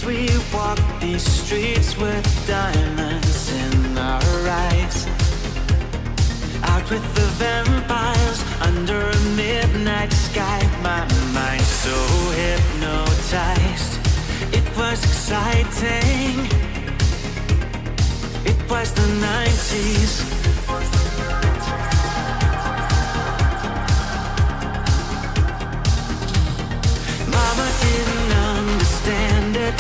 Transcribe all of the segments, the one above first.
we walk these streets with diamonds in our eyes. Out with the vampires under a midnight sky. My mind so hypnotized. It was exciting. It was the 90s. Mama didn't understand it,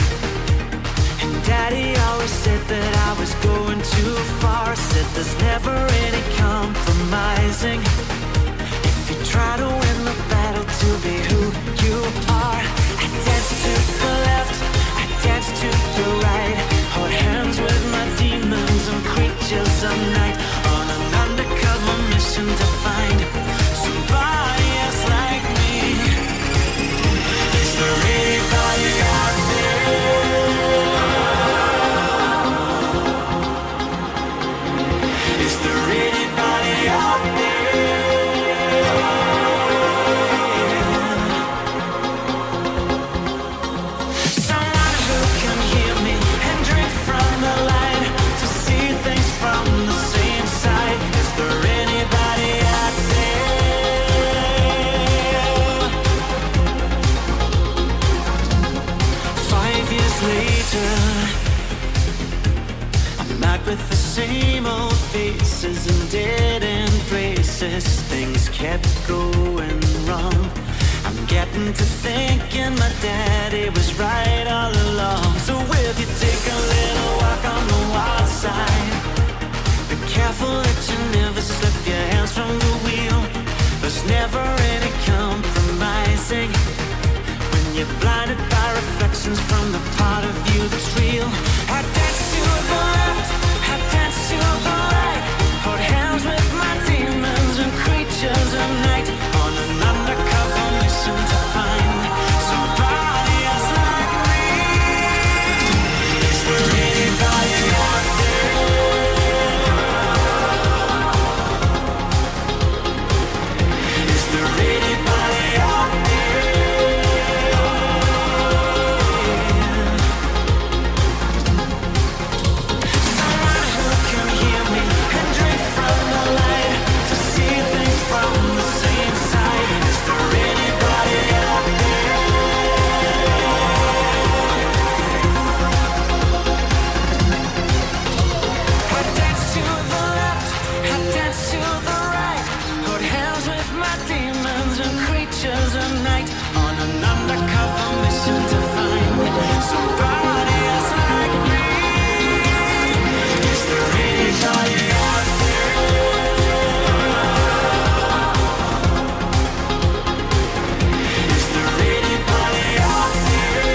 and Daddy always said that I was going too far. Said there's never any compromising if you try to win the battle to be who you are. I dance to the left, I dance to the right, hold hands with my demons and creatures of night, on an undercover mission to find somebody else like me. Is there anybody out there? Is there anybody out there? Someone who can hear me and drink from the light, to see things from the same side. Is there anybody out there? 5 years later, I'm out with the same old faces and dead end places. Things kept going wrong. I'm getting to thinking my daddy was right all along. So if you take a little walk on the wild side, be careful that you never slip your hands from the wheel. There's never any compromising when you're blinded by reflections from the part of you that's real. I dance to the left, I dance to the right, hold hands with my demons and creatures of night, on an undercover mission to find somebody else like me. Is there anybody out there? Is there anybody out there? Someone who can hear me and drink from the light, to see things from the same side. Is there anybody out there? I dance to the left, I dance to the right, hold hands with my demons and creatures of night, on an undercover mission to find somebody else like me. Is there anybody out there? Is there anybody out there?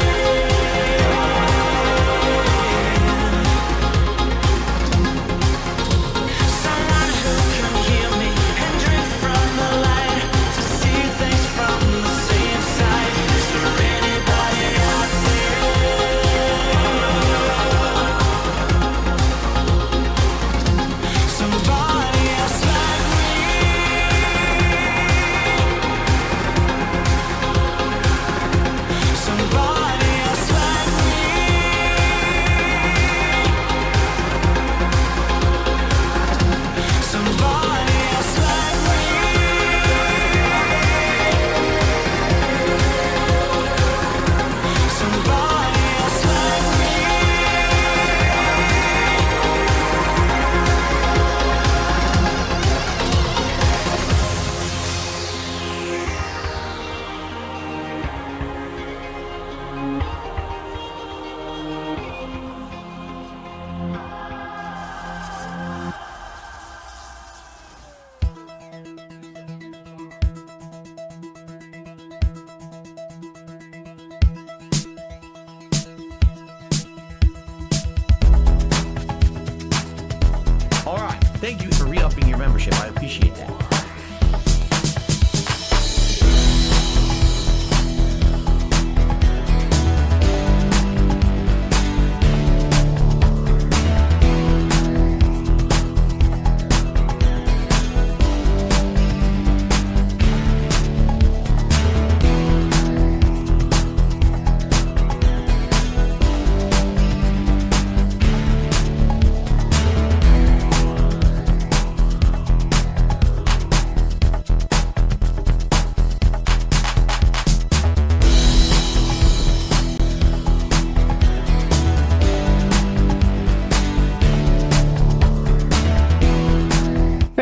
Someone who can hear me and drink from the light, to see things from the same side. Is there anybody out there? Somebody else like me. Somebody else like me. Somebody else like me. Somebody else like me. All right. Thank you for re-upping your membership. I appreciate that.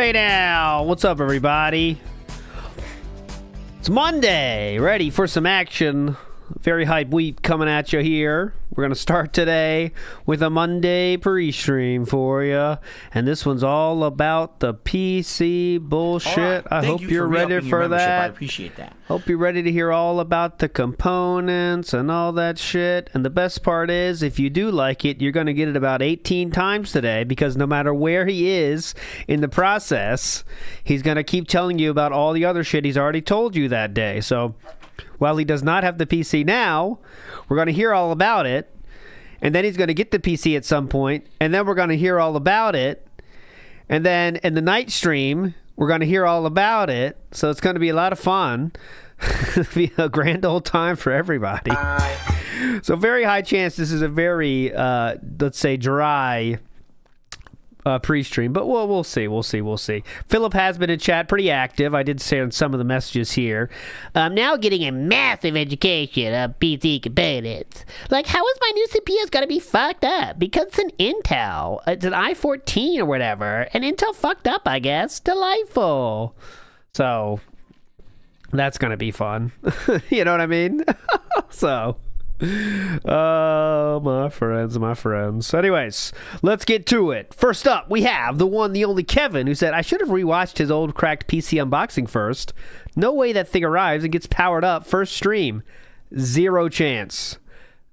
Hey now, what's up everybody? It's Monday, ready for some action. Very hype week coming at you here. We're going to start today with a Monday Preestream for you. And this one's all about the PC bullshit. I hope you're ready for that. I appreciate that. Hope you're ready to hear all about the components and all that shit. And the best part is, if you do like it, you're going to get it about 18 times today, because no matter where he is in the process, he's going to keep telling you about all the other shit he's already told you that day. So while he does not have the PC now, we're going to hear all about it. And then he's going to get the PC at some point. And then we're going to hear all about it. And then in the night stream, we're going to hear all about it. So it's going to be a lot of fun. It'll be a grand old time for everybody. So very high chance this is a very, let's say, dry pre-stream, but we'll see. Philip has been in chat, pretty active. I did say on some of the messages here. I'm now getting a massive education of PC components. Like, how is my new CPU going to be fucked up? Because it's an Intel. It's an i14 or whatever. And Intel fucked up, I guess. Delightful. So, that's going to be fun. You know what I mean? So... oh, my friends. Anyways, let's get to it. First up, we have the one, the only Kevin, who said, I should have rewatched his old cracked PC unboxing first. No way that thing arrives and gets powered up first stream. Zero chance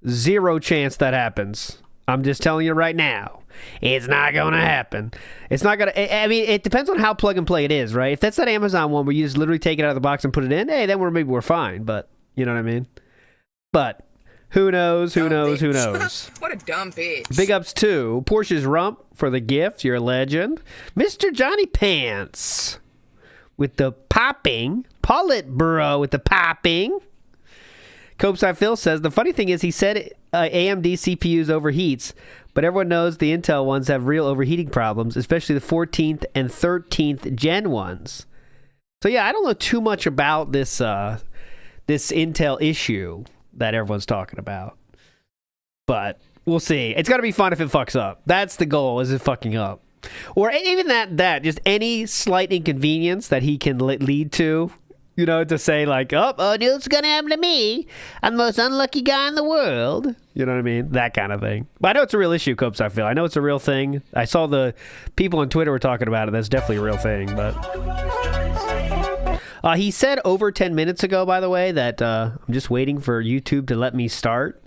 that happens. I'm just telling you right now. It's not going to happen. It's not going to... I mean, it depends on how plug and play it is, right? If that's that Amazon one where you just literally take it out of the box and put it in, hey, then maybe we're fine. But, you know what I mean? But... Who knows? What a dumb bitch. Big ups to Porsche's Rump for the gift. You're a legend. Mr. Johnny Pants with the popping. Politburo with the popping. Copeside Phil says, the funny thing is he said AMD CPUs overheats, but everyone knows the Intel ones have real overheating problems, especially the 14th and 13th gen ones. So yeah, I don't know too much about this this Intel issue that everyone's talking about, but we'll see. It's gotta be fun if it fucks up. That's the goal, is it fucking up, or even that just any slight inconvenience that he can lead to, you know, to say like, oh no, it's gonna happen to me, I'm the most unlucky guy in the world, you know what I mean, that kind of thing. But I know it's a real issue, Copes. I feel I know it's a real thing. I saw the people on Twitter were talking about it. That's definitely a real thing. But he said over 10 minutes ago, by the way, that I'm just waiting for YouTube to let me start.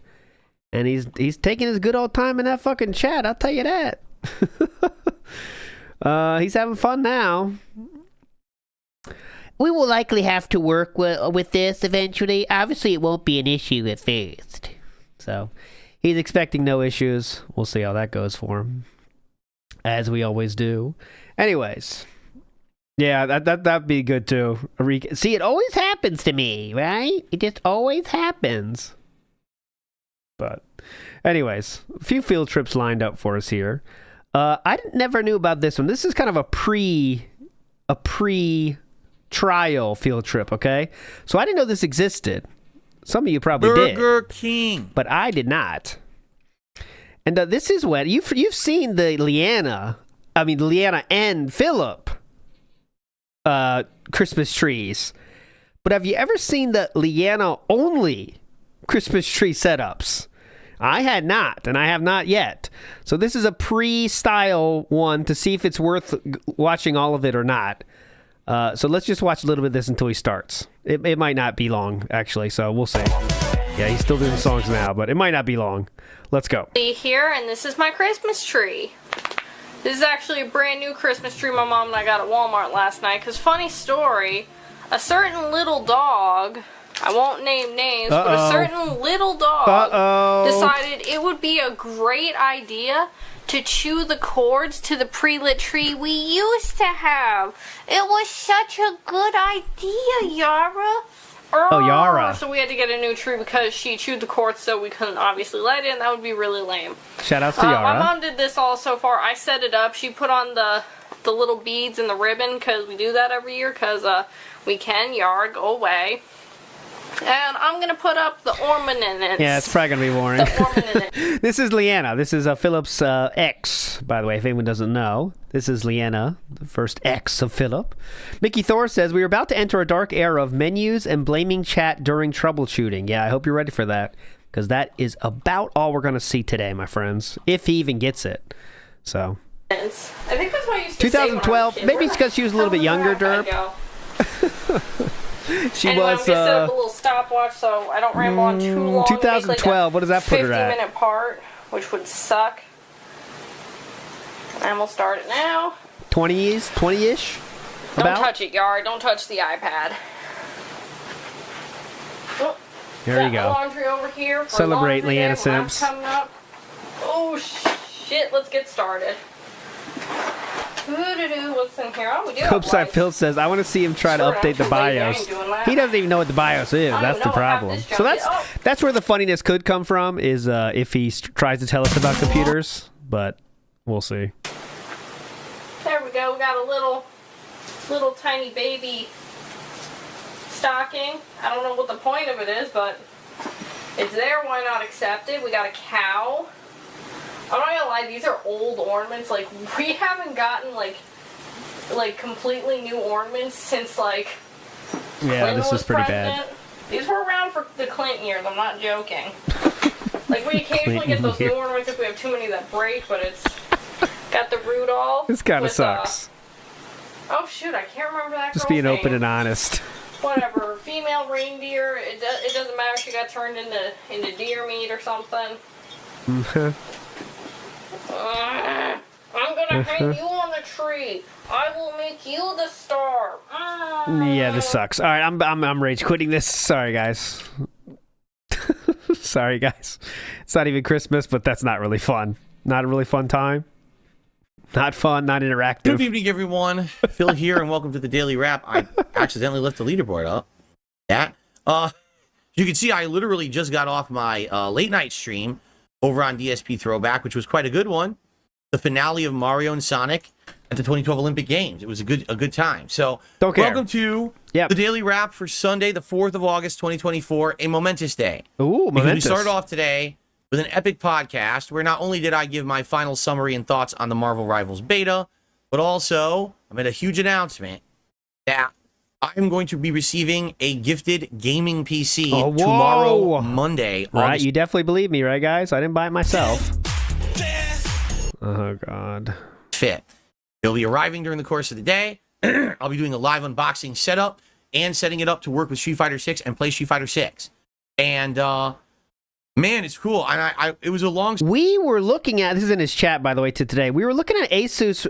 And he's taking his good old time in that fucking chat, I'll tell you that. He's having fun now. We will likely have to work with this eventually. Obviously, it won't be an issue at first. So, he's expecting no issues. We'll see how that goes for him. As we always do. Anyways... yeah, that'd be good too. See, it always happens to me, right? It just always happens. But, anyways, a few field trips lined up for us here. I never knew about this one. This is kind of a pre-trial field trip, okay? So I didn't know this existed. Some of you probably did. Burger King. But I did not. And this is when you've seen the Leanna and Philip Christmas trees, but have you ever seen the Leanna only Christmas tree setups? I had not, and I have not yet. So this is a pre-style one to see if it's worth watching all of it or not. So let's just watch a little bit of this until he starts. It might not be long, actually, so we'll see. Yeah, he's still doing songs now, but it might not be long. Let's go. Here, and this is my Christmas tree. This is actually a brand new Christmas tree my mom and I got at Walmart last night. Because, funny story, a certain little dog, I won't name names, but a certain little dog decided it would be a great idea to chew the cords to the pre-lit tree we used to have. It was such a good idea, Yara. Oh, Yara. So we had to get a new tree because she chewed the cords, so we couldn't obviously light it, and that would be really lame. Shout out to Yara. My mom did this all so far. I set it up. She put on the little beads and the ribbon, because we do that every year, because we can. Yara, go away. And I'm going to put up the ornaments. Yeah, it's probably going to be boring. The ornaments. This is Leanna. This is Philip's ex, by the way, if anyone doesn't know. This is Leanna, the first ex of Philip. Mickey Thor says, we are about to enter a dark era of menus and blaming chat during troubleshooting. Yeah, I hope you're ready for that, because that is about all we're going to see today, my friends, if he even gets it. So, I think that's what I used to 2012, say when I was a kid. maybe it's because she was a little bit younger, Derp. She anyway, was I'm gonna set up a little stopwatch so I don't ramble on too long. 2012. What does that put her at? 50-minute part, which would suck. And we'll start it now. 20-ish? Don't touch it, Yard. Don't touch the iPad. Oh, there you go. Laundry over here. For Celebrate, laundry Leanna day when Simps. that's coming up. Oh shit! Let's get started. What's in here? Oh, we do have Upside lights. Phil says, I want to see him try to Sure, update the actually, I ain't BIOS. doing that. He doesn't even know what the BIOS is. I don't That's even the know half problem. this So junk is. that's where the funniness could come from, is if he tries to tell us about computers, but we'll see. There we go. We got a little tiny baby stocking. I don't know what the point of it is, but it's there. Why not accept it? We got a cow. I'm not gonna lie, these are old ornaments. Like, we haven't gotten like completely new ornaments since like Yeah, Clinton this was is pretty president. bad. These were around for the Clinton years. I'm not joking. Like, we occasionally get those new Clinton ornaments if we have too many that break, but it's got the Rudolph. This kind of with, sucks. Oh shoot, I can't remember that Just girl's being open name. and honest. Whatever, female reindeer. It doesn't matter if she got turned into deer meat or something. I'm gonna hang you on the tree. I will make you the star. Yeah, this sucks. All right, I'm rage quitting this. Sorry, guys. Sorry, guys. It's not even Christmas, but that's not really fun. Not a really fun time. Not fun, not interactive. Good evening, everyone. Phil here, and welcome to the Daily Wrap. I accidentally left the leaderboard up. You can see I literally just got off my late night stream over on DSP Throwback, which was quite a good one. The finale of Mario and Sonic at the 2012 Olympic Games. It was a good time. So, Don't care. welcome to the Daily Wrap for Sunday, the 4th of August, 2024, a momentous day. Ooh, Because momentous. we started off today with an epic podcast where not only did I give my final summary and thoughts on the Marvel Rivals beta, but also I made a huge announcement that I'm going to be receiving a gifted gaming PC tomorrow, Monday. Right, August you definitely believe me, right, guys? I didn't buy it myself. Oh, God. 5th. It'll be arriving during the course of the day. I'll be doing a live unboxing setup and setting it up to work with Street Fighter 6 and play Street Fighter 6. And, man, it's cool. And it was a long... We were looking at, this is in his chat, by the way, to today. We were looking at Asus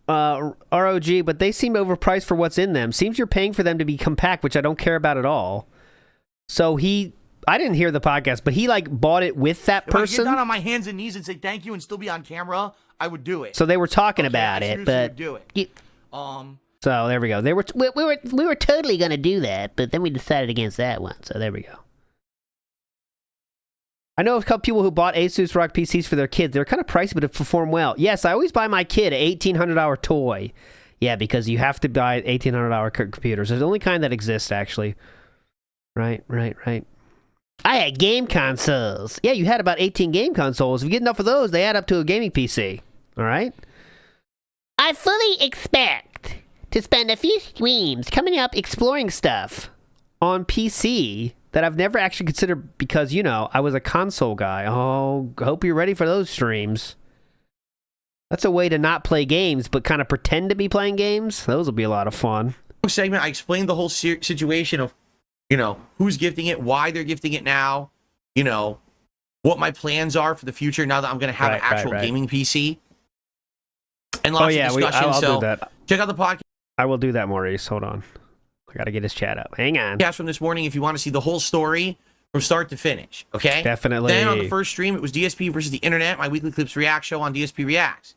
ROG, but they seem overpriced for what's in them. Seems you're paying for them to be compact, which I don't care about at all. So I didn't hear the podcast, but he like bought it with that If I person. get down on my hands and knees and say thank you and still be on camera, I would do it. So they were talking Okay, about I it, seriously but would do it. So there we go. We were totally gonna do that, but then we decided against that one. So there we go. I know a couple people who bought Asus ROG PCs for their kids. They're kind of pricey, but it perform well. Yes, I always buy my kid an $1,800 toy. Yeah, because you have to buy $1,800 computers. There's the only kind that exists, actually. Right. I had game consoles. Yeah, you had about 18 game consoles. If you get enough of those, they add up to a gaming PC. All right? I fully expect to spend a few streams coming up exploring stuff on PC that I've never actually considered because, I was a console guy. Oh, hope you're ready for those streams. That's a way to not play games, but kind of pretend to be playing games. Those will be a lot of fun. Segment, I explained the whole situation of, who's gifting it, why they're gifting it now, what my plans are for the future now that I'm going to have an actual gaming PC. And lots of discussion. I'll so do that. check out the podcast. I will do that, Maurice. Hold on. I got to get his chat up. Hang on. From this morning if you want to see the whole story from start to finish, okay? Definitely. Then on the first stream, it was DSP versus the Internet, my weekly Clips React show on DSP Reacts.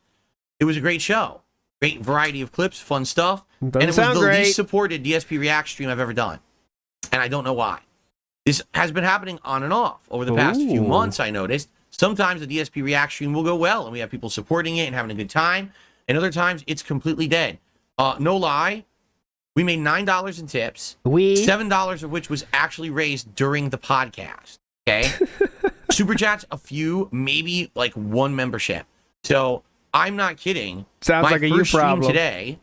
It was a great show. Great variety of clips, fun stuff. And it was the least supported DSP React stream I've ever done. And I don't know why. This has been happening on and off over the past few months, I noticed. Sometimes the DSP React stream will go well, and we have people supporting it and having a good time. And other times, it's completely dead. No lie. We made $9 in tips. $7 of which was actually raised during the podcast. Okay. Super chats, a few, maybe like one membership. So I'm not kidding. Sounds my like a you first stream problem today,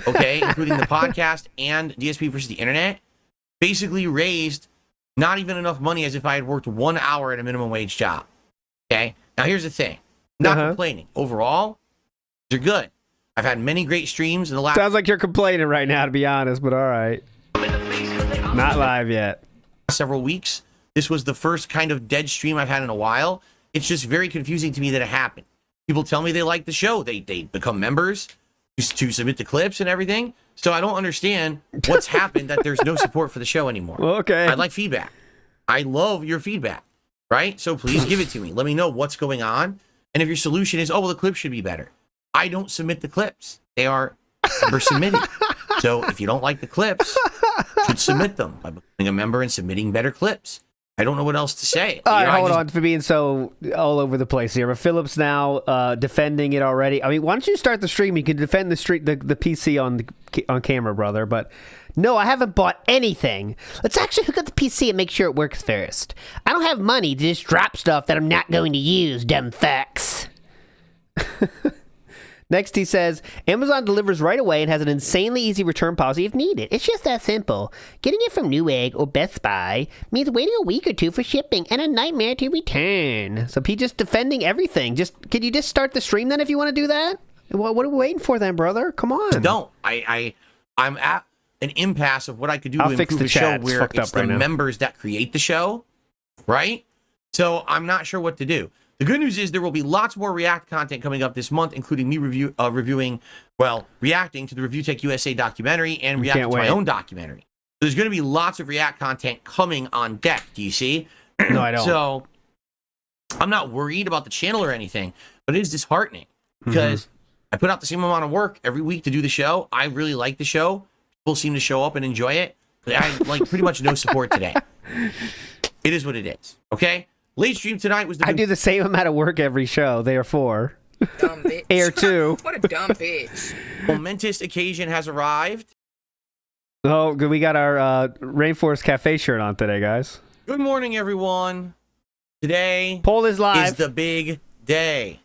okay, including the podcast and DSP versus the internet, basically raised not even enough money as if I had worked 1 hour at a minimum wage job. Okay. Now here's the thing. Not complaining. Overall, they're good. I've had many great streams in the last... Sounds like you're complaining right now, to be honest, but all right. Not live yet. Several weeks. This was the first kind of dead stream I've had in a while. It's just very confusing to me that it happened. People tell me they like the show. They become members to submit the clips and everything. So I don't understand what's happened that there's no support for the show anymore. Okay. I'd like feedback. I love your feedback, right? So please give it to me. Let me know what's going on. And if your solution is, oh, well, the clip should be better. I don't submit the clips. They are member submitted. So if you don't like the clips, you should submit them by becoming a member and submitting better clips. I don't know what else to say. All right, hold on for being so all over the place here. But Philip's now defending it already. I mean, why don't you start the stream? You can defend the PC on camera, brother. But no, I haven't bought anything. Let's actually hook up the PC and make sure it works first. I don't have money to just drop stuff that I'm not going to use, dumb fucks. Next, he says, Amazon delivers right away and has an insanely easy return policy if needed. It's just that simple. Getting it from Newegg or Best Buy means waiting a week or two for shipping and a nightmare to return. So Pete just defending everything. Could you just start the stream then if you want to do that? What are we waiting for then, brother? Come on. Don't. I'm at an impasse of what I could do to improve the show where it's the members that create the show, right? So I'm not sure what to do. The good news is there will be lots more React content coming up this month, including me reacting to the Review Tech USA documentary and reacting to my own documentary. So there's going to be lots of React content coming on deck. Do you see? No, I don't. So I'm not worried about the channel or anything, but it is disheartening because I put out the same amount of work every week to do the show. I really like the show. People seem to show up and enjoy it. But I like pretty much no support today. It is what it is. Okay. Late stream tonight was I do the same amount of work every show, therefore. Dumb bitch. Air 2. What a dumb bitch. Momentous occasion has arrived. Oh, we got our Rainforest Cafe shirt on today, guys. Good morning, everyone. Today Poll is live. Is the big day.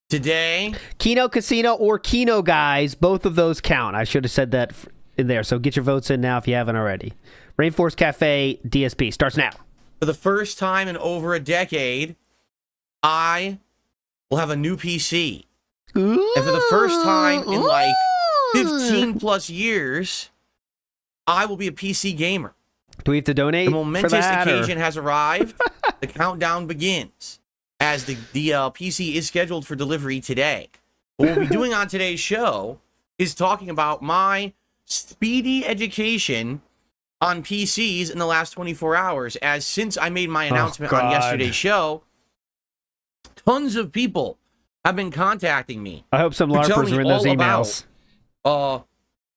Today, Kino Casino or Kino Guys, both of those count. I should have said that in there, so get your votes in now if you haven't already. Rainforest Cafe DSP starts now. For the first time in over a decade, I will have a new PC. Ooh, and for the first time in like 15 plus years, I will be a PC gamer. Do we have to donate? The momentous occasion has arrived. The countdown begins as the PC is scheduled for delivery today. What we'll be doing on today's show is talking about my speedy education on PCs in the last 24 hours, as since I made my announcement on yesterday's show, tons of people have been contacting me. I hope some LARPers are in those emails.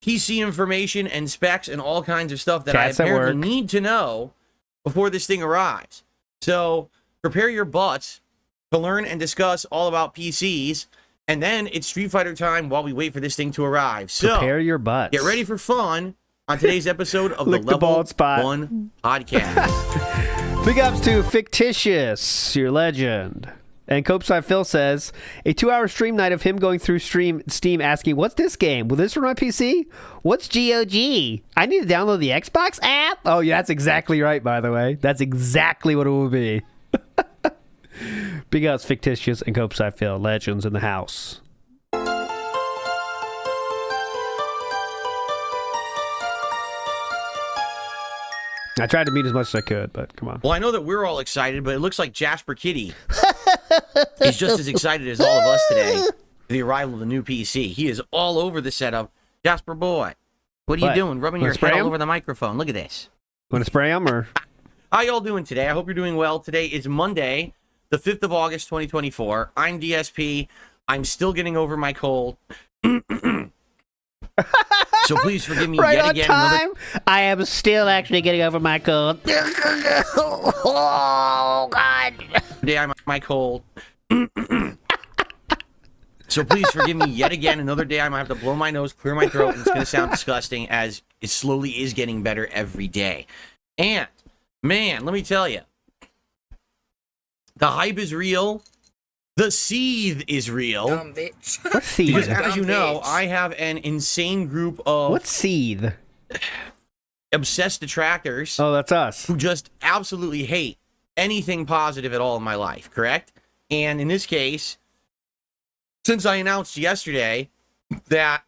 PC information and specs and all kinds of stuff that I apparently need to know before this thing arrives. So prepare your butts to learn and discuss all about PCs, and then it's Street Fighter time while we wait for this thing to arrive. So prepare your butts. Get ready for fun on today's episode of the Level 1 podcast. Big ups to Fictitious, your legend. And Copeside Phil says, a 2-hour stream night of him going through Steam asking, what's this game? Will this run on PC? What's GOG? I need to download the Xbox app? Oh, yeah, that's exactly right, by the way. That's exactly what it will be. Big ups, Fictitious and Copeside Phil, legends in the house. I tried to meet as much as I could, but come on. Well, I know that we're all excited, but it looks like Jasper Kitty is just as excited as all of us today for the arrival of the new PC. He is all over the setup. Jasper boy, what are you doing? Rubbing your head all over the microphone. Look at this. Want to spray him or? How y'all doing today? I hope you're doing well. Today is Monday, the 5th of August, 2024. I'm DSP. I'm still getting over my cold. So please forgive me right yet on again. Time. I am still actually getting over my cold. Oh, God. Today I'm my cold. So please forgive me yet again. Another day I might have to blow my nose, clear my throat, and it's going to sound disgusting as it slowly is getting better every day. And, man, let me tell you, the hype is real. The seethe is real. Dumb bitch. What's seethe? Because as you know, Bitch. I have an insane group of What's seethe? obsessed detractors Oh, that's us. who just absolutely hate anything positive at all in my life, correct? And in this case, since I announced yesterday that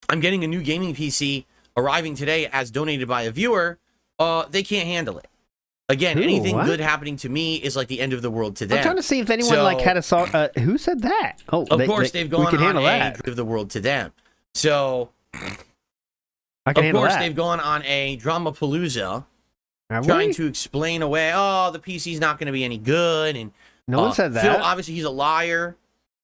I'm getting a new gaming PC arriving today as donated by a viewer, they can't handle it. Again, Ooh, anything what? good happening to me is like the end of the world to them. I'm trying to see if anyone So- like had a song. Who said that? Oh, Of course, they've gone we can on handle a that. end of the world to them. So, I can of handle course, that. they've gone on a Dramapalooza Have trying we? to explain away, oh, the PC's not going to be any good. And No one said that. Phil, obviously, he's a liar.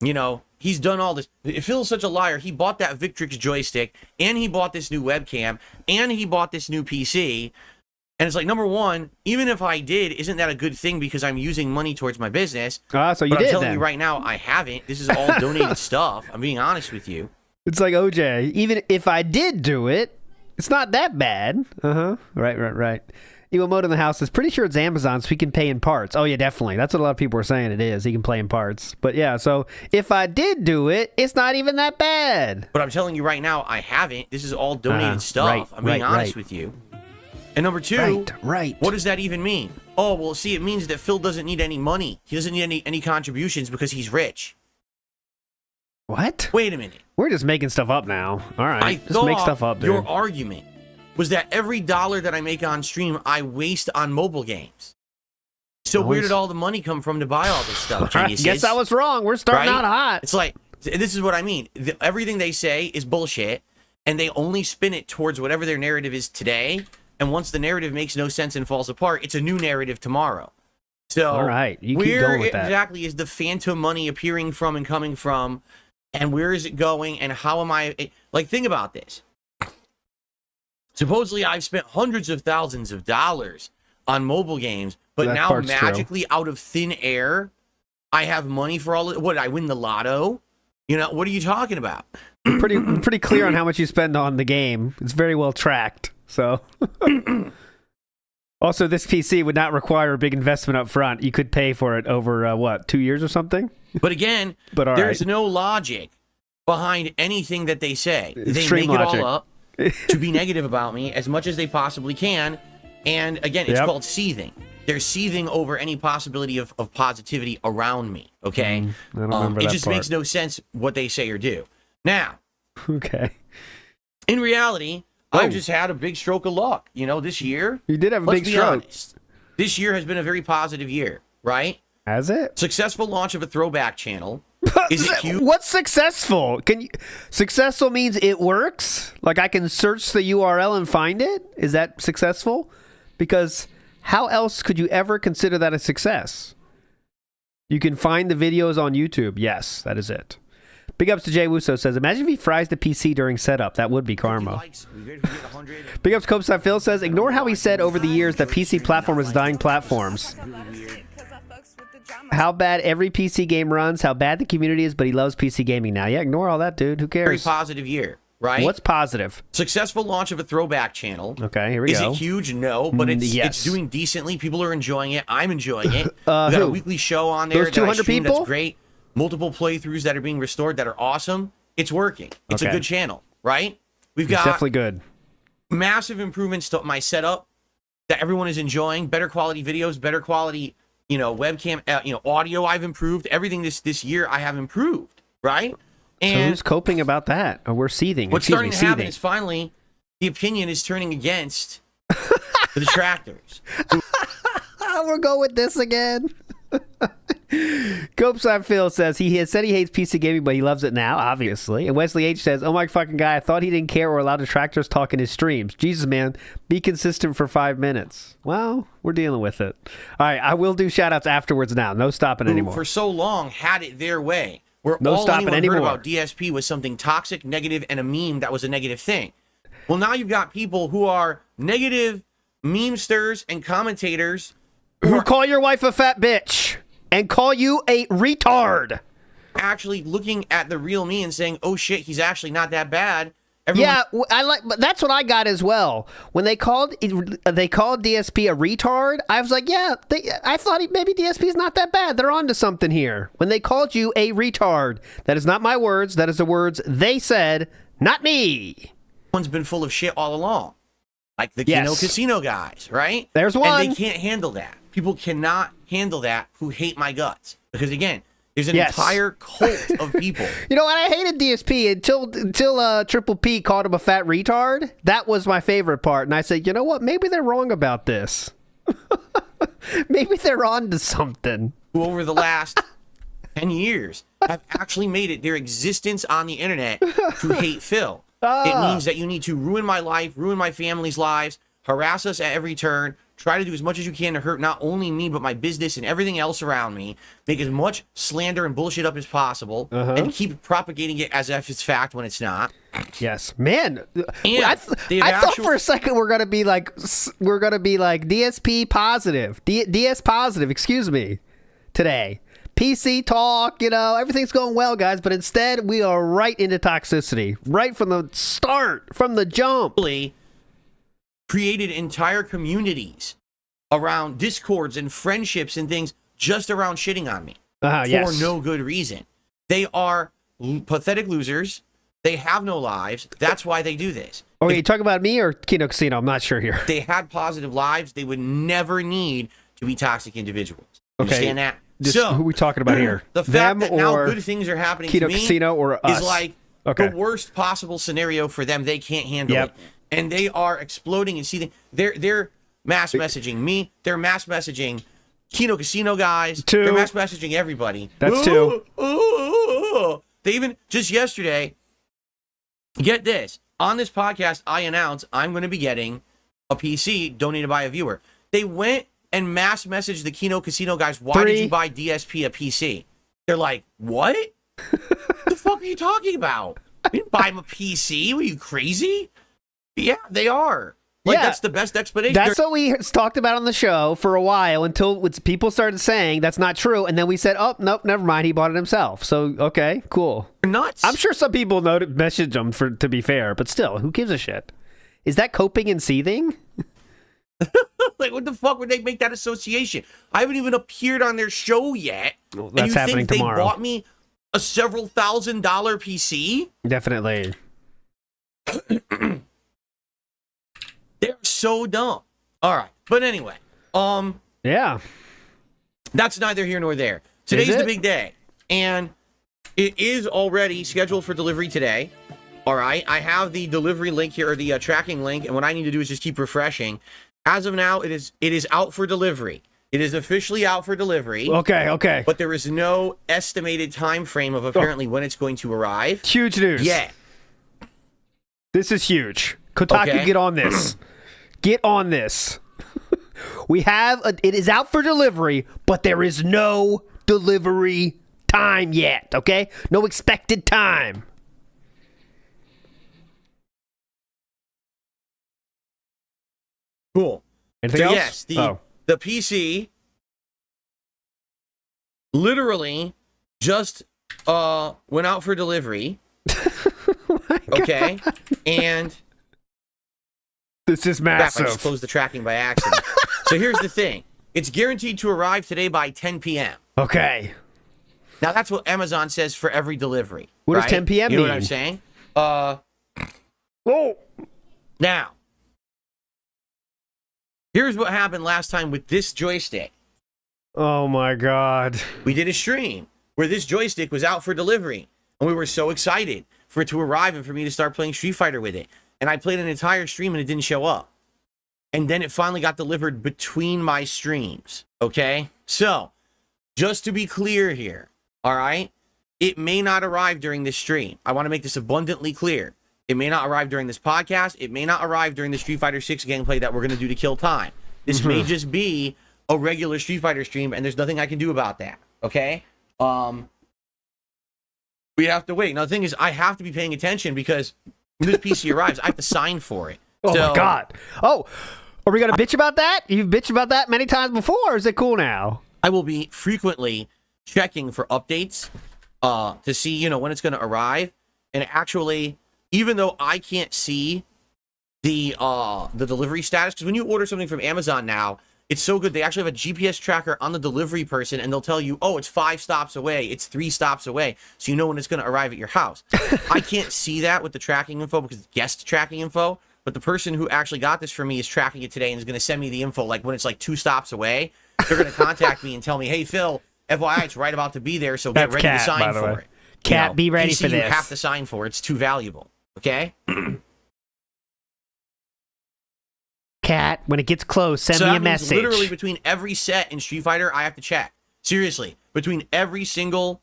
You know, he's done all this. Phil's such a liar. He bought that Victrix joystick, and he bought this new webcam, and he bought this new PC. And it's like, number one, even if I did, isn't that a good thing because I'm using money towards my business? So you But did I'm telling then. you right now, I haven't. This is all donated stuff. I'm being honest with you. It's like OJ. Even if I did do it, it's not that bad. Right. Evil Mode in the house is pretty sure it's Amazon, so he can pay in parts. Oh yeah, definitely. That's what a lot of people are saying. It is. He can play in parts. But yeah, so if I did do it, it's not even that bad. But I'm telling you right now, I haven't. This is all donated stuff. right, I'm being honest right. with you. And number two, Right. what does that even mean? Oh, well, see, it means that Phil doesn't need any money. He doesn't need any contributions because he's rich. What? Wait a minute. We're just making stuff up now. All right. I just thought make stuff up, dude. your argument was that every dollar that I make on stream, I waste on mobile games. So where did all the money come from to buy all this stuff, I geniuses? guess I was wrong. We're starting Right? out hot. It's like, this is what I mean. Everything they say is bullshit, and they only spin it towards whatever their narrative is today. And once the narrative makes no sense and falls apart, it's a new narrative tomorrow. So, All right, you keep where going with that. exactly is the phantom money appearing from and coming from, and where is it going, and how am I... Like, think about this. Supposedly, I've spent hundreds of thousands of dollars on mobile games, but That now part's true. magically out of thin air, I have money for all of... What, did I win the lotto? You know, what are you talking about? pretty clear on how much you spend on the game. It's very well tracked. So, also, this PC would not require a big investment up front. You could pay for it over 2 years or something. But again, But all there's right. no logic behind anything that they say. They Extreme make logic. it all up to be negative about me as much as they possibly can. And again, it's Yep. called seething. They're seething over any possibility of positivity around me. Okay, I don't remember it that just part. makes no sense what they say or do. Now, Okay. in reality, Whoa. I've just had a big stroke of luck. You know, this year. You did have a Let's big be stroke. honest. This year has been a very positive year, right? Has it? Successful launch of a throwback channel. Is it cute? What's successful? Successful means it works? Like I can search the URL and find it? Is that successful? Because how else could you ever consider that a success? You can find the videos on YouTube. Yes, that is it. Big ups to Jay Wusso says, imagine if he fries the PC during setup. That would be karma. Big ups Copeside Phil says, ignore how he said over the years that PC platform is dying platforms. How bad every PC game runs, how bad the community is, but he loves PC gaming now. Yeah, ignore all that, dude. Who Very cares? positive year, right? What's positive? Successful launch of a throwback channel. Okay, here we Is go. it huge? No, but it's Yes. doing decently. People are enjoying it. I'm enjoying it. We got a who? weekly show on there. Those 200 that I stream people? That's great. Multiple playthroughs that are being restored that are awesome. It's working. It's a Okay. good channel, right? We've It's got definitely good. massive improvements to my setup that everyone is enjoying. Better quality videos, better quality, webcam, audio. I've improved everything this year. I have improved, right? So And who's coping about that? Oh, we're seething. what's Excuse starting me, to happen seething. is finally the opinion is turning against the detractors. We're going with this again. Copeside Phil says he has said he hates PC gaming, but he loves it now, obviously. And Wesley H says, oh my fucking guy, I thought he didn't care or allow detractors talk in his streams. Jesus, man, be consistent for 5 minutes. Well, we're dealing with it. All right, I will do shout-outs afterwards now. No stopping Who anymore. for so long had it their way, where No all stopping anyone anymore. heard about DSP was something toxic, negative, and a meme that was a negative thing. Well, now you've got people who are negative memesters and commentators Who call your wife a fat bitch and call you a retard. actually looking at the real me and saying, "Oh shit, he's actually not that bad." Everyone, but that's what I got as well. When they called DSP a retard, I was like, yeah, I thought maybe DSP is not that bad. They're onto something here. When they called you a retard, that is not my words. That is the words they said, not me. Everyone's been full of shit all along, like the Kino Casino guys, right? There's one. And they can't handle that. People cannot handle that who hate my guts because again. There's an entire cult of people. You know what? I hated DSP until Triple P called him a fat retard. That was my favorite part. And I said, you know what? Maybe they're wrong about this. Maybe they're on to something. Who over the last 10 years have actually made it their existence on the internet to hate Phil. It means that you need to ruin my life, ruin my family's lives, harass us at every turn, try to do as much as you can to hurt not only me, but my business and everything else around me. Make as much slander and bullshit up as possible, and keep propagating it as if it's fact when it's not. Yes, man. And I thought for a second we're gonna be like DSP positive, DS positive. Excuse me. Today, PC talk. You know, everything's going well, guys. But instead, we are right into toxicity, right from the start, from the jump. Created entire communities around discords and friendships and things just around shitting on me for no good reason. They are pathetic losers. They have no lives. That's why they do this. Oh, you talking about me or Kino Casino? I'm not sure here. If they had positive lives, they would never need to be toxic individuals. Understand that? So who are we talking about here? The fact that now good things are happening Kino to me Casino or us? Is like the worst possible scenario for them. They can't handle it. And they are exploding and seething. They're mass messaging me. They're mass messaging Kino Casino guys. They're mass messaging everybody. That's two. They even, just yesterday, get this. On this podcast, I announced I'm going to be getting a PC donated by a viewer. They went and mass messaged the Kino Casino guys, why did you buy DSP a PC? They're like, what? The fuck are you talking about? I didn't buy him a PC. Were you crazy? Yeah, they are. Like, that's the best explanation. That's what we talked about on the show for a while until people started saying that's not true. And then we said, oh, nope, never mind. He bought it himself. So, okay, cool. They're nuts. I'm sure some people messaged him to be fair, but still, who gives a shit? Is that coping and seething? Like, what the fuck would they make that association? I haven't even appeared on their show yet. Well, that's happening tomorrow. They bought me a several $1,000 PC? Definitely. They're so dumb. All right. But anyway, yeah. That's neither here nor there. Today's the big day. And it is already scheduled for delivery today. All right. I have the delivery link here, or the tracking link, and what I need to do is just keep refreshing. As of now, it is out for delivery. It is officially out for delivery. Okay. But there is no estimated time frame of apparently when it's going to arrive. Huge news. Yeah. This is huge. Kotaku, get on this. Get on this. It is out for delivery, but there is no delivery time yet, okay? No expected time. Cool. Anything else? Yes, the PC literally just went out for delivery. Okay. And this is massive. I just closed the tracking by accident. So here's the thing. It's guaranteed to arrive today by 10 p.m. Okay. Now, that's what Amazon says for every delivery. What does 10 p.m. mean? You know what I'm saying? Now, here's what happened last time with this joystick. Oh, my God. We did a stream where this joystick was out for delivery. And we were so excited for it to arrive and for me to start playing Street Fighter with it. And I played an entire stream and it didn't show up. And then it finally got delivered between my streams. Okay? So, just to be clear here, all right? It may not arrive during this stream. I want to make this abundantly clear. It may not arrive during this podcast. It may not arrive during the Street Fighter 6 gameplay that we're going to do to kill time. This may just be a regular Street Fighter stream, and there's nothing I can do about that. Okay? We have to wait. Now, the thing is, I have to be paying attention because when this PC arrives, I have to sign for it. Oh, my God. Oh, are we going to bitch about that? You've bitched about that many times before, or is it cool now? I will be frequently checking for updates to see, when it's going to arrive. And actually, even though I can't see the delivery status, because when you order something from Amazon now, it's so good. They actually have a GPS tracker on the delivery person, and they'll tell you, oh, it's 5 stops away, it's 3 stops away, so you know when it's going to arrive at your house. I can't see that with the tracking info because it's guest tracking info, but the person who actually got this for me is tracking it today and is going to send me the info, like when it's like 2 stops away. They're going to contact me and tell me, hey, Phil, FYI, it's right about to be there, so get ready to sign for it. Cat, be ready PC, for this. You have to sign for it. It's too valuable, okay? Cat, when it gets close, send me a message. Literally between every set in Street Fighter, I have to check. Seriously, between every single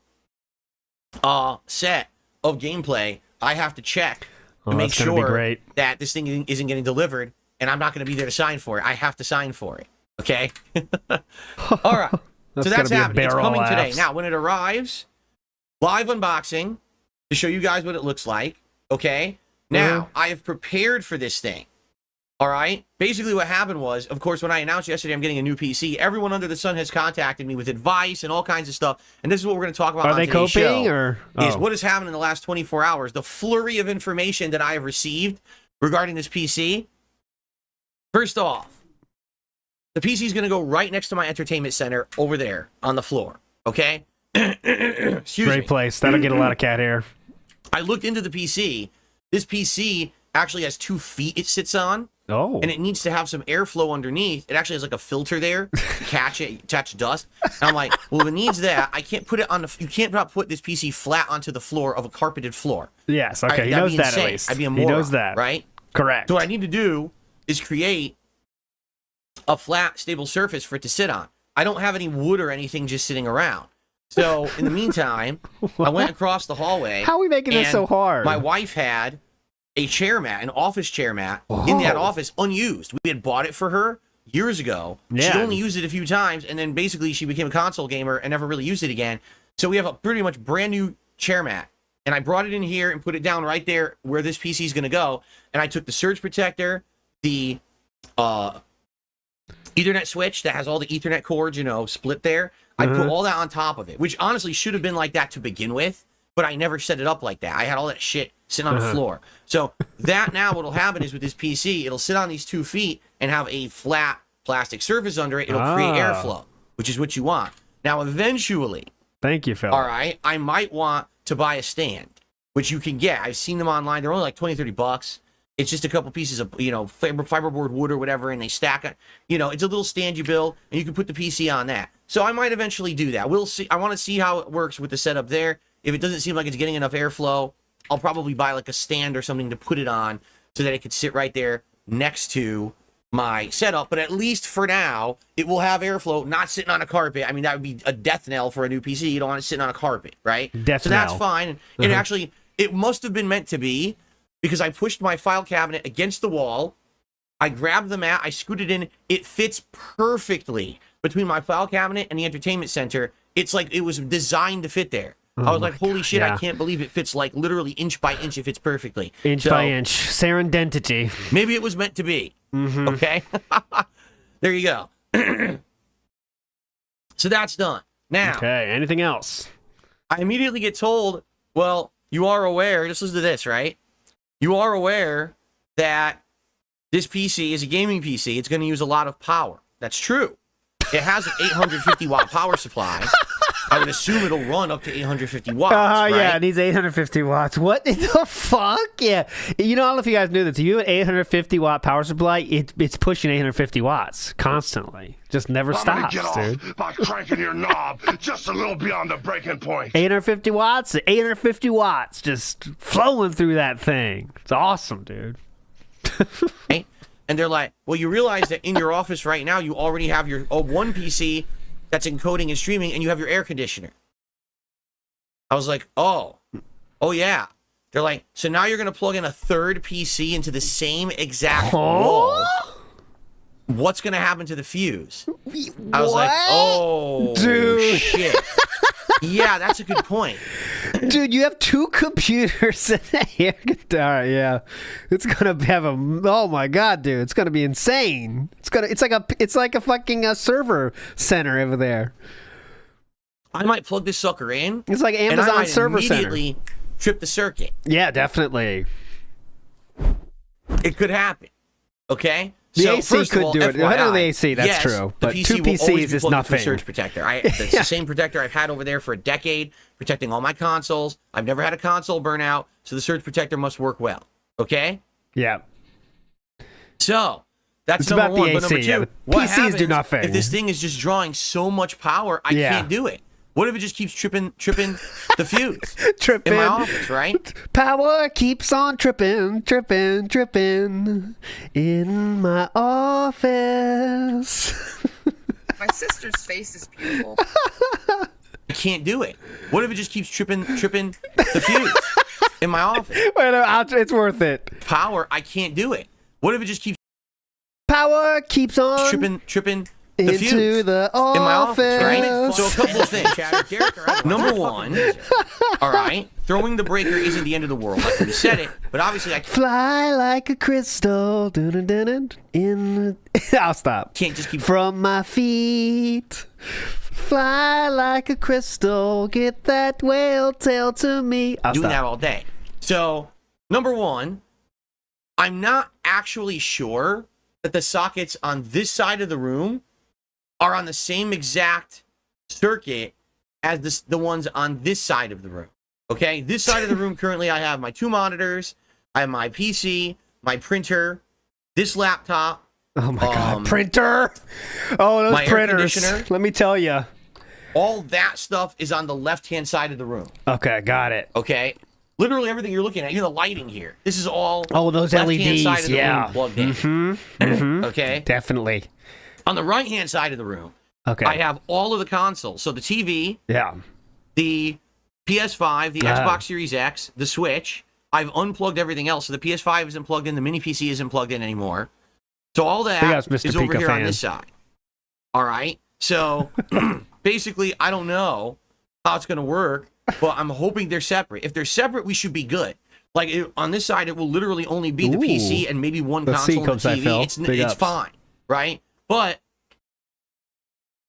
set of gameplay, I have to check to make sure that this thing isn't getting delivered, and I'm not going to be there to sign for it. I have to sign for it. Okay? All right. So that's happening. It's coming today. Now, when it arrives, live unboxing to show you guys what it looks like. Okay? Now, I have prepared for this thing. All right. Basically, what happened was, of course, when I announced yesterday I'm getting a new PC, everyone under the sun has contacted me with advice and all kinds of stuff. And this is what we're going to talk about on today's show. Is what has happened in the last 24 hours. The flurry of information that I have received regarding this PC. First off, the PC is going to go right next to my entertainment center over there on the floor. Okay. Great place. That'll get a lot of cat hair. I looked into the PC. This PC actually has 2 feet it sits on. Oh. And it needs to have some airflow underneath. It actually has like a filter there to catch dust. And I'm like, well, if it needs that, I can't put it on you can't put this PC flat onto the floor of a carpeted floor. Yes, okay, he knows that at least. I'd be a moron, he knows that. Right? Correct. So what I need to do is create a flat, stable surface for it to sit on. I don't have any wood or anything just sitting around. So in the meantime, I went across the hallway. How are we making this so hard? My wife had a chair mat, an office chair mat, in that office, unused. We had bought it for her years ago. Yeah. She only used it a few times, and then basically she became a console gamer and never really used it again. So we have a pretty much brand new chair mat. And I brought it in here and put it down right there where this PC is going to go. And I took the surge protector, the Ethernet switch that has all the Ethernet cords, split there. I put all that on top of it, which honestly should have been like that to begin with. But I never set it up like that. I had all that shit sitting on the floor. So that now what'll happen is with this PC, it'll sit on these 2 feet and have a flat plastic surface under it. It'll create airflow, which is what you want. Now, eventually, thank you, Phil. All right, I might want to buy a stand, which you can get. I've seen them online. They're only like $20-$30. It's just a couple pieces of, fiberboard wood or whatever, and they stack it. It's a little stand you build, and you can put the PC on that. So I might eventually do that. We'll see. I want to see how it works with the setup there. If it doesn't seem like it's getting enough airflow, I'll probably buy like a stand or something to put it on so that it could sit right there next to my setup. But at least for now, it will have airflow, not sitting on a carpet. I mean, that would be a death knell for a new PC. You don't want it sitting on a carpet, right? Death knell. That's fine. And it must have been meant to be because I pushed my file cabinet against the wall. I grabbed the mat. I scooted in. It fits perfectly between my file cabinet and the entertainment center. It's like it was designed to fit there. I was like, holy shit, I can't believe it fits like literally inch by inch. It fits perfectly. Inch by inch. Serendipity. Maybe it was meant to be. Okay? There you go. So that's done. Now. Okay, anything else? I immediately get told, well, you are aware, just listen to this, right? You are aware that this PC is a gaming PC. It's going to use a lot of power. That's true. It has an 850 watt power supply. I would assume it'll run up to 850 watts. Right? Yeah, it needs 850 watts. What in the fuck? Yeah. I don't know if you guys knew this. If you have an 850 watt power supply, it's pushing 850 watts constantly. Just never stops, dude. By cranking your knob just a little beyond the breaking point. 850 watts, 850 watts, just flowing through that thing. It's awesome, dude. Hey, and they're like, well, you realize that in your office right now, you already have your one PC that's encoding and streaming, and you have your air conditioner. I was like, oh yeah. They're like, so now you're going to plug in a third PC into the same exact wall. What's going to happen to the fuse? I was like, oh, dude. Shit. Yeah, that's a good point. Dude, you have 2 computers in here. All right, yeah. It's gonna have oh my god, dude, it's gonna be insane. It's like a fucking server center over there. I might plug this sucker in. It's like and I Amazon might Server Center. immediately trip the circuit. Yeah, definitely. It could happen. Okay? The So, AC first of could all, do it. FYI, I know the AC, that's yes, true. the But PC two will always PCs be is plugged into nothing. a surge protector. It's the same protector I've had over there for a decade, protecting all my consoles. I've never had a console burn out, so the surge protector must work well. Okay? Yeah. So, that's It's number about the one. But AC, number two, yeah. The what PCs do happens nothing. if this thing is just drawing so much power, I Yeah. can't do it? What if it just keeps tripping the fuse Tripping. in my office, right? Power keeps on tripping in my office. My sister's face is beautiful. I can't do it. What if it just keeps tripping the fuse in my office? It's worth it. Power, I can't do it. What if it just keeps Power keeps on tripping the into fuse the in my office, right? office. So a couple of things. Number one, all right, throwing the breaker isn't the end of the world. Like we said it, but obviously I Fly like a crystal. In I'll stop. can't just keep From my feet. Fly like a crystal. Get that whale tail to me. I'll doing that stop. all day. So, number one, I'm not actually sure that the sockets on this side of the room are on the same exact circuit as the ones on this side of the room. Okay? This side of the room, currently, I have my 2 monitors, I have my PC, my printer, this laptop. Oh my god, printer! Oh, those my air printers. conditioner. Let me tell you. All that stuff is on the left-hand side of the room. Okay, got it. Okay? Literally everything you're looking at, even the lighting here. This is all those left-hand LEDs, side of the yeah. room plugged in. Okay? Definitely. On the right-hand side of the room, Okay. I have all of the consoles. So the TV, Yeah. the PS5, the Xbox Series X, the Switch. I've unplugged everything else. So the PS5 isn't plugged in. The mini PC isn't plugged in anymore. So all that Mr. is over Pika here fan. on this side. All right? So basically, I don't know how it's going to work, but I'm hoping they're separate. If they're separate, we should be good. Like on this side, it will literally only be the PC and maybe one Let's see, console and the Coach Phil. TV. Big It's ups. fine, right? But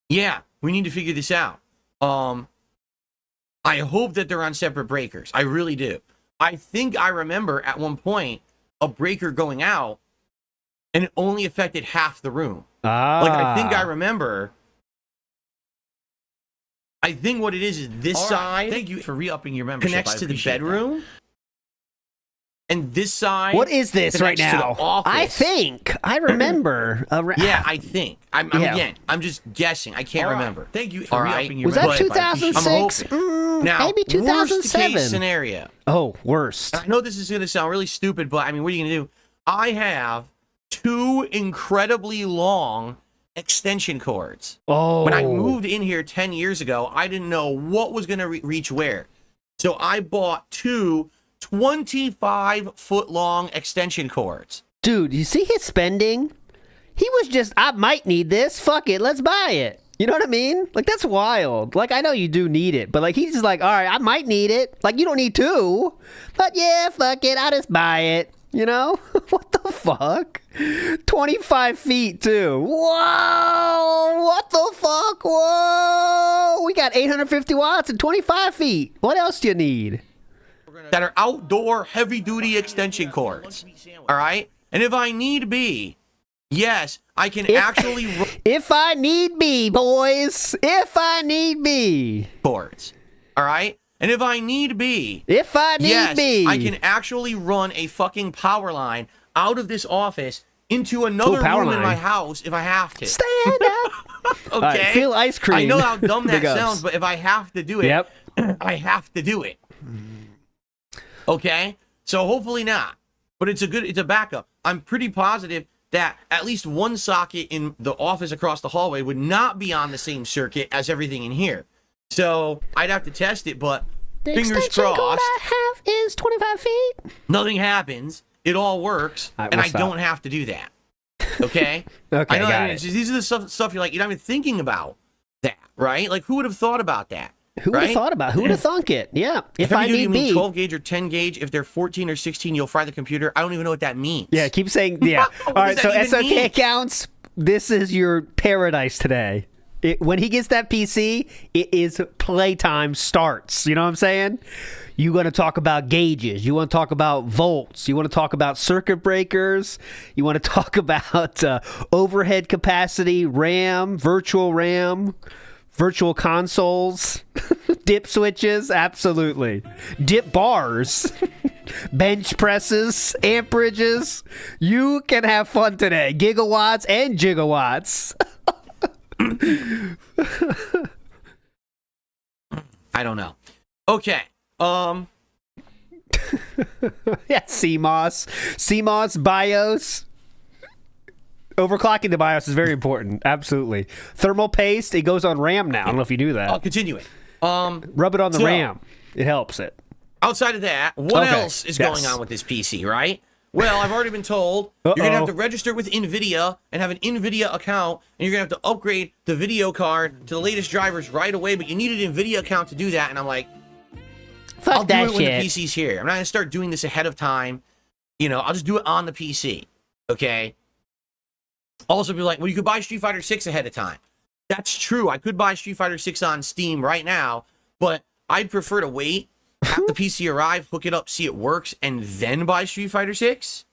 yeah, we need to figure this out. I hope that they're on separate breakers. I really do. I think I remember at one point a breaker going out and it only affected half the room. Like I think I remember. I think what it is this side. Thank you for re-upping your membership. Connects I to the appreciate bedroom. And this side. What is this right connects to the now? office. I think I remember. Yeah, I think. I'm again. I'm just guessing. I can't remember. Thank you for All right. re-upping your Was that membership. I appreciate it. 2006? Now, Maybe worst 2007. case scenario. Oh, worst. I know this is going to sound really stupid, but I mean, what are you going to do? I have 2 incredibly long extension cords. Oh. When I moved in here 10 years ago, I didn't know what was going to reach where. So I bought 2 25-foot long extension cords. Dude, you see his spending? He was just, I might need this. Fuck it, let's buy it. You know what I mean? Like, that's wild. Like, I know you do need it, but like, he's just like, all right, I might need it. Like, you don't need 2. But yeah, fuck it, I'll just buy it. You know? What the fuck? 25 feet, too. Whoa! What the fuck? Whoa! We got 850 watts and 25 feet. What else do you need? That are outdoor heavy-duty extension cords. All right? And if I need be, yes, I can actually run If I need be, boys. If I need be. cords. All right? And if I need be, If I need yes, be. I can actually run a fucking power line out of this office into another power room in my line. house if I have to. Stand up. Okay? All right, feel ice cream. I know how dumb that Big ups. sounds, but if I have to do it, Yep. I have to do it. Okay? So hopefully not. But it's a backup. I'm pretty positive that at least one socket in the office across the hallway would not be on the same circuit as everything in here. So I'd have to test it, but The fingers extension cord crossed, I have is 25 feet. nothing happens. It all works, All right, and we'll I stop. don't have to do that. Okay? Okay, I know. got I mean, it. these are the stuff you're like, you're not even thinking about that, right? Like, who would have thought about that? Who would have right? thought about? Who would have thunk it? Yeah. If I you need mean be. 12 gauge or 10 gauge, if they're 14 or 16, you'll fry the computer. I don't even know what that means. Yeah, keep saying, yeah. What All right, does so that even SOK mean? accounts, this is your paradise today. When he gets that PC, it is playtime starts. You know what I'm saying? You want to talk about gauges. You want to talk about volts. You want to talk about circuit breakers. You want to talk about overhead capacity, RAM, virtual consoles, dip switches. Absolutely. Dip bars, bench presses, amperages. You can have fun today. Gigawatts and gigawatts. I don't know. Okay. Yeah, CMOS BIOS. Overclocking the BIOS is very important. Absolutely. Thermal paste, it goes on RAM now. I don't know if you do that. I'll continue it. Rub it on the RAM. It helps it. Outside of that, what else is going on with this PC, right? Well, I've already been told you're going to have to register with NVIDIA and have an NVIDIA account, and you're going to have to upgrade the video card to the latest drivers right away, but you need an NVIDIA account to do that, and I'm like, Fuck I'll do that it when shit. the PC's here. I'm not going to start doing this ahead of time. You know, I'll just do it on the PC, okay? Also, be like, well, you could buy Street Fighter 6 ahead of time. That's true. I could buy Street Fighter 6 on Steam right now, but I'd prefer to wait, have the PC arrive, hook it up, see it works, and then buy Street Fighter 6,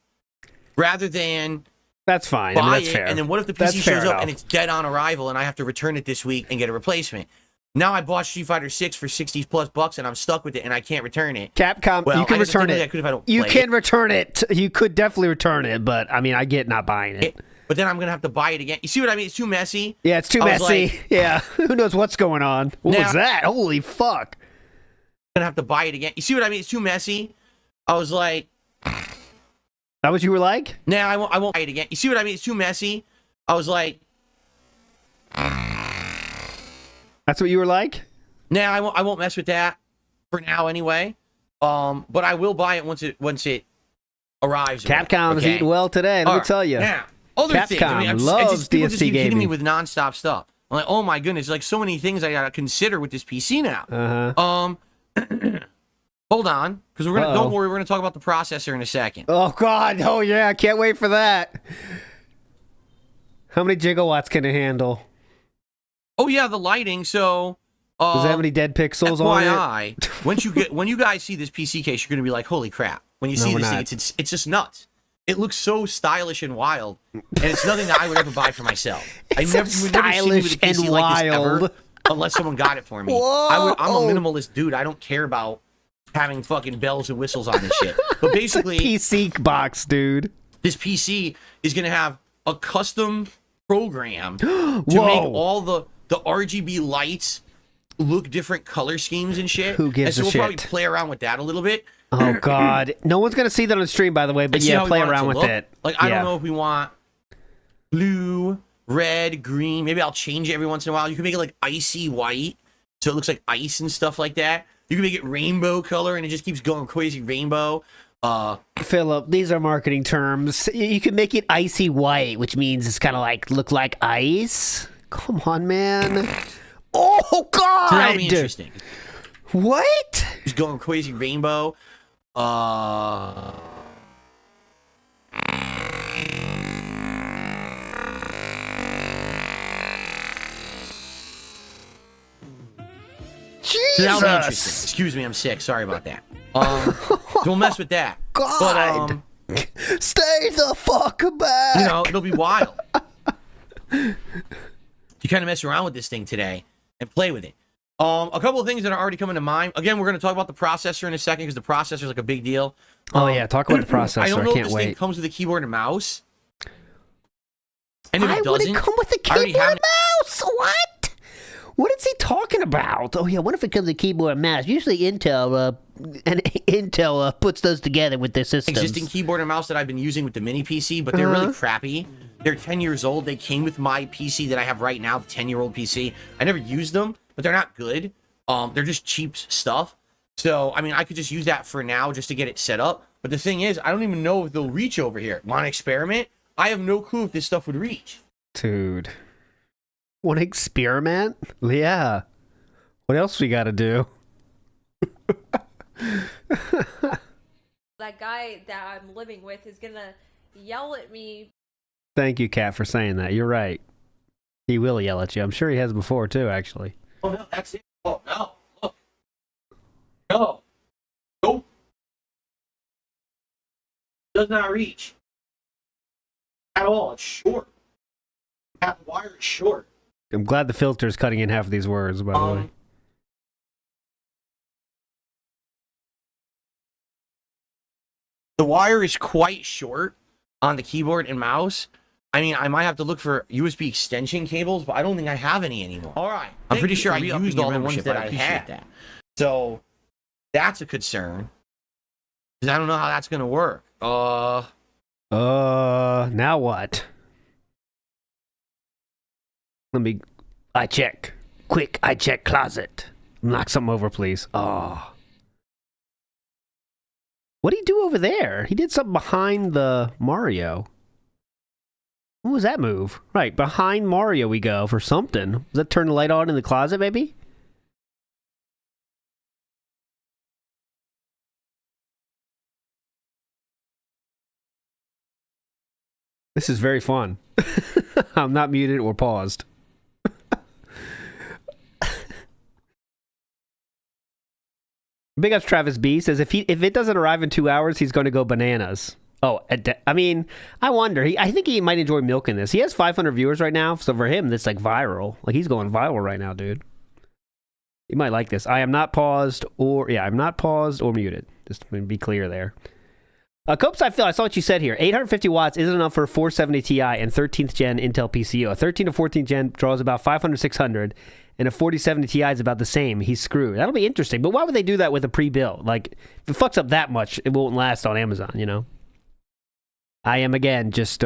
rather than that's fine. buy that's it, fair. and then what if the PC shows up and it's dead on arrival, and I have to return it this week and get a replacement? Now I bought Street Fighter 6 for $60+ and I'm stuck with it, and I can't return it. Capcom, well, you can return it. I could if I don't you play can it. return it. You could definitely return it, but I mean, I get not buying it. But then I'm going to have to buy it again. You see what I mean? It's too messy. Yeah, it's too messy. Yeah. Who knows what's going on? What was that? Holy fuck. I'm going to have to buy it again. You see what I mean? It's too messy. I was like... That what you were like? Nah, I won't buy it again. You see what I mean? It's too messy. I was like... That's what you were like? Nah, I won't mess with that for now anyway. But I will buy it once it arrives. Capcom's eating well today, let me tell you. Now, other Capcom things. I mean, loves people DSP just keep hitting gaming. me with nonstop stuff. I'm like, oh my goodness, like so many things I gotta consider with this PC now. Hold on, because we're gonna don't worry, we're gonna talk about the processor in a second. Oh god, oh yeah, I can't wait for that. How many gigawatts can it handle? Oh yeah, the lighting. So does it have any dead pixels on it? when you guys see this PC case, you're gonna be like, holy crap! When you see this thing, it's just nuts. It looks so stylish and wild, and it's nothing that I would ever buy for myself. You would never see me with a PC like this ever, unless someone got it for me. I'm a minimalist dude. I don't care about having fucking bells and whistles on this shit. But basically, it's a PC box, dude. This PC is gonna have a custom program to make all the RGB lights look different color schemes and shit. Who gives a shit? So we'll probably play around with that a little bit. Oh god, no one's gonna see that on the stream, by the way. But yeah, play around with it. Like I don't know if we want blue, red, green. Maybe I'll change it every once in a while. You can make it like icy white, so it looks like ice and stuff like that. You can make it rainbow color, and it just keeps going crazy rainbow. Philip, these are marketing terms. You can make it icy white, which means it's kind of like look like ice. Come on, man. Oh god, so that'll be interesting. What? It's going crazy rainbow. Jesus. So that'll be interesting. Excuse me, I'm sick. Sorry about that. Don't mess with that. God. But, stay the fuck back. You know, it'll be wild. You kind of mess around with this thing today and play with it. A couple of things that are already coming to mind. Again, we're going to talk about the processor in a second because the processor is like a big deal. Oh yeah, talk about the processor. I don't know if this thing comes with a keyboard and mouse. And if Why it would doesn't, it come with a keyboard and mouse? What? What is he talking about? Oh yeah, what if it comes with a keyboard and mouse? Usually Intel puts those together with their systems. Existing keyboard and mouse that I've been using with the mini PC, but they're really crappy. They're 10 years old. They came with my PC that I have right now, the 10-year-old PC. I never used them, but they're not good. They're just cheap stuff. So, I mean, I could just use that for now just to get it set up. But the thing is, I don't even know if they'll reach over here. Want to experiment? I have no clue if this stuff would reach. Dude. Want to experiment? Yeah. What else we got to do? That guy that I'm living with is gonna yell at me. Thank you, Kat, for saying that. You're right. He will yell at you. I'm sure he has before, too, actually. Oh, no, that's it. Oh, no. Look. No. Nope. Does not reach. At all. It's short. That wire is short. I'm glad the filter is cutting in half of these words, by the way. The wire is quite short on the keyboard and mouse. I mean, I might have to look for USB extension cables, but I don't think I have any anymore. All right. I'm pretty sure I used all the ones that I had. That. So that's a concern. Because I don't know how that's going to work. Now what? I check. Quick, I check closet. Knock something over, please. Oh. What did he do over there? He did something behind the Mario. What was that move? Right, behind Mario we go for something. Does that turn the light on in the closet, maybe? This is very fun. I'm not muted or paused. Big ups Travis B says if it doesn't arrive in 2 hours, he's going to go bananas. Oh, I mean, I wonder. I think he might enjoy milking this. He has 500 viewers right now, so for him, that's like viral. Like he's going viral right now, dude. You might like this. I'm not paused or muted. Just to be clear there. Copes, I saw what you said here. 850 watts isn't enough for a 470 Ti and 13th gen Intel PCU. A 13 to 14th gen draws about 500, 600, and a 4070 Ti is about the same. He's screwed. That'll be interesting. But why would they do that with a pre-built? Like, if it fucks up that much, it won't last on Amazon, you know? I am, again, just,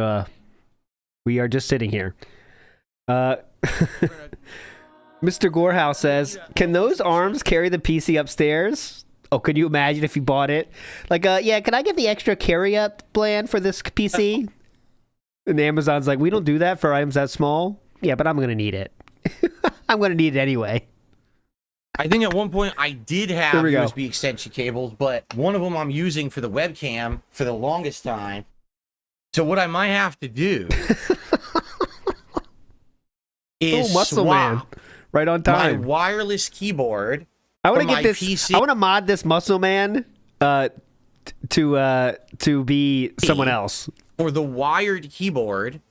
we are just sitting here. Mr. Gorehouse says, can those arms carry the PC upstairs? Oh, could you imagine if you bought it? Like, yeah, can I get the extra carry-up plan for this PC? And Amazon's like, we don't do that for items that small. Yeah, but I'm going to need it. I'm going to need it anyway. I think at one point I did have USB extension cables, but one of them I'm using for the webcam for the longest time. So what I might have to do is muscle man. Right on time. My wireless keyboard. I want to get this. PC. I want to mod this muscle man to be someone else. For the wired keyboard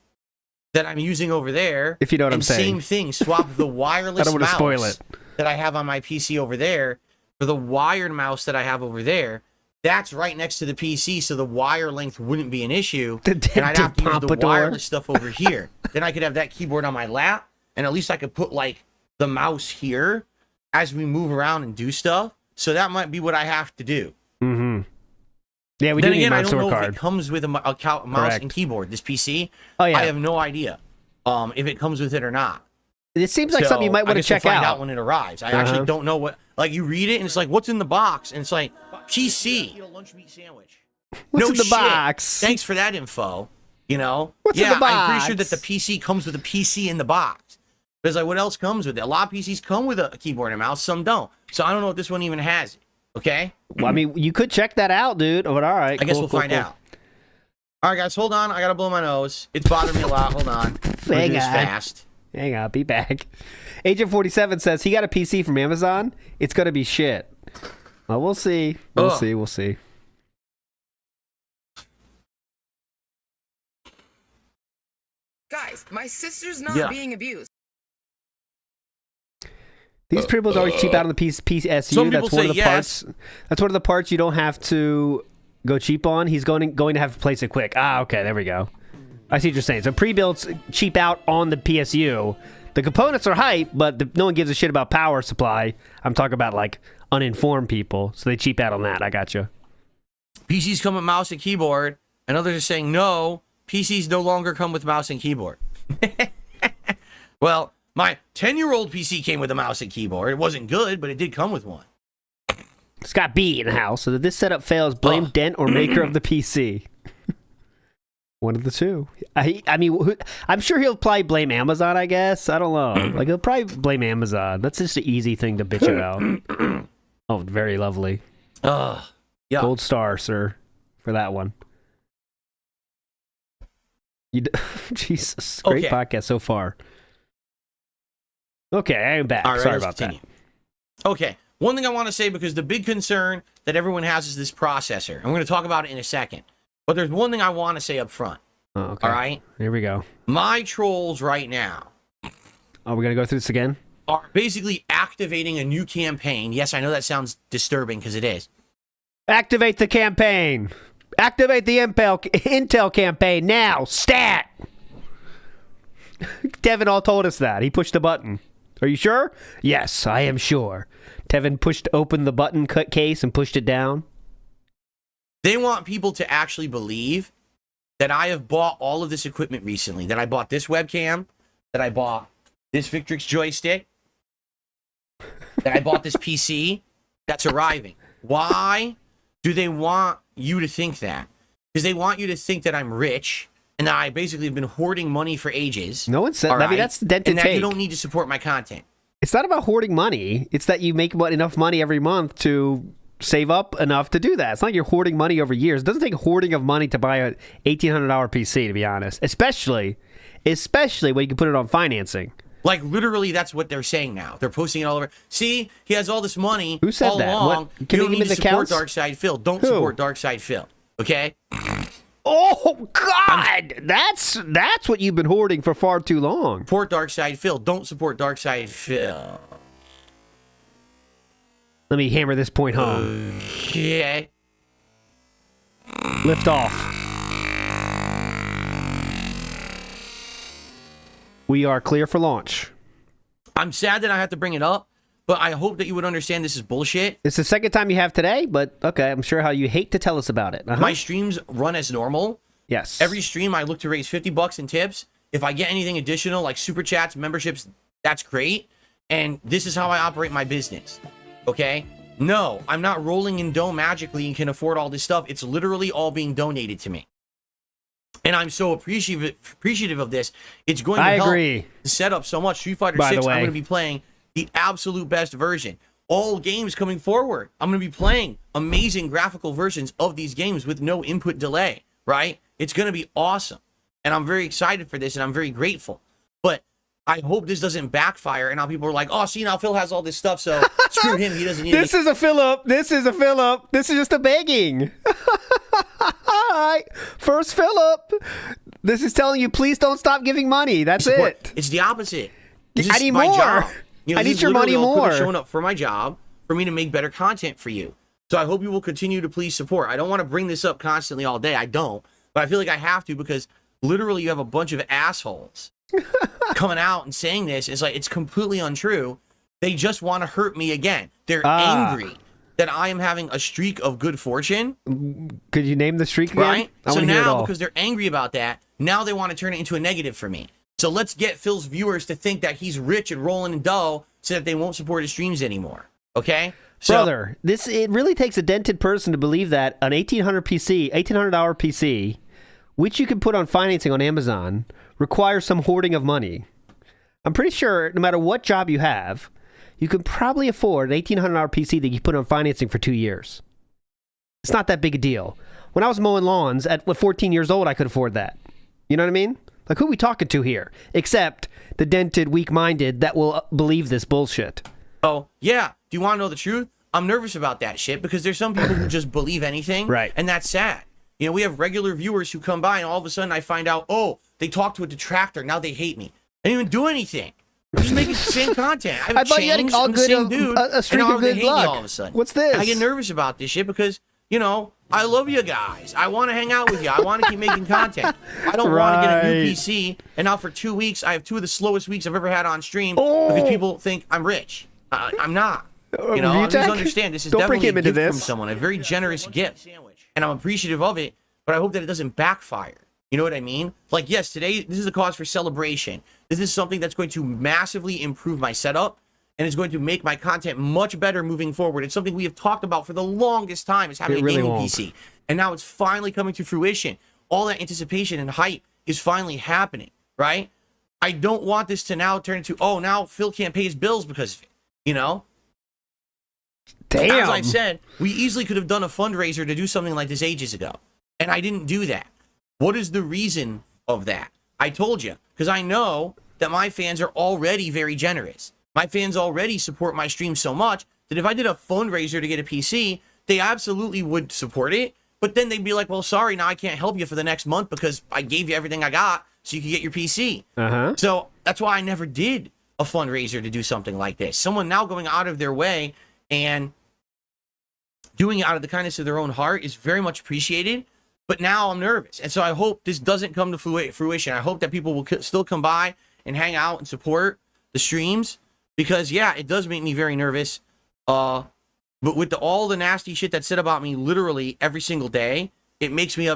that I'm using over there. If you know what I'm saying. Same thing. Swap the wireless I don't want to mouse spoil it. that I have on my PC over there for the wired mouse that I have over there. That's right next to the PC, so the wire length wouldn't be an issue. And I'd have to use the wireless stuff over here. Then I could have that keyboard on my lap, and at least I could put like the mouse here as we move around and do stuff. So that might be what I have to do. Mm-hmm. Yeah, we do need a mouse or card. I don't know if it comes with a mouse and keyboard. This PC, oh yeah, I have no idea if it comes with it or not. It seems like something you might want to check out. Find out when it arrives. I actually don't know what. Like you read it and it's like, what's in the box? And it's like PC. Lunch meat sandwich. What's in the box? Thanks for that info. You know. What's in the box? I'm pretty sure that the PC comes with a PC in the box. Because like, what else comes with it? A lot of PCs come with a keyboard and mouse. Some don't. So I don't know if this one even has it. Okay. Well, I mean, you could check that out, dude. But all right. I guess we'll find out. All right, guys, hold on. I gotta blow my nose. It's bothering me a lot. Hold on. Hang on. Fast. Hang on. Be back. Agent 47 says he got a PC from Amazon. It's gonna be shit. Well, we'll see. We'll see. Guys, my sister's not being abused. These preambles always cheap out on the PSU. That's one of the parts. That's one of the parts you don't have to go cheap on. He's going to have to place it quick. Ah, okay, there we go. I see what you're saying. So pre-builts cheap out on the PSU. The components are hype, but no one gives a shit about power supply. I'm talking about like uninformed people, so they cheap out on that. I got you. PCs come with mouse and keyboard, and others are saying no. PCs no longer come with mouse and keyboard. Well, my 10-year-old PC came with a mouse and keyboard. It wasn't good, but it did come with one. Scott B in the house. So that this setup fails, blame Dent or maker of the PC. One of the two. I mean, I'm sure he'll probably blame Amazon, I guess. I don't know. Like, he'll probably blame Amazon. That's just an easy thing to bitch about. Oh, very lovely. Yeah. Gold star, sir, for that one. Jesus. Great podcast so far. Okay, I'm back. All right, Sorry let's about continue. Okay, one thing I want to say, because the big concern that everyone has is this processor. And we're going to talk about it in a second. But there's one thing I want to say up front. that. Oh, okay. All right? Here we go. My trolls right now Are we going to go through this again? are basically activating a new campaign. Yes, I know that sounds disturbing because it is. Activate the campaign. Activate the Intel campaign now. Stat. Tevin all told us that. He pushed the button. Are you sure? Yes, I am sure. Tevin pushed open the button case and pushed it down. They want people to actually believe that I have bought all of this equipment recently. That I bought this webcam. That I bought this Victrix joystick. That I bought this PC that's arriving. Why do they want you to think that? Because they want you to think that I'm rich and that I basically have been hoarding money for ages. No one said that. I mean, that's the dented and that take. you don't need to support my content. It's not about hoarding money. It's that you make enough money every month to save up enough to do that. It's not like you're hoarding money over years. It doesn't take hoarding of money to buy an $1,800 PC, to be honest. Especially when you can put it on financing. Like, literally, that's what they're saying now. They're posting it all over. See, he has all this money. Who said all that? along. What? Can you you don't give need me to the support counts? Darkside Phil. Don't Who? support Darkside Phil. Okay? Oh, God! That's what you've been hoarding for far too long. Support Darkside Phil. Don't support Darkside Phil. Let me hammer this point home. Okay. Lift off. We are clear for launch. I'm sad that I have to bring it up, but I hope that you would understand this is bullshit. It's the second time you have today, but okay, I'm sure how you hate to tell us about it. My streams run as normal. Yes. Every stream I look to raise $50 in tips. If I get anything additional like super chats, memberships, that's great. And this is how I operate my business. Okay? No, I'm not rolling in dough magically and can afford all this stuff. It's literally all being donated to me. And I'm so appreciative of this. It's going to help the setup so much. Street Fighter 6, I'm going to be playing the absolute best version. All games coming forward, I'm going to be playing amazing graphical versions of these games with no input delay, right? It's going to be awesome. And I'm very excited for this, and I'm very grateful. But I hope this doesn't backfire, and now people are like, oh, see, now Phil has all this stuff, so screw him. He doesn't need This is a fill-up. This is a fill-up. This is just a begging. All right. First fill-up. This is telling you, please don't stop giving money. That's it. It's the opposite. I need my more. job. You know, I need your money more. Showing up for my job for me to make better content for you. So I hope you will continue to please support. I don't want to bring this up constantly all day. I don't. But I feel like I have to because literally you have a bunch of assholes coming out and saying this. It's like, it's completely untrue. They just want to hurt me again. They're angry that I am having a streak of good fortune. Could you name the streak again? Right? So now, because they're angry about that, now they want to turn it into a negative for me. So let's get Phil's viewers to think that he's rich and rolling in dough so that they won't support his streams anymore. Okay? So, brother, it really takes a dented person to believe that an $1,800 PC, which you can put on financing on Amazon, requires some hoarding of money. I'm pretty sure no matter what job you have, you can probably afford an $1,800 PC that you put on financing for 2 years. It's not that big a deal. When I was mowing lawns at 14 years old, I could afford that. You know what I mean? Like, who are we talking to here? Except the dented, weak-minded that will believe this bullshit. Oh, yeah. Do you want to know the truth? I'm nervous about that shit because there's some people who just believe anything. Right. And that's sad. You know, we have regular viewers who come by and all of a sudden I find out, oh, they talked to a detractor. Now they hate me. I didn't even do anything. I'm just making the same content. I haven't changed. I'm the same dude. A streak and now of they good hate luck. me all of a sudden. What's this? I get nervous about this shit because, you know, I love you guys. I want to hang out with you. I want to keep making content. I don't want to get a new PC. And now for 2 weeks, I have 2 of the slowest weeks I've ever had on stream because people think I'm rich. I'm not. You know, please understand, this is definitely a gift from someone, a very generous gift. And I'm appreciative of it, but I hope that it doesn't backfire. You know what I mean? Like, yes, today, this is a cause for celebration. This is something that's going to massively improve my setup, and it's going to make my content much better moving forward. It's something we have talked about for the longest time, is having a gaming PC. And now it's finally coming to fruition. All that anticipation and hype is finally happening, right? I don't want this to now turn into, oh, now Phil can't pay his bills because of it, you know? Damn. As I said, we easily could have done a fundraiser to do something like this ages ago. And I didn't do that. What is the reason of that? I told you. Because I know that my fans are already very generous. my fans already support my stream so much that if I did a fundraiser to get a PC, they absolutely would support it. But then they'd be like, well, sorry, now I can't help you for the next month because I gave you everything I got so you could get your PC. So that's why I never did a fundraiser to do something like this. Someone now going out of their way and doing it out of the kindness of their own heart is very much appreciated. But now I'm nervous. And so I hope this doesn't come to fruition. I hope that people will still come by and hang out and support the streams. Because, yeah, it does make me very nervous. But with all the nasty shit that's said about me literally every single day, it makes me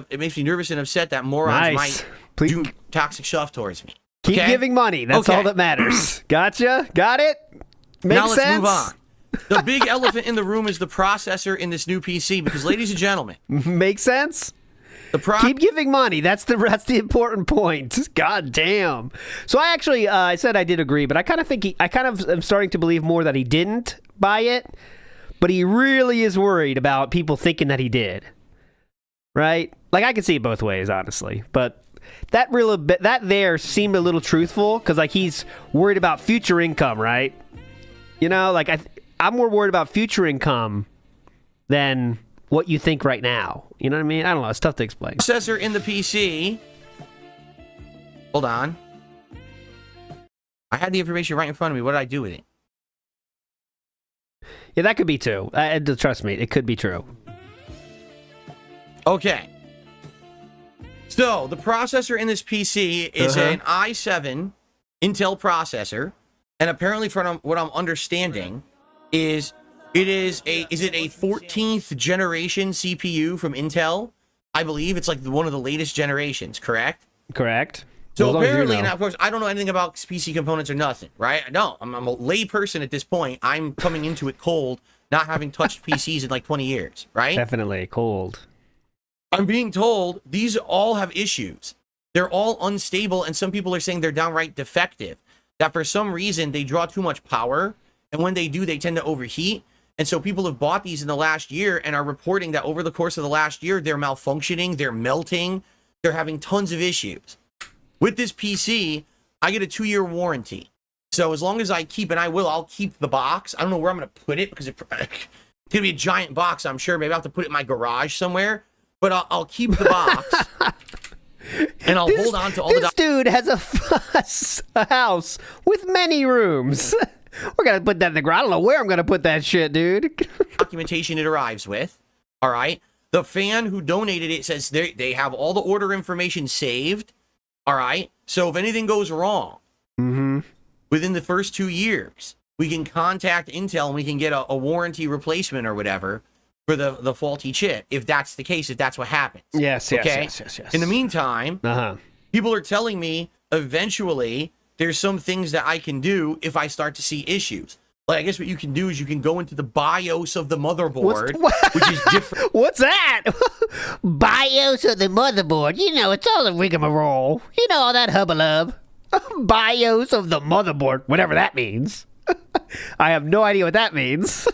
nervous and upset that morons might do toxic stuff towards me. Keep giving money. That's all that matters. Gotcha? Got it? Makes sense? Now let's move on. The big elephant in the room is the processor in this new PC. Because, ladies and gentlemen. Makes sense? Keep giving money. That's the important point. God damn. So I actually, I said I did agree, but I kind of am starting to believe more that he didn't buy it, but he really is worried about people thinking that he did. Right? Like, I can see it both ways, honestly, but that there seemed a little truthful because, like, he's worried about future income, right? You know, like, I'm more worried about future income than what you think right now. You know what I mean? I don't know. It's tough to explain. Processor in the PC. Hold on. I had the information right in front of me. What did I do with it? Yeah, that could be too. Trust me, it could be true. Okay. So, the processor in this PC is an i7 Intel processor. And apparently, from what I'm understanding, is it a 14th generation CPU from Intel? I believe it's like one of the latest generations, correct? Correct. So apparently, now of course, I don't know anything about PC components or nothing, right? No, I'm a lay person at this point. I'm coming into it cold, not having touched PCs in like 20 years, right? Definitely cold. I'm being told these all have issues. They're all unstable, and some people are saying they're downright defective. That for some reason, they draw too much power, and when they do, they tend to overheat. And so people have bought these in the last year and are reporting that over the course of the last year, they're malfunctioning, they're melting, they're having tons of issues. With this PC, I get a 2-year warranty. So as long as I keep, and I'll keep the box. I don't know where I'm going to put it because it's going to be a giant box, I'm sure. Maybe I'll have to put it in my garage somewhere. But I'll keep the box. And I'll hold on to all the... This dude has a house with many rooms. We're going to put that in the garage. I don't know where I'm going to put that shit, dude. Documentation it arrives with. All right. The fan who donated it says they have all the order information saved. All right. So if anything goes wrong within the first 2 years, we can contact Intel and we can get a warranty replacement or whatever for the faulty chip. If that's the case, if that's what happens. Yes. In the meantime, people are telling me eventually there's some things that I can do if I start to see issues. Like, I guess what you can do is you can go into the BIOS of the motherboard, which is different. What's that? BIOS of the motherboard. You know, it's all a rigmarole. You know, all that hubbalub. BIOS of the motherboard, whatever that means. I have no idea what that means.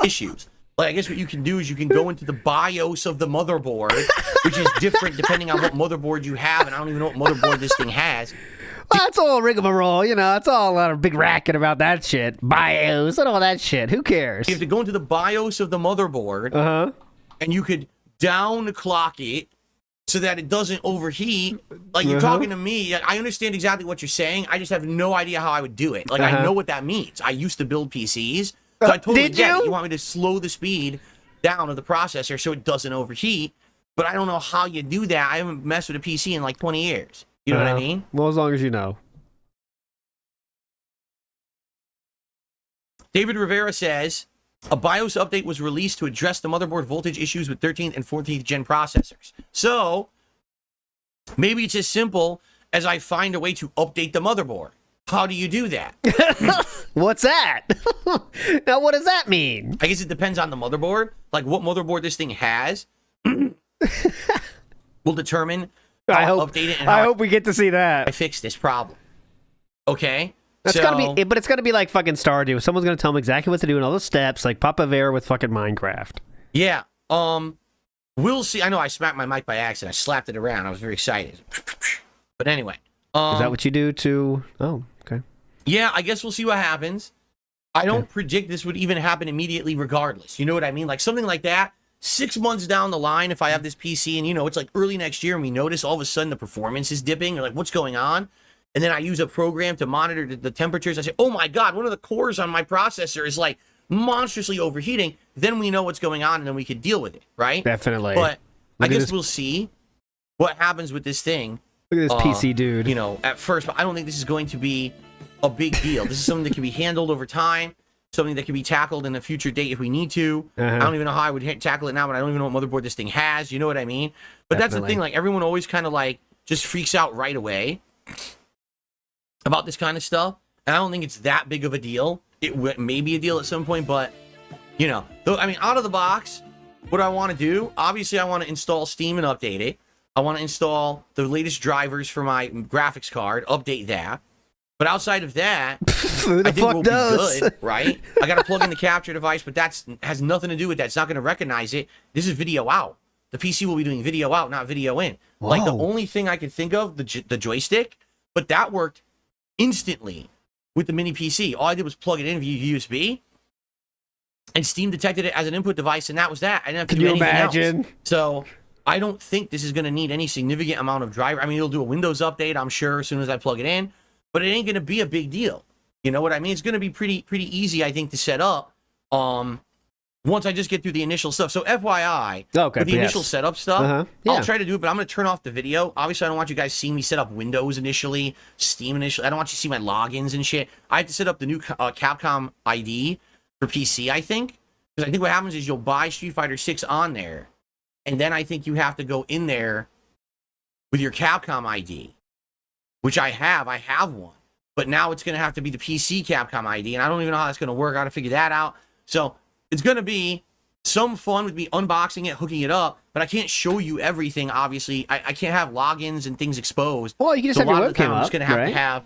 Issues. Like, I guess what you can do is you can go into the BIOS of the motherboard, which is different depending on what motherboard you have, and I don't even know what motherboard this thing has. Well, it's all rigmarole, you know. It's all a lot of big racket about that shit. BIOS and all that shit. Who cares? You have to go into the BIOS of the motherboard, and you could downclock it so that it doesn't overheat. Like, you're talking to me. I understand exactly what you're saying. I just have no idea how I would do it. Like, I know what that means. I used to build PCs, so I totally get it. You want me to slow the speed down of the processor so it doesn't overheat, but I don't know how you do that. I haven't messed with a PC in like 20 years. You know what I mean? Well, as long as you know. David Rivera says, a BIOS update was released to address the motherboard voltage issues with 13th and 14th gen processors. So, maybe it's as simple as I find a way to update the motherboard. How do you do that? What's that? Now, what does that mean? I guess it depends on the motherboard. Like, what motherboard this thing has will determine... I hope we get to see that. I fix this problem. Okay? That's gotta be, but it's gotta be like fucking Stardew. Someone's gonna tell them exactly what to do and all the steps, like Papa Bear with fucking Minecraft. Yeah. We'll see. I know I smacked my mic by accident. I slapped it around. I was very excited. But anyway. Is that what you do to... Oh, okay. Yeah, I guess we'll see what happens. I don't predict this would even happen immediately regardless. You know what I mean? Like something like that, 6 months down the line, if I have this PC and, you know, it's like early next year and we notice all of a sudden the performance is dipping, or like what's going on? And then I use a program to monitor the temperatures. I say, oh my God, one of the cores on my processor is like monstrously overheating. Then we know what's going on and then we could deal with it, right? Definitely. But I guess we'll see what happens with this thing. Look at this PC dude. You know, at first, but I don't think this is going to be a big deal. This is something that can be handled over time, something that can be tackled in a future date if we need to. I don't even know how I would tackle it now, but I don't even know what motherboard this thing has. You know what I mean? But that's the thing. Like, everyone always kind of like just freaks out right away about this kind of stuff. And I don't think it's that big of a deal. It may be a deal at some point, but, you know, I mean, out of the box, what do I want to do? Obviously, I want to install Steam and update it. I want to install the latest drivers for my graphics card, update that. But outside of that, I think we'll be good, right? I got to plug in the capture device, but that has nothing to do with that. It's not going to recognize it. This is video out. The PC will be doing video out, not video in. Whoa. Like the only thing I could think of, the joystick, but that worked instantly with the mini PC. All I did was plug it in via USB, and Steam detected it as an input device, and that was that. I didn't have to do anything else. So I don't think this is going to need any significant amount of driver. I mean, it'll do a Windows update, I'm sure, as soon as I plug it in. But it ain't going to be a big deal. You know what I mean? It's going to be pretty easy, I think, to set up once I just get through the initial stuff. So FYI, with the initial setup stuff, I'll try to do it, but I'm going to turn off the video. Obviously, I don't want you guys seeing me set up Windows initially, Steam initially. I don't want you to see my logins and shit. I have to set up the new Capcom ID for PC, I think. Because I think what happens is you'll buy Street Fighter 6 on there, and then I think you have to go in there with your Capcom ID. Which I have one, but now it's going to have to be the PC Capcom ID, and I don't even know how that's going to work. I got to figure that out. So it's going to be some fun with me unboxing it, hooking it up, but I can't show you everything, obviously. I can't have logins and things exposed. Well, you can just have your webcam up, I'm just going to have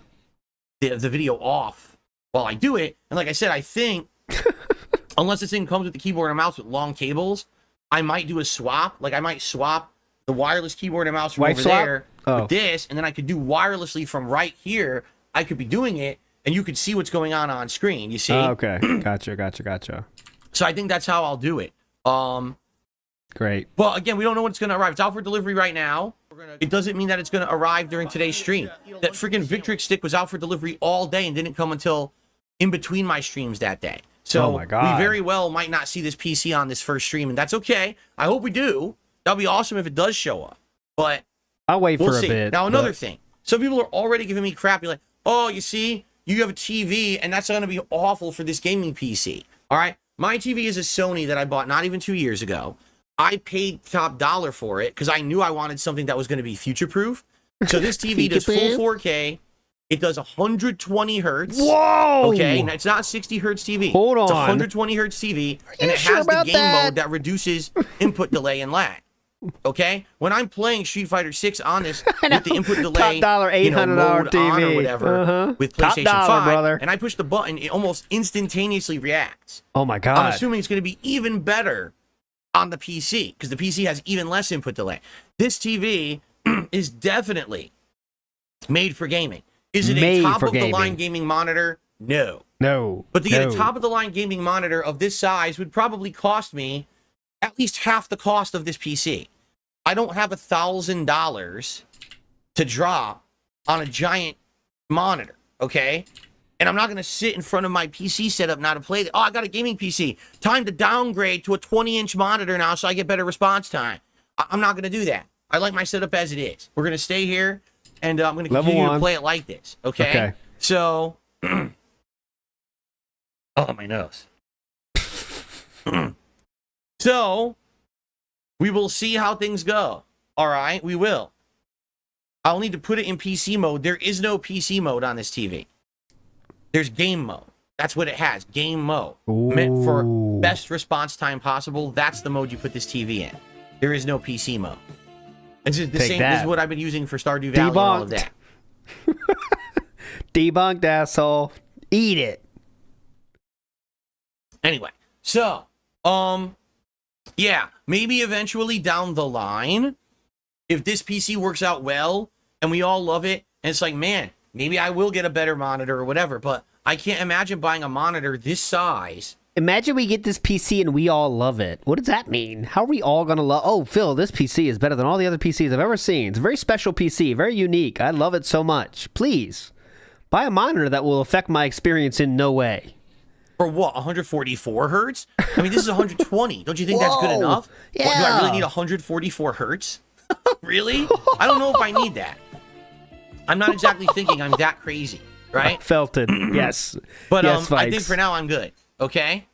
the video off while I do it. And like I said, I think, unless this thing comes with the keyboard and mouse with long cables, I might do a swap. Like, I might swap the wireless keyboard and mouse from over there with this, and then I could do wirelessly from right here. I could be doing it, and you could see what's going on screen, you see? Okay, gotcha. So I think that's how I'll do it. Great. Well, again, we don't know when it's going to arrive. It's out for delivery right now. It doesn't mean that it's going to arrive during today's stream. That freaking Victrix stick was out for delivery all day and didn't come until in between my streams that day. So we very well might not see this PC on this first stream, and that's okay. I hope we do. That'll be awesome if it does show up. But I'll wait for a bit. Now, another thing. Some people are already giving me crap. You're like, oh, you see, you have a TV, and that's going to be awful for this gaming PC. All right? My TV is a Sony that I bought not even 2 years ago. I paid top dollar for it because I knew I wanted something that was going to be future-proof. So this TV does full 4K. It does 120 hertz. Whoa! Okay, now it's not a 60 hertz TV. Hold on. It's 120 hertz TV, and it has the game mode that reduces input delay and lag. Okay, when I'm playing Street Fighter 6 on this with the input delay, $800 mode TV on or whatever with PlayStation 5, brother. and I push the button, it almost instantaneously reacts. Oh my god! I'm assuming it's going to be even better on the PC because the PC has even less input delay. This TV is definitely made for gaming. Is it a top of the line gaming monitor? No. But to get a top of the line gaming monitor of this size would probably cost me at least half the cost of this PC. I don't have $1,000 to drop on a giant monitor, okay? And I'm not going to sit in front of my PC setup now to play. Oh, I got a gaming PC. Time to downgrade to a 20-inch monitor now so I get better response time. I'm not going to do that. I like my setup as it is. We're going to stay here, and I'm going to continue to play it like this, okay? So, oh, my nose. So, we will see how things go. All right, we will. I'll need to put it in PC mode. There is no PC mode on this TV. There's game mode. That's what it has, game mode. Meant for best response time possible. That's the mode you put this TV in. There is no PC mode. It's the same. This is what I've been using for Stardew Valley and all of that. Debunked, asshole. Eat it. Anyway, so, yeah, maybe eventually down the line, if this PC works out well and we all love it, and it's like, man, maybe I will get a better monitor or whatever, but I can't imagine buying a monitor this size. Imagine we get this PC and we all love it. What does that mean? How are we all going to love... Oh, Phil, this PC is better than all the other PCs I've ever seen. It's a very special PC, very unique. I love it so much. Please, buy a monitor that will affect my experience in no way. For what, 144 hertz? I mean, this is 120. Don't you think that's good enough? Yeah. What, do I really need 144 hertz? Really? I don't know if I need that. I'm not exactly thinking I'm that crazy, right? Felton, yes. But yes, I think for now I'm good. Okay?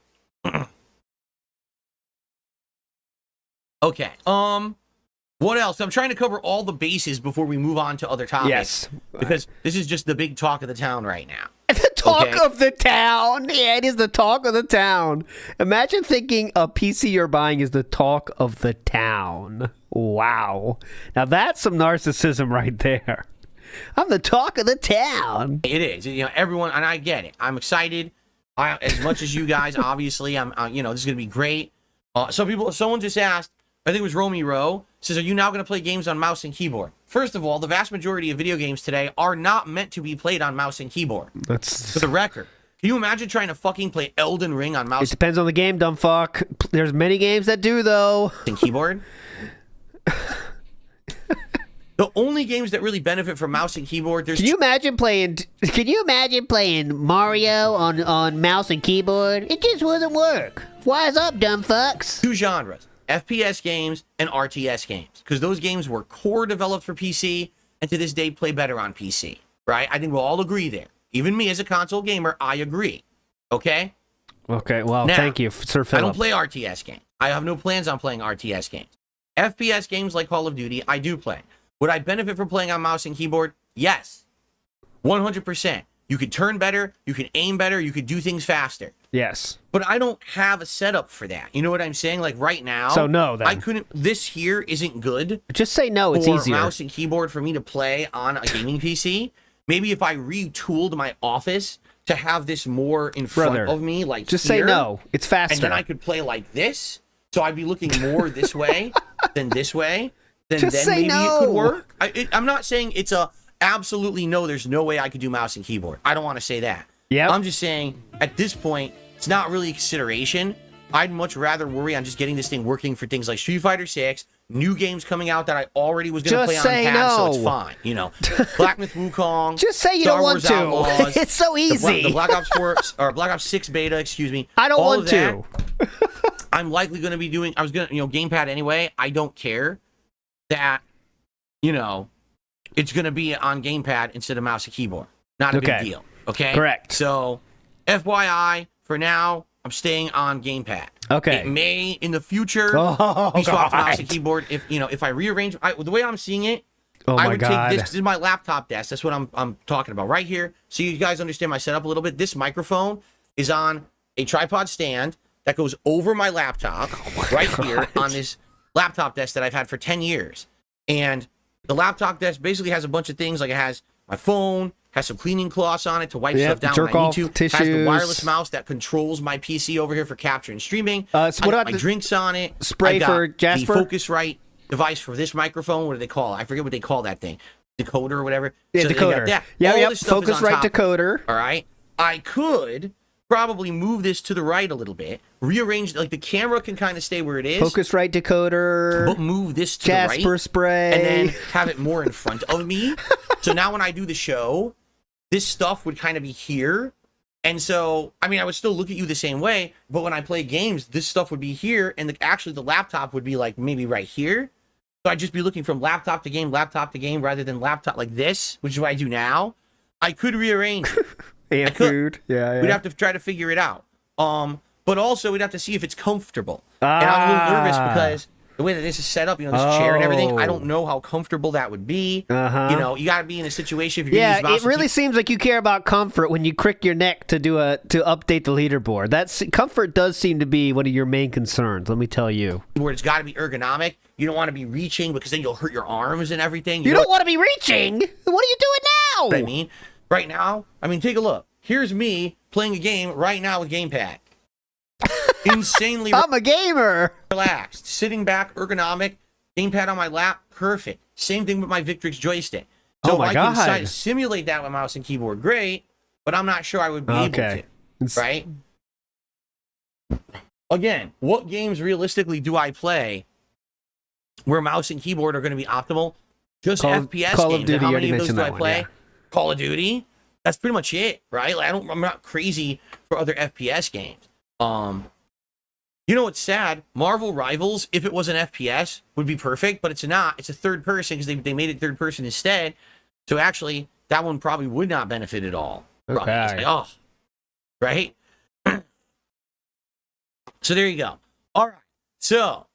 Okay. What else? I'm trying to cover all the bases before we move on to other topics. Yes. Because this is just the big talk of the town right now. The talk Okay. of the town. Yeah, it is the talk of the town. Imagine thinking a PC you're buying is the talk of the town. Wow. Now that's some narcissism right there. I'm the talk of the town. It is. You know, everyone, and I get it. I'm excited. As much as you guys, obviously, this is going to be great. Someone just asked, I think it was Romy Rowe, says, are you now going to play games on mouse and keyboard? First of all, the vast majority of video games today are not meant to be played on mouse and keyboard. That's... For the record. Can you imagine trying to fucking play Elden Ring on mouse It depends on the game, dumb fuck. There's many games that do, though. and keyboard? The only games that really benefit from mouse and keyboard, Can you imagine playing Mario on mouse and keyboard? It just wouldn't work. Wise up, dumb fucks. two genres, FPS games and RTS games, because those games were core developed for PC and to this day play better on PC, right? I think we'll all agree there. Even me as a console gamer, I agree. Okay? Okay, well, Now, thank you, Sir Philip. I don't play RTS games. I have no plans on playing RTS games. FPS games like Call of Duty, I do play. Would I benefit from playing on mouse and keyboard? Yes. 100%. You could turn better, you could aim better, you could do things faster. Yes. But I don't have a setup for that. You know what I'm saying? Like right now, So no, then. I couldn't. This here isn't good Just say no, it's for easier. mouse and keyboard for me to play on a gaming PC. Maybe if I retooled my office to have this more in front Brother, of me, like Just here, say no. It's faster. and then I could play like this. So I'd be looking more this way than this way. Then Just say maybe no. it could work. I'm not saying it's a absolutely no. There's no way I could do mouse and keyboard. I don't want to say that. Yep. I'm just saying at this point, it's not really a consideration. I'd much rather worry on just getting this thing working for things like Street Fighter 6, new games coming out that I already was going to play Just on say pad, so no. it's fine. You know, Black Myth Wukong. Just say you Star don't want Wars to. Outlaws, It's so easy. The Black Ops 4 or Black Ops 6 beta, excuse me. I don't all want of that, to. I'm likely going to be doing. I was going to, gamepad anyway. I don't care that, it's going to be on gamepad instead of mouse and keyboard. Not a big deal. Okay. Correct. So, FYI, for now, I'm staying on gamepad. Okay. It may in the future Oh, be swapped to mouse God. and keyboard if I rearrange. The way I'm seeing it, Oh, I my would God. take this. This is my laptop desk. That's what I'm talking about right here. So you guys understand my setup a little bit. This microphone is on a tripod stand that goes over my laptop right here on this laptop desk that I've had for 10 years. And the laptop desk basically has a bunch of things. Like it has my phone, has some cleaning cloths on it to wipe stuff down jerk when I off need to. tissues. Has the wireless mouse that controls my PC over here for capture and streaming. So I what got about my the drinks on it. spray I got for Jasper? The Focusrite device for this microphone. What do they call it? I forget what they call that thing. Decoder or whatever. Yeah, So they got decoder. that. Yeah, All yep. this stuff is on Focusrite top. decoder. All right. I could probably move this to the right a little bit, rearrange, like the camera can kind of stay where it is, Focusrite decoder. but move this to Jasper the right, spray. and then have it more in front of me. So now when I do the show, this stuff would kind of be here. And so, I mean, I would still look at you the same way, but when I play games, this stuff would be here, and actually the laptop would be like maybe right here. So I'd just be looking from laptop to game, rather than laptop like this, which is what I do now. I could rearrange it. and food. Yeah. We'd have to try to figure it out. But also we'd have to see if it's comfortable. And I'm a little nervous because the way that this is set up, this chair and everything, I don't know how comfortable that would be. Uh-huh. You got to be in a situation if you're going to use mouse it really seems like you care about comfort when you crick your neck to update the leaderboard. Comfort does seem to be one of your main concerns. Let me tell you. where it's got to be ergonomic. You don't want to be reaching because then you'll hurt your arms and everything. You don't want to be reaching. What are you doing now? what I mean? Right now, take a look. Here's me playing a game right now with gamepad. Insanely I'm a gamer. relaxed, sitting back, ergonomic, gamepad on my lap, perfect. Same thing with my Victrix joystick. So Oh my if I can God. decide to simulate that with mouse and keyboard, great, but I'm not sure I would be able to, right? Again, what games realistically do I play where mouse and keyboard are going to be optimal? Just FPS Call games. of Duty, And how you many already of those do mentioned I that play? one, Call of Duty. That's pretty much it, right? Like I'm not crazy for other FPS games. You know what's sad? Marvel Rivals, if it was an FPS, would be perfect, but it's not. It's a third person because they made it third person instead. So actually, that one probably would not benefit at all. Okay. It's like, oh, right? So there you go. All right. So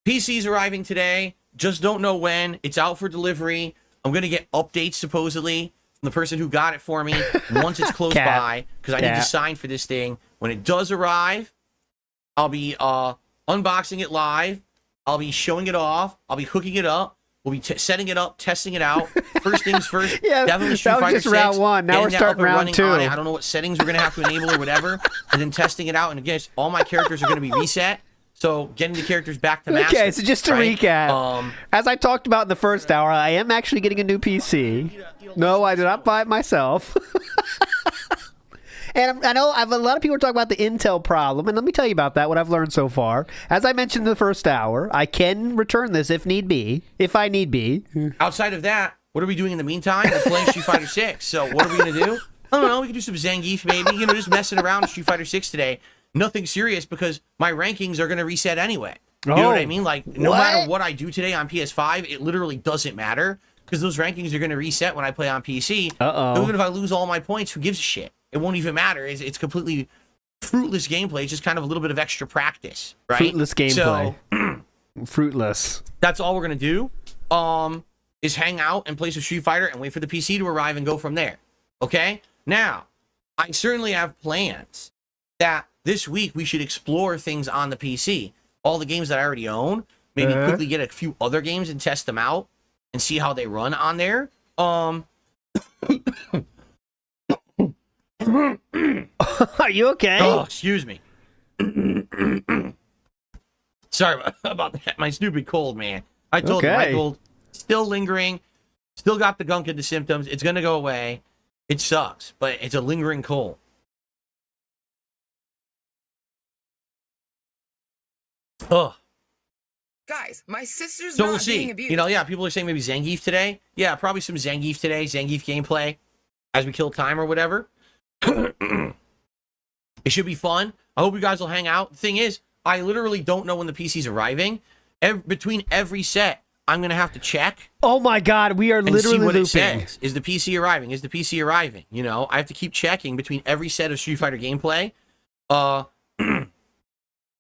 PC's arriving today. Just don't know when. It's out for delivery. I'm going to get updates supposedly from the person who got it for me once it's close by because I need to sign for this thing. When it does arrive, I'll be unboxing it live. I'll be showing it off. I'll be hooking it up. We'll be setting it up, testing it out. First things first. Definitely Street that was Fighter just round 1. Now we're starting round 2. I don't know what settings we're going to have to enable or whatever. And then testing it out. And again, all my characters are going to be reset. So getting the characters back to master. Okay, so just to recap, as I talked about in the first hour, I am actually getting a new PC. No, I did not buy it myself. And I know a lot of people are talking about the Intel problem, and let me tell you about that, what I've learned so far. As I mentioned in the first hour, I can return this if need be, if I need be. Outside of that, what are we doing in the meantime? We're playing Street Fighter 6. So what are we going to do? I don't know. We can do some Zangief maybe. Just messing around with Street Fighter 6 today. Nothing serious because my rankings are going to reset anyway. You know what I mean? Like, no matter what I do today on PS5, it literally doesn't matter because those rankings are going to reset when I play on PC. Even if I lose all my points, who gives a shit? It won't even matter. It's completely fruitless gameplay. It's just kind of a little bit of extra practice, right? Fruitless gameplay. So, fruitless. That's all we're going to do, is hang out and play some Street Fighter and wait for the PC to arrive and go from there. Okay? Now, I certainly have plans that this week we should explore things on the PC. All the games that I already own, maybe quickly get a few other games and test them out and see how they run on there. Are you okay? Oh, excuse me. Sorry about that. My stupid cold, man. I told you, my cold still lingering. Still got the gunk of the symptoms. It's going to go away. It sucks, but it's a lingering cold. Ugh. Guys, my sister's So not we'll see. being abused. People are saying maybe Zangief today. Yeah, probably some Zangief today. Zangief gameplay as we kill time or whatever. It should be fun. I hope you guys will hang out. The thing is, I literally don't know when the PC's arriving. Between every set, I'm going to have to check. Oh my God, we are literally see what looping. It says. Is the PC arriving? Is the PC arriving? I have to keep checking between every set of Street Fighter gameplay.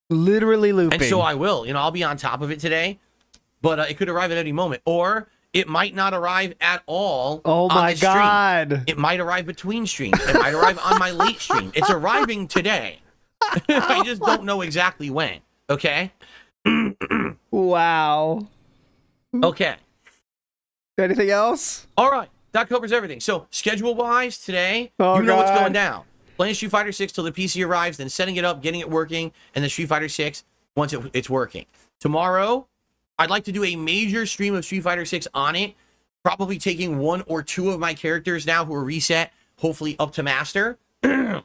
Literally looping. And so I will. I'll be on top of it today. But it could arrive at any moment. Or it might not arrive at all. Oh my God. It might arrive between streams. It might arrive on my late stream. It's arriving today. I just don't know exactly when. Okay? Wow. Okay. Anything else? All right. That covers everything. So, schedule-wise, today, what's going down. Playing Street Fighter 6 till the PC arrives, then setting it up, getting it working, and then Street Fighter 6 once it's working. Tomorrow, I'd like to do a major stream of Street Fighter 6 on it, probably taking 1 or 2 of my characters now who are reset, hopefully up to master. Dumb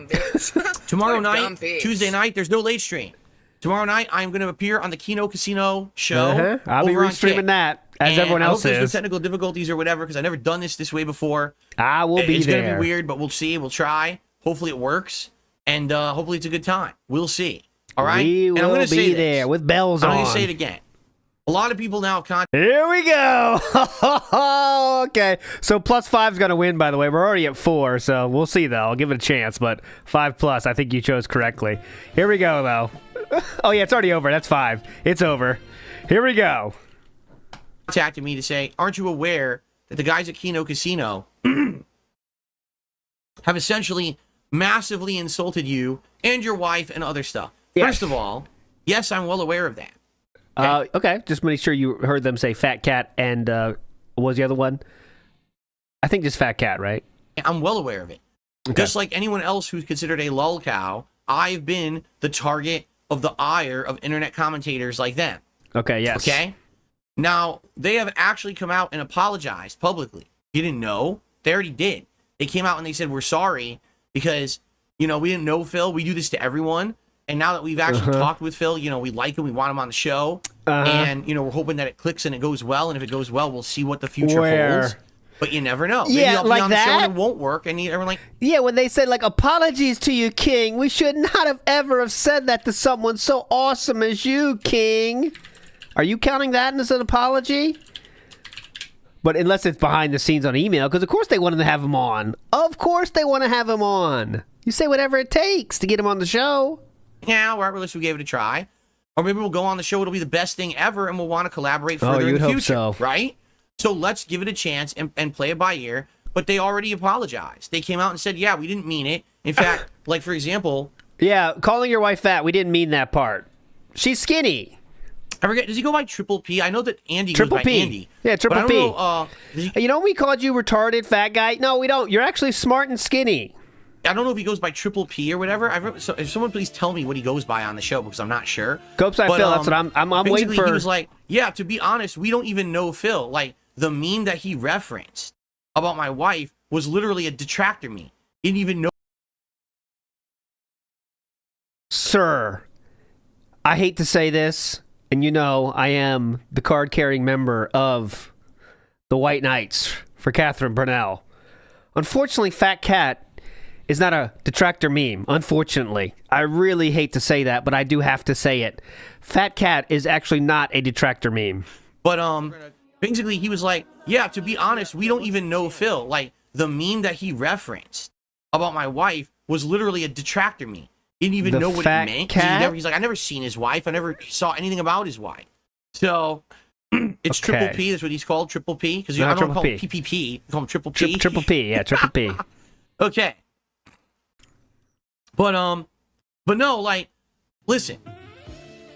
bitch. Tomorrow night, Tuesday night, there's no late stream. Tomorrow night, I'm going to appear on the Kino Casino show. I'll be restreaming that, as everyone else I hope there's is. no technical difficulties or whatever, because I've never done this way before. I will be It's there. going to be weird, but we'll see. We'll try. Hopefully it works, and hopefully it's a good time. We'll see. All right? We and I'm will gonna say be this. there with bells on. I'm going to say it again. A lot of people now have Here we go. Okay. So +5 is going to win, by the way. We're already at 4, so we'll see, though. I'll give it a chance, but 5+, I think you chose correctly. Here we go, though. Oh, yeah, it's already over. That's 5. It's over. Here we go. contacted me to say, aren't you aware that the guys at Kino Casino have essentially massively insulted you and your wife and other stuff? Yes. First of all, yes, I'm well aware of that. Okay, just make sure you heard them say Fat Cat and what was the other one? I think just Fat Cat, right? I'm well aware of it. Okay. Just like anyone else who's considered a lol cow, I've been the target of the ire of internet commentators like them. Okay, yes. Okay? Now, they have actually come out and apologized publicly. You didn't know? They already did. They came out and they said, we're sorry because, we didn't know Phil. We do this to everyone. And now that we've actually talked with Phil, we like him. We want him on the show. And, we're hoping that it clicks and it goes well. And if it goes well, we'll see what the future holds. But you never know. Maybe Yeah, I'll be like on the that? show and it won't work. And everyone like, Yeah, when they said, like, apologies to you, King. We should not have ever have said that to someone so awesome as you, King. Are you counting that as an apology? But unless it's behind the scenes on email, because of course they wanted to have him on. Of course they want to have him on. You say whatever it takes to get him on the show. yeah, well, at least we gave it a try. Or maybe we'll go on the show. It'll be the best thing ever. And we'll want to collaborate further in the future. Hope so. Right? So let's give it a chance and play it by ear. But they already apologized. They came out and said, yeah, we didn't mean it. In fact, like, for example. Yeah, calling your wife fat, we didn't mean that part. She's skinny. I forget, does he go by Triple P? I know that Andy Triple goes by P. Andy. Yeah, Triple but I don't know, P. You know we called you retarded fat guy? No, we don't. You're actually smart and skinny. I don't know if he goes by Triple P or whatever. So if someone please tell me what he goes by on the show because I'm not sure. Go upside Phil. That's what I'm waiting for. He was like, yeah, to be honest, we don't even know Phil. Like, the meme that he referenced about my wife was literally a detractor meme. He didn't even know. Sir, I hate to say this, and I am the card-carrying member of the White Knights for Catherine Burnell. Unfortunately, Fat Cat is not a detractor meme, unfortunately. I really hate to say that, but I do have to say it. Fat Cat is actually not a detractor meme. But, basically, he was like, yeah, to be honest, we don't even know Phil. Like, the meme that he referenced about my wife was literally a detractor meme. He didn't even know what it meant. He's like, I never seen his wife. I never saw anything about his wife. So, it's Okay. Triple P. That's what he's called, Triple P. Because I don't call him PPP. I call him Triple P. Triple P, yeah, Triple P. Okay. But no, like, listen,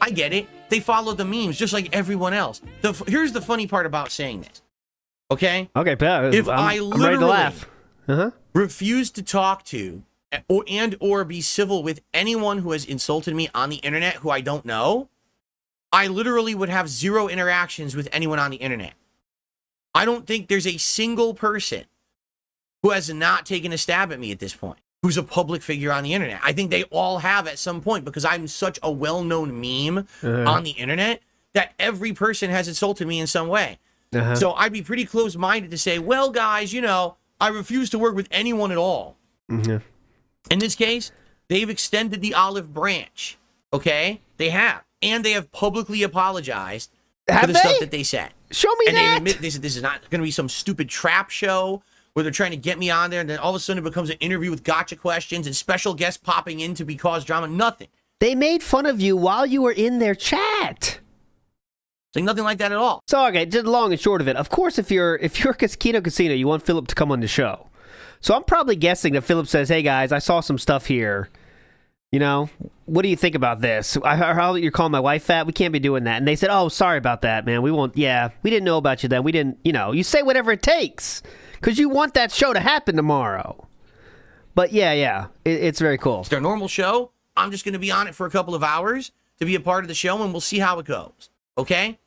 I get it. They follow the memes just like everyone else. Here's the funny part about saying this. Okay? Okay, but If I'm ready to literally laugh. refuse to talk to or be civil with anyone who has insulted me on the internet who I don't know, I literally would have zero interactions with anyone on the internet. I don't think there's a single person who has not taken a stab at me at this point, who's a public figure on the internet. I think they all have at some point because I'm such a well-known meme on the internet that every person has insulted me in some way. So I'd be pretty close-minded to say, well, guys, I refuse to work with anyone at all. In this case, they've extended the olive branch, okay? They have. And they have publicly apologized for the stuff that they said. Show me and that. they admit this is not going to be some stupid trap show where they're trying to get me on there, and then all of a sudden it becomes an interview with gotcha questions and special guests popping in to cause drama. Nothing. They made fun of you while you were in their chat. Like nothing like that at all. So, okay, just long and short of it. Of course, if you're Kino Casino, you want Philip to come on the show. So I'm probably guessing that Philip says, hey, guys, I saw some stuff here. What do you think about this? I heard you're calling my wife fat. We can't be doing that. And they said, oh, sorry about that, man. We won't. Yeah, we didn't know about you then. We didn't, you say whatever it takes because you want that show to happen tomorrow. But yeah, it's very cool. It's their normal show. I'm just going to be on it for a couple of hours to be a part of the show, and we'll see how it goes. Okay?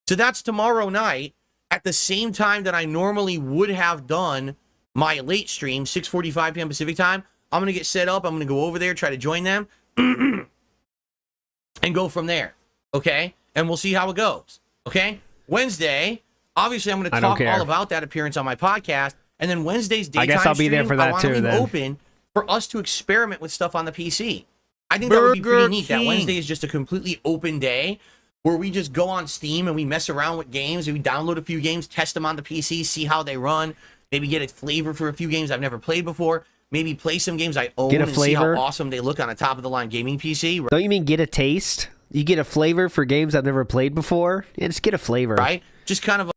So that's tomorrow night at the same time that I normally would have done my late stream, 6:45 p.m. Pacific time. I'm going to get set up. I'm going to go over there, try to join them, and go from there. Okay? And we'll see how it goes. Okay? Wednesday, obviously, I'm going to talk all about that appearance on my podcast. And then Wednesday's daytime I guess I'll be there for that too, I want to leave open for us to experiment with stuff on the PC. I think that would be pretty neat. That Wednesday is just a completely open day where we just go on Steam and we mess around with games and we download a few games, test them on the PC, see how they run, maybe get a flavor for a few games I've never played before, maybe play some games I own and see how awesome they look on a top-of-the-line gaming PC. Don't you mean get a taste? You get a flavor for games I've never played before? Yeah, just get a flavor. Right? Just kind of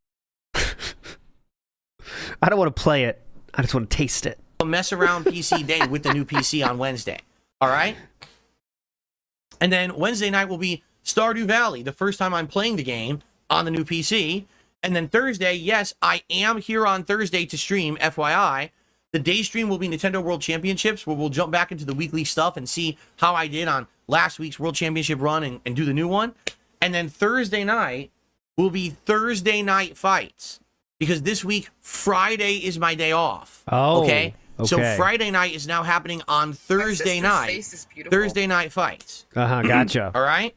I don't want to play it. I just want to taste it. a mess around PC day with the new PC on Wednesday. All right? And then Wednesday night will be Stardew Valley, the first time I'm playing the game on the new PC. And then Thursday, yes, I am here on Thursday to stream, FYI. The day stream will be Nintendo World Championships, where we'll jump back into the weekly stuff and see how I did on last week's World Championship run and do the new one. And then Thursday night will be Thursday night fights. Because this week, Friday is my day off. Oh. Okay? So Friday night is now happening on Thursday night. Face is beautiful. Thursday night fights. Gotcha. All right?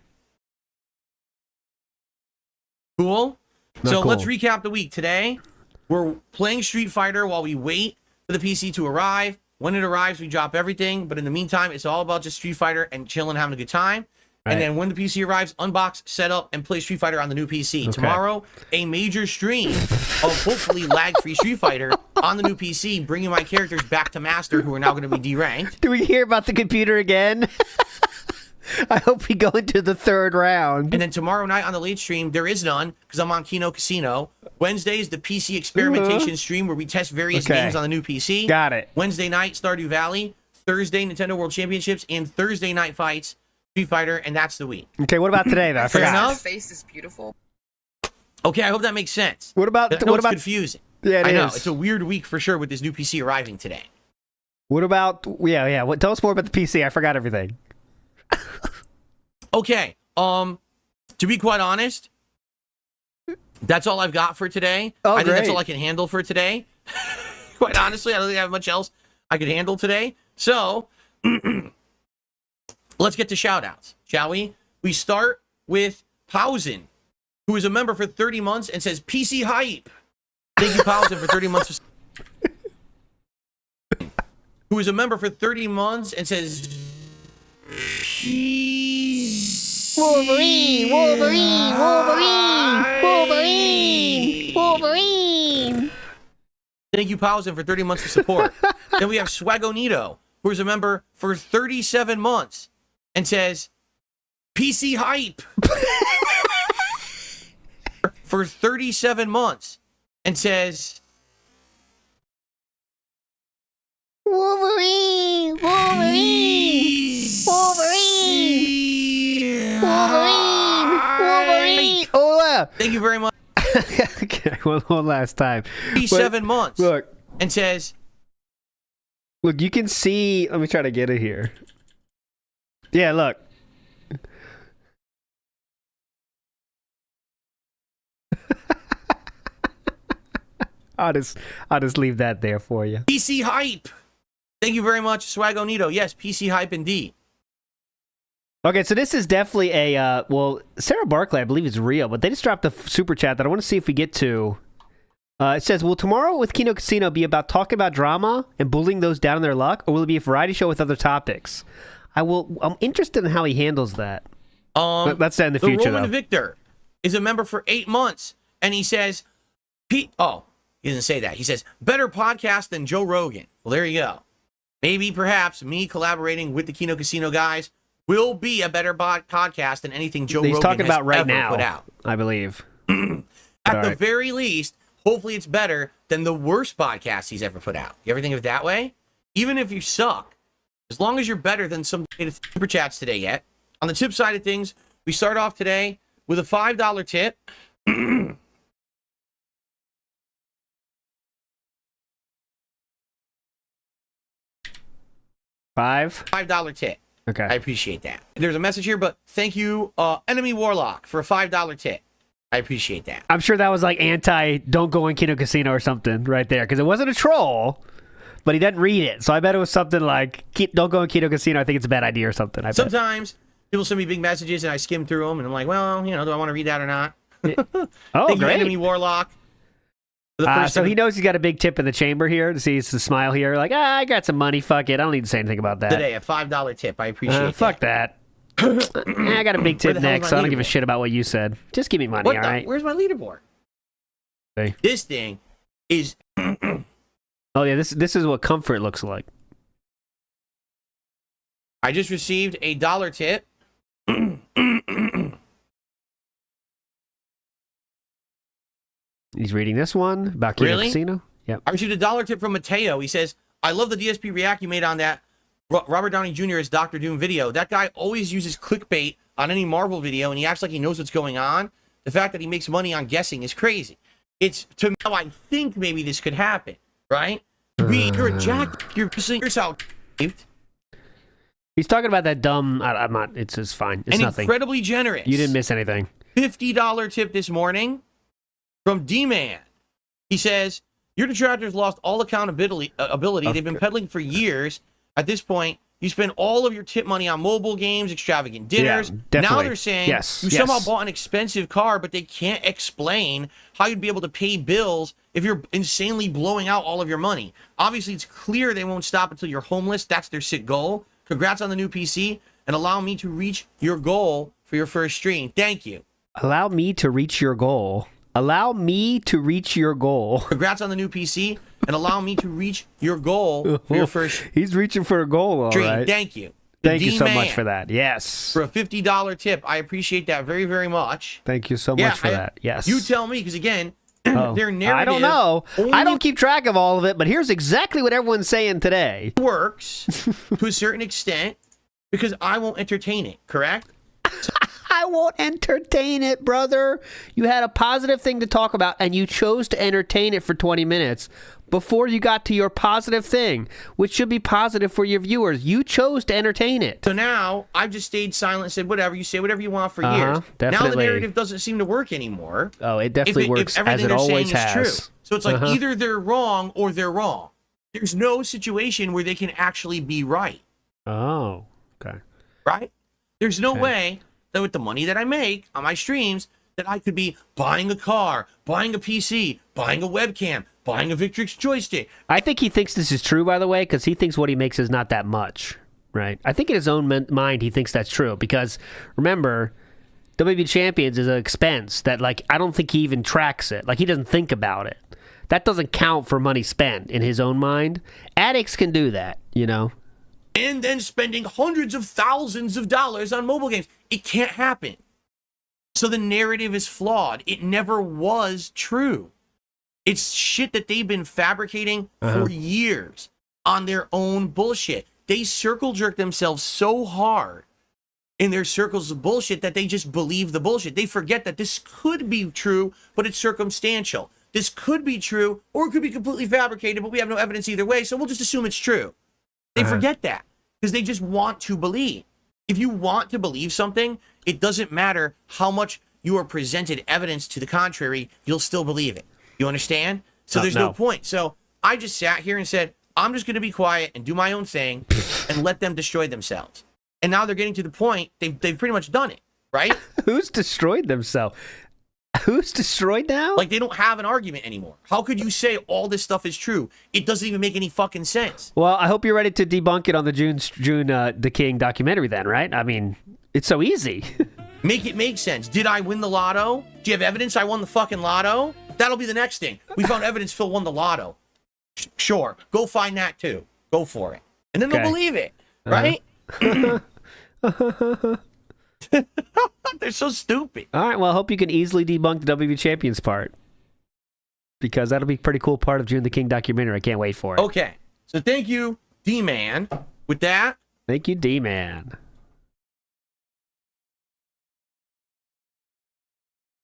Cool? So cool. let's recap the week. Today, we're playing Street Fighter while we wait for the PC to arrive. When it arrives, we drop everything. But in the meantime, it's all about just Street Fighter and chilling, having a good time. Right. And then when the PC arrives, unbox, set up, and play Street Fighter on the new PC. Tomorrow, a major stream of hopefully lag-free Street Fighter on the new PC, bringing my characters back to Master, who are now going to be D-ranked. Do we hear about the computer again? I hope we go into the third round. And then tomorrow night on the late stream, there is none, because I'm on Kino Casino. Wednesday is the PC experimentation stream, where we test various games on the new PC. Got it. Wednesday night, Stardew Valley. Thursday, Nintendo World Championships. And Thursday night fights, Street Fighter, and that's the week. Okay, what about today, though? I Fair forgot. enough? His face is beautiful. Okay, I hope that makes sense. What about... I know it's confusing. Yeah, I know. It's a weird week for sure with this new PC arriving today. What about... Yeah. Tell us more about the PC. I forgot everything. Okay, to be quite honest, that's all I've got for today. Oh, I think that's great. all I can handle for today. Quite honestly, I don't think I have much else I could handle today. So, let's get to shout-outs, shall we? We start with Pausen, who is a member for 30 months and says, PC hype. Thank you, Pausen, for 30 months. Who is a member for 30 months and says, Wolverine! Wolverine! Wolverine! Wolverine! Wolverine! Thank you, Pausen, for 30 months of support. Then we have Swagonito, who is a member for 37 months and says, PC hype. For 37 months and says, Wolverine! Wolverine! Wolverine! Wolverine! Wolverine! Oh, yeah. thank you very much. Okay, one last time. 37 months Look, and says, you can see... Let me try to get it here. Yeah, look. I'll just leave that there for you. PC hype. Thank you very much, Swagonito. Yes, PC hype indeed. Okay, so this is definitely a, Sarah Barclay, I believe, is real, but they just dropped a super chat that I want to see if we get to. It says, will tomorrow with Kino Casino be about talking about drama and bullying those down on their luck, or will it be a variety show with other topics? I'm interested in how he handles that. That's in the future, Roman though. Victor is a member for 8 months, and he says, he doesn't say that. He says, better podcast than Joe Rogan. Well, there you go. Maybe, perhaps, me collaborating with the Kino Casino guys will be a better podcast than anything Joe He's Rogan talking has about right ever now, put out. I believe. At the very least, hopefully it's better than the worst podcast he's ever put out. You ever think of it that way? Even if you suck, as long as you're better than some super chats today yet. On the tip side of things, we start off today with a $5 tip. $5 tip. Okay. I appreciate that. There's a message here, but thank you, Enemy Warlock, for a $5 tip. I appreciate that. I'm sure that was like don't go in Kino Casino or something right there, because it wasn't a troll, but he didn't read it. So I bet it was something like, don't go in Kino Casino. I think it's a bad idea or something. Sometimes people send me big messages and I skim through them and I'm like, well, do I want to read that or not? Oh, thank great. you, Enemy Warlock. So he knows he's got a big tip in the chamber here to see the smile here. Like, I got some money. Fuck it. I don't need to say anything about that. Today, a $5 tip. I appreciate that. Fuck that. I got a big tip next, so I don't give a shit about what you said. Just give me money, all right? Where's my leaderboard? Hey. This thing is... Oh, yeah, this is what comfort looks like. I just received a $1 tip. He's reading this one about Kino Casino. Yep. I received a $1 tip from Mateo. He says, I love the DSP react you made on that Robert Downey Jr. as Dr. Doom video. That guy always uses clickbait on any Marvel video, and he acts like he knows what's going on. The fact that he makes money on guessing is crazy. It's to me how I think maybe this could happen, right? You're a jack. You're yourself. He's talking about that dumb. I'm not. It's fine. It's and nothing. Incredibly generous. You didn't miss anything. $50 tip this morning from D-Man. He says, your detractors lost all accountability. They've been peddling for years. At this point, you spend all of your tip money on mobile games, extravagant dinners. Yeah, now they're saying you somehow bought an expensive car, but they can't explain how you'd be able to pay bills if you're insanely blowing out all of your money. Obviously, it's clear they won't stop until you're homeless. That's their sick goal. Congrats on the new PC, and allow me to reach your goal for your first stream. Thank you. Allow me to reach your goal. Allow me to reach your goal. Congrats on the new PC, and allow me to reach your goal for your first He's reaching for a goal, all stream. right. Thank you. Thank you so much for that. Yes. For a $50 tip. I appreciate that very, very much. Thank you so much for that. Yes. You tell me, because again, their narrative... I don't know. I don't keep track of all of it, but here's exactly what everyone's saying today. Works to a certain extent because I won't entertain it, correct? I won't entertain it, brother. You had a positive thing to talk about, and you chose to entertain it for 20 minutes before you got to your positive thing, which should be positive for your viewers. You chose to entertain it. So now I've just stayed silent and said, whatever, you say whatever you want for years. Definitely. Now the narrative doesn't seem to work anymore. Oh, it definitely works if as it always has. True. So it's like either they're wrong or they're wrong. There's no situation where they can actually be right. Oh, okay. Right? There's no way that with the money that I make on my streams that I could be buying a car, buying a PC, buying a webcam, buying a Victrix joystick. I think he thinks this is true, by the way, because he thinks what he makes is not that much, right? I think in his own mind he thinks that's true because, remember, WP Champions is an expense that, like, I don't think he even tracks it. Like, he doesn't think about it. That doesn't count for money spent in his own mind. Addicts can do that, you know? And then spending hundreds of thousands of dollars on mobile games. It can't happen. So the narrative is flawed. It never was true. It's shit that they've been fabricating for years on their own bullshit. They circle jerk themselves so hard in their circles of bullshit that they just believe the bullshit. They forget that this could be true, but it's circumstantial. This could be true, or it could be completely fabricated, but we have no evidence either way, so we'll just assume it's true. They forget that because they just want to believe. If you want to believe something, it doesn't matter how much you are presented evidence to the contrary, you'll still believe it. You understand? So there's no point. So I just sat here and said, I'm just going to be quiet and do my own thing and let them destroy themselves. And now they're getting to the point, they've pretty much done it, right? Who's destroyed themselves? Who's destroyed now? Like, they don't have an argument anymore. How could you say all this stuff is true? It doesn't even make any fucking sense. Well, I hope you're ready to debunk it on the June the King documentary then, right? I mean, it's so easy. Make it make sense. Did I win the lotto? Do you have evidence I won the fucking lotto? That'll be the next thing. We found evidence Phil won the lotto. Sure. Go find that too. Go for it. And then they'll believe it, right? They're so stupid. All right, well, I hope you can easily debunk the WB Champions part. Because that'll be a pretty cool part of June the King documentary. I can't wait for it. Okay. So thank you, D-Man. With that. Thank you, D-Man.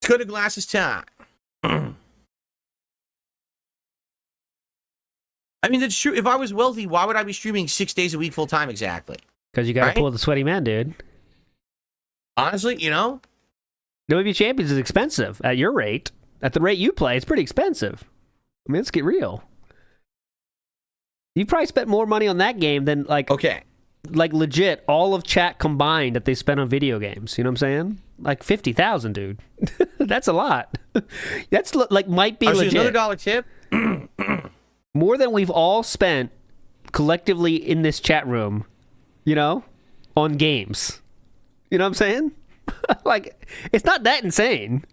Let's go to Glasses time. I mean, that's true. If I was wealthy, why would I be streaming 6 days a week full time exactly? Because you got to pull the sweaty man, dude. Honestly, you know? WB Champions is expensive at your rate. At the rate you play, it's pretty expensive. I mean, let's get real. You probably spent more money on that game than, like, like legit, all of chat combined that they spent on video games. You know what I'm saying? Like 50,000, dude. That's a lot. That's like might be legit. Another dollar tip. More than we've all spent collectively in this chat room, you know, on games. You know what I'm saying? Like, it's not that insane.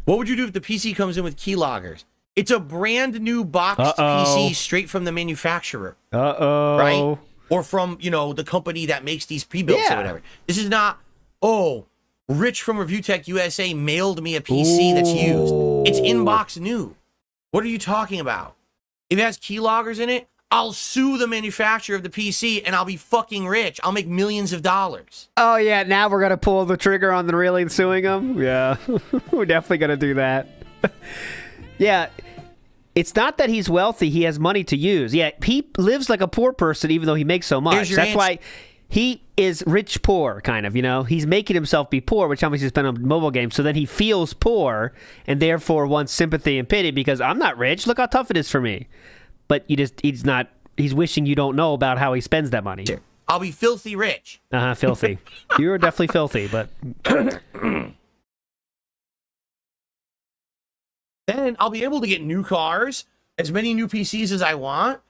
What would you do if the PC comes in with keyloggers? It's a brand new boxed PC straight from the manufacturer. Right? Or from, you know, the company that makes these pre-builts or whatever. This is not, Rich from Review Tech USA mailed me a PC that's used. It's in-box new. What are you talking about? If it has keyloggers in it, I'll sue the manufacturer of the PC and I'll be fucking rich. I'll make millions of dollars. Oh, yeah. Now we're going to pull the trigger on the really suing them? Yeah. We're definitely going to do that. Yeah. It's not that he's wealthy. He has money to use. Yeah. He lives like a poor person even though he makes so much. That's why he is rich poor, kind of, you know? He's making himself be poor, which how much he spent on mobile games, so then he feels poor and therefore wants sympathy and pity because I'm not rich. Look how tough it is for me. But he's wishing you don't know about how he spends that money. I'll be filthy rich. Filthy. You're definitely filthy, but... Then I'll be able to get new cars, as many new PCs as I want,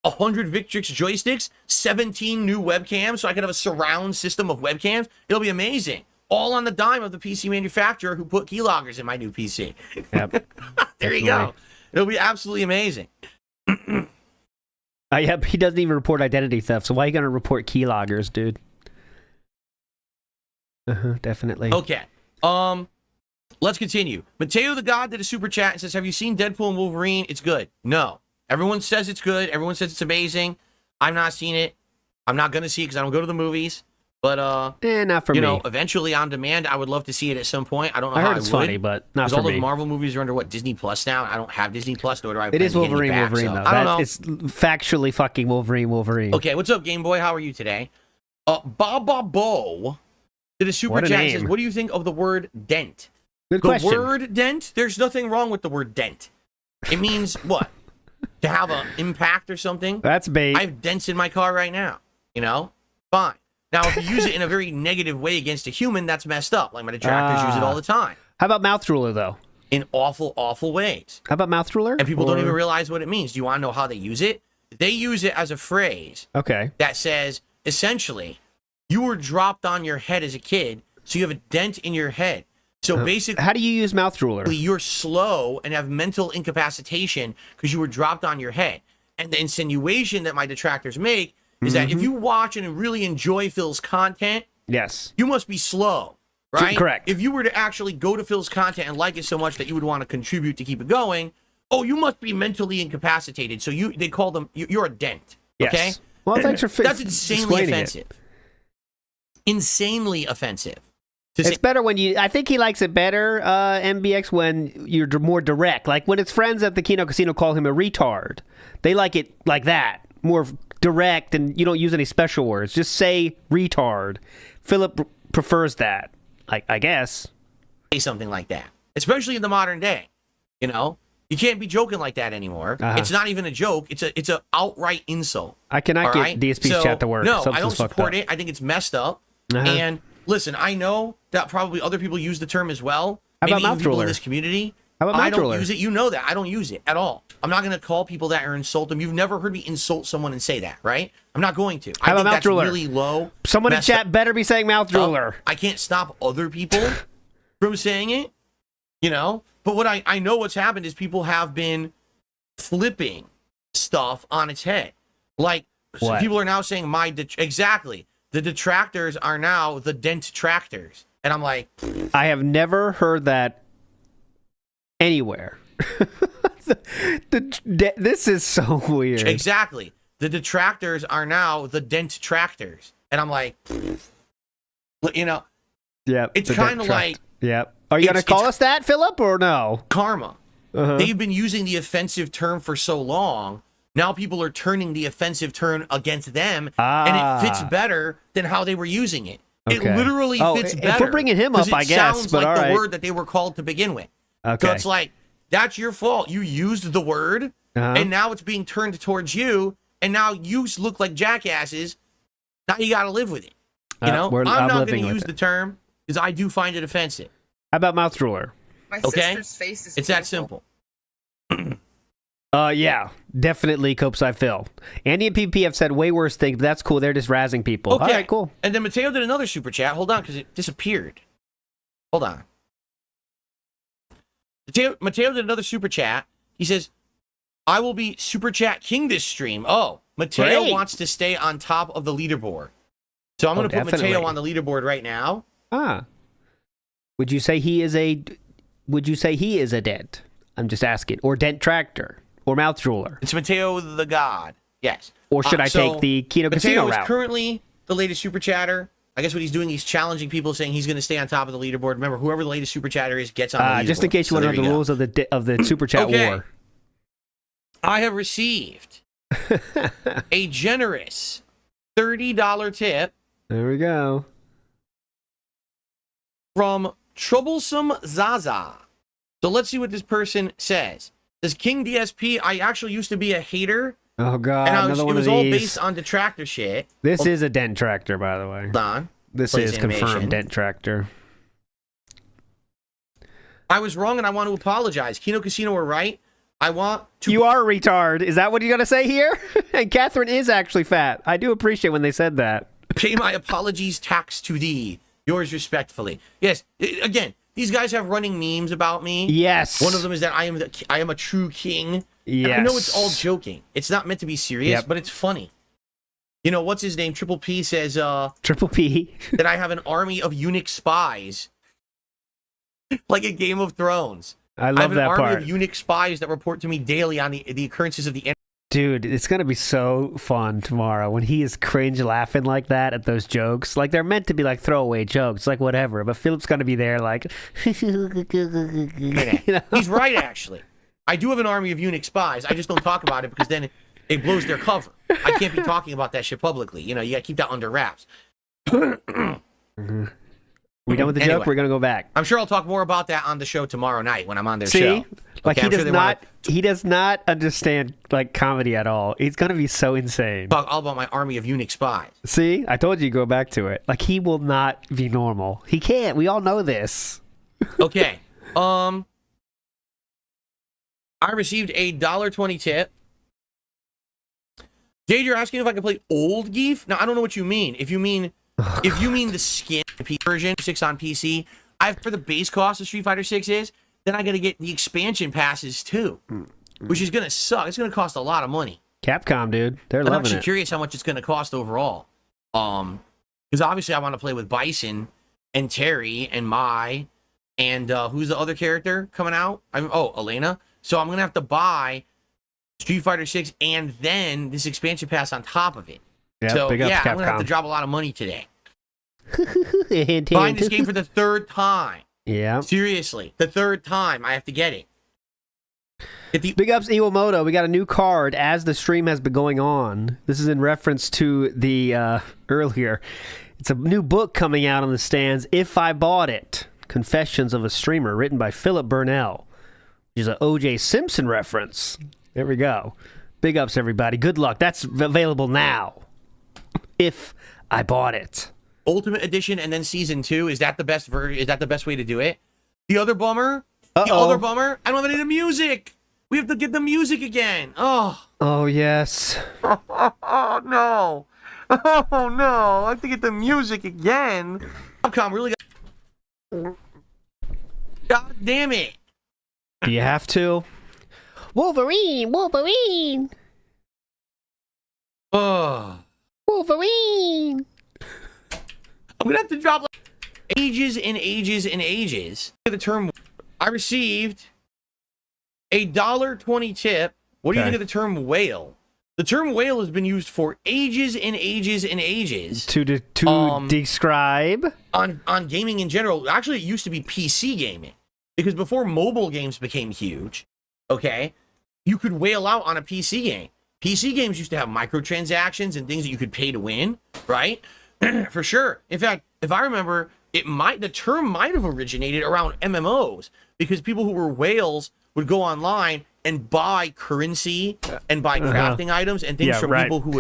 100 Victrix joysticks, 17 new webcams, so I can have a surround system of webcams. It'll be amazing. All on the dime of the PC manufacturer who put keyloggers in my new PC. Yep. There you go. It'll be absolutely amazing. Yep, he doesn't even report identity theft, so why are you going to report keyloggers, dude? Definitely. Okay. Let's continue. Mateo the God did a super chat and says, have you seen Deadpool and Wolverine? It's good. No. Everyone says it's good. Everyone says it's amazing. I've not seen it. I'm not going to see it because I don't go to the movies. But, not for me. You know, eventually on demand, I would love to see it at some point. I don't know how I heard it's funny, but not for me. All those Marvel movies are under, Disney Plus now? I don't have Disney Plus, nor do I It is Wolverine, back, though. I don't know. It's factually fucking Wolverine. Okay, what's up, Game Boy? How are you today? Baba Bo did a super chat and says, what do you think of the word dent? Good question. The word dent? There's nothing wrong with the word dent. It means what? To have an impact or something? That's bait. I have dents in my car right now. You know? Fine. Now, if you use it in a very negative way against a human, that's messed up. Like my detractors use it all the time. How about mouth ruler, though? In awful, awful ways. How about mouth ruler? And people don't even realize what it means. Do you want to know how they use it? They use it as a phrase that says, essentially, you were dropped on your head as a kid, so you have a dent in your head. So basically, how do you use mouth ruler? You're slow and have mental incapacitation because you were dropped on your head. And the insinuation that my detractors make is that if you watch and really enjoy Phil's content, you must be slow, right? Correct. If you were to actually go to Phil's content and like it so much that you would want to contribute to keep it going, you must be mentally incapacitated. So they call them, you're a dent. Yes. Okay? Well, thanks for That's insanely offensive. Insanely offensive. It's better when I think he likes it better, MBX, when you're more direct. Like when his friends at the Kino Casino call him a retard. They like it like that, more direct, and you don't use any special words. Just say retard. Philip prefers that, I guess. Say something like that, especially in the modern day. You know, you can't be joking like that anymore. It's not even a joke. It's a outright insult. I cannot get DSP's chat to work. No, I don't support it. I think it's messed up. And listen, I know that probably other people use the term as well. How about Maybe mouth people ruler? In this community. How about mouth I don't ruler? use it. You know that. I don't use it at all. I'm not going to call people that or insult them. You've never heard me insult someone and say that, right? I'm not going to. How about mouth that's ruler? Really low. Someone in chat better be saying mouth ruler. I can't stop other people from saying it, you know? But what I know what's happened is people have been flipping stuff on its head. Like, so people are now saying exactly. The detractors are now the dent-tractors. And I'm like... I have never heard that anywhere. This is so weird. Exactly. The detractors are now the dent-tractors. And I'm like... You know... Yep. It's kind of like... Yep. Are you going to call us that, Philip, or no? Karma. They've been using the offensive term for so long... Now people are turning the offensive term against them, and it fits better than how they were using it. Okay. It literally fits better. If we're bringing him up, I guess. Sounds like the word that they were called to begin with. Okay. So it's like, that's your fault. You used the word, and now it's being turned towards you, and now you look like jackasses. Now you got to live with it. You know? I'm not going to use the term, because I do find it offensive. How about mouth ruler? My sister's face is It's that simple. Yeah, definitely Copeside Phil. Andy and PP have said way worse things, but that's cool. They're just razzing people. Okay. All right, cool. And then Mateo did another super chat. Hold on, because it disappeared. Hold on. Mateo did another super chat. He says, I will be super chat king this stream. Oh, Mateo wants to stay on top of the leaderboard. So I'm going to put Mateo on the leaderboard right now. Would you say he is a dent? I'm just asking. Or dent tractor. Or mouth ruler. It's Mateo the God. Yes. Or should I take the Kino Casino route? Mateo is currently the latest super chatter. I guess what he's doing, he's challenging people, saying he's going to stay on top of the leaderboard. Remember, whoever the latest super chatter is gets on the leaderboard. Just in case you want to know the rules of the super chat war. I have received a generous $30 tip There we go. From Troublesome Zaza. So let's see what this person says. Says King DSP, I actually used to be a hater. Oh god, and another one it was of all these. based on detractor shit. This is a dent tractor, by the way. Hold on. This Plays is animation. confirmed dent tractor. I was wrong and I want to apologize. Kino Casino were right. I want to... You are a retard. Is that what you're going to say here? And Catherine is actually fat. I do appreciate when they said that. Pay my apologies tax to thee. Yours respectfully. Yes, again, these guys have running memes about me. Yes. One of them is that I am a true king. Yes. And I know it's all joking. It's not meant to be serious, Yep. but it's funny. You know, what's his name? Triple P says Triple P. that I have an army of eunuch spies. Like a Game of Thrones. I have love an that army part. of eunuch spies that report to me daily on the occurrences of the internet. Dude, it's going to be so fun tomorrow when he is cringe laughing like that at those jokes. Like, they're meant to be like throwaway jokes, like whatever. But Philip's going to be there like... you know? He's right, actually. I do have an army of eunuch spies. I just don't talk about it because then it blows their cover. I can't be talking about that shit publicly. You know, you got to keep that under wraps. We done with the Anyway. joke? We're going to go back. I'm sure I'll talk more about that on the show tomorrow night when I'm on their See? show. Like, Okay, I'm sure he does not understand, like, comedy at all. He's going to be so insane. talk all about my army of eunuch spies. See? I told you to go back to it. Like, he will not be normal. He can't. We all know this. Okay. I received a $1.20 tip. Jade, you're asking if I can play old Geef? Now, I don't know what you mean. If you mean the skin version 6 on PC, for the base cost of Street Fighter 6 is, then I got to get the expansion passes too, which is going to suck. It's going to cost a lot of money. Capcom, dude. They're I'm loving actually it. curious how much it's going to cost overall. Because obviously I want to play with Bison and Terry and Mai and who's the other character coming out? Elena. So I'm going to have to buy Street Fighter 6 and then this expansion pass on top of it. Yeah, So big ups, yeah, I'm Capcom. going to have to drop a lot of money today. Hint, Buying this hint. game for the third time. Yeah. Seriously, the third time I have to get it. Big ups, Iwamoto. We got a new card as the stream has been going on. This is in reference to the earlier. It's a new book coming out on the stands. If I Bought It, Confessions of a Streamer, written by Philip Burnell, which is an O.J. Simpson reference. There we go. Big ups, everybody. Good luck. That's available now. If I Bought It. Ultimate Edition and then Season 2. Is that the best is that the best way to do it? The other bummer? Uh-oh. The other bummer? I don't have any of the music. We have to get the music again. Oh. Oh, yes. Oh, no. Oh, no. I have to get the music again. Capcom really got... God damn it. Do you have to? Wolverine, Wolverine, Oh. Wolverine. I'm going to have to drop like ages and ages and ages. The term... I received a $1.20 tip. What do you Okay. think of the term whale? The term whale has been used for ages and ages and ages To describe? on gaming in general. Actually, it used to be PC gaming because before mobile games became huge, okay, you could whale out on a PC game. PC games used to have microtransactions and things that you could pay to win, right? For sure. In fact, if I remember, the term might have originated around MMOs because people who were whales would go online and buy currency and buy crafting items and things Yeah, from right. people who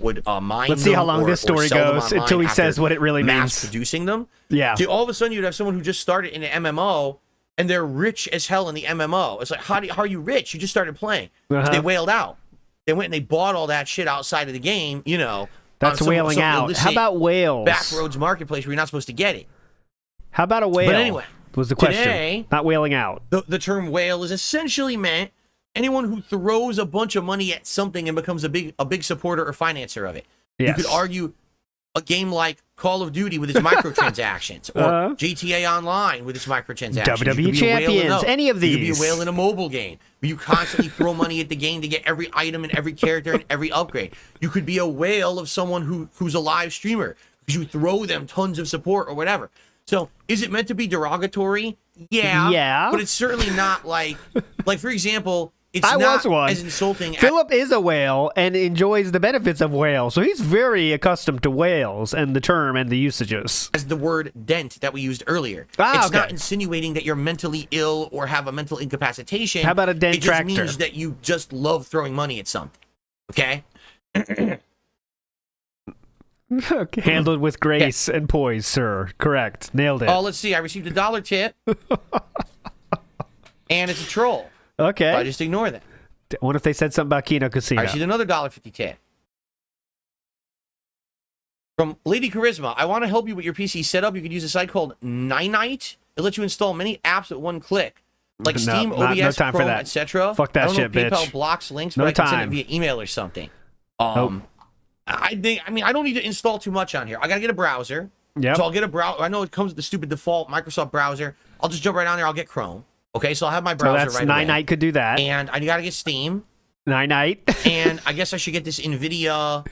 would mine Let's see them how long or- this or story sell them goes online until he after says what it really mass means. producing them. Yeah. See, all of a sudden you'd have someone who just started in an MMO and they're rich as hell in the MMO. It's like, how are you rich? You just started playing. Uh-huh. They whaled out. They went and they bought all that shit outside of the game, you know. That's on some whaling out. illicit How about whales? Backroads marketplace where you're not supposed to get it. How about a whale? But anyway, was the question. today- Not whaling out. The term whale is essentially meant anyone who throws a bunch of money at something and becomes a big supporter or financer of it. Yes. You could argue a game like Call of Duty with its microtransactions, or GTA Online with its microtransactions. WWE You could be a whale in Champions, those. any of You could be these. a whale in a mobile game where you constantly throw money at the game to get every item and every character and every upgrade. You could be a whale of someone who's a live streamer because you throw them tons of support or whatever. So is it meant to be derogatory? Yeah. Yeah. But it's certainly not like for example, it's I not was one. as insulting. Philip is a whale and enjoys the benefits of whales, so he's very accustomed to whales and the term and the usages. As the word dent that we used earlier. It's not insinuating that you're mentally ill or have a mental incapacitation. How about a detractor? It just means that you just love throwing money at something. Okay? Handled with grace and poise, sir. Correct. Nailed it. Oh, let's see. I received a $1 tip. And it's a troll. Okay. So I just ignore that. What if they said something about Kino Casino? I received another $1.50 tip. From Lady Charisma, I want to help you with your PC setup. You can use a site called Ninite. It lets you install many apps at one click. Like Steam, OBS, no time Chrome, for that. etc. Fuck that shit, PayPal bitch. blocks links, No but I can time. send it via email or something. I don't need to install too much on here. I gotta get a browser. Yep. So I'll get a browser. I know it comes with the stupid default Microsoft browser. I'll just jump right on there. I'll get Chrome. Okay, so I'll have my browser right away. Ninite could do that. And I gotta get Steam. Ninite. And I guess I should get this NVIDIA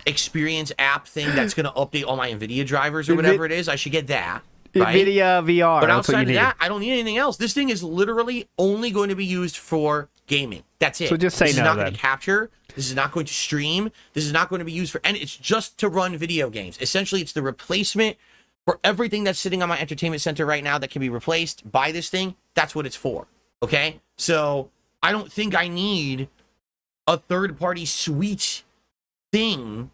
Experience app thing that's going to update all my NVIDIA drivers or whatever it is. I should get that. Right? NVIDIA VR. But that's what you outside of need. that, I don't need anything else. This thing is literally only going to be used for gaming. That's it. So just say this no, is not then. going to capture. This is not going to stream. This is not going to be used for... And it's just to run video games. Essentially, it's the replacement for everything that's sitting on my entertainment center right now that can be replaced by this thing. That's what it's for. Okay? So I don't think I need a third-party suite thing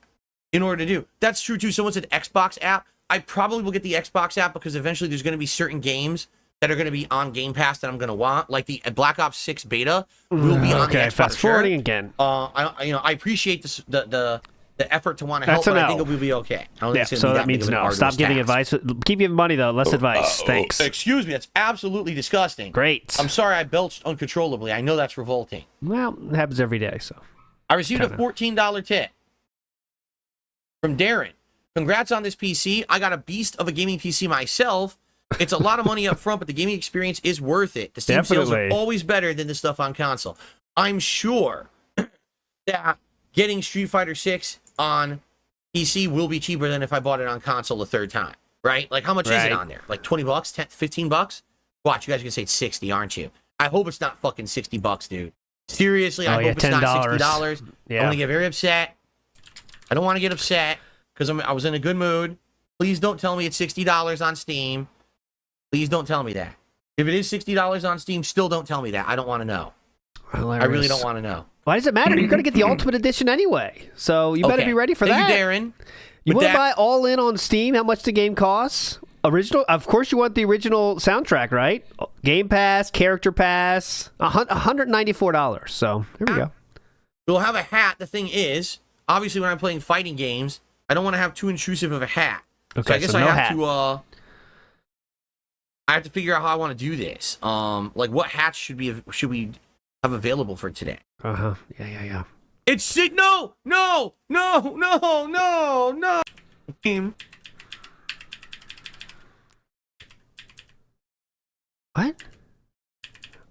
in order to do. That's true, too. Someone said Xbox app. I probably will get the Xbox app because eventually there's going to be certain games that are going to be on Game Pass that I'm going to want. Like the Black Ops 6 beta will be on the Xbox. Fast forwarding again. I appreciate the effort to want to help, but I think it will be okay. I don't think it's gonna so be that means no. Stop giving advice. Keep giving money, though. Less advice. Thanks. Excuse me. That's absolutely disgusting. Great. I'm sorry I belched uncontrollably. I know that's revolting. Well, it happens every day, so. I received a $14 tip from Darren. Congrats on this PC. I got a beast of a gaming PC myself. It's a lot of money up front, but the gaming experience is worth it. The Steam sales are always better than the stuff on console. I'm sure that getting Street Fighter 6 on PC will be cheaper than if I bought it on console a third time, right? Like, how much is it on there? Like $20, 10, $15? Watch, you guys are gonna say 60, aren't you? I hope it's not fucking $60, dude. Seriously, I hope it's not $60. Yeah. I'm gonna get very upset. I don't want to get upset because I was in a good mood. Please don't tell me it's $60 on Steam. Please don't tell me that. If it is $60 on Steam, still don't tell me that. I don't want to know. Hilarious. I really don't want to know. Why does it matter? You're going to get the Ultimate Edition anyway, so you better be ready for that. Thank you, Darren. You want to buy all in on Steam? How much the game costs? Original? Of course, you want the original soundtrack, right? Game Pass, Character Pass, $194. So here we go. We'll have a hat. The thing is, obviously, when I'm playing fighting games, I don't want to have too intrusive of a hat. Okay, so I guess I have to. I have to figure out how I want to do this. Like what hats should we have available for today? Yeah. It's sick. No. What?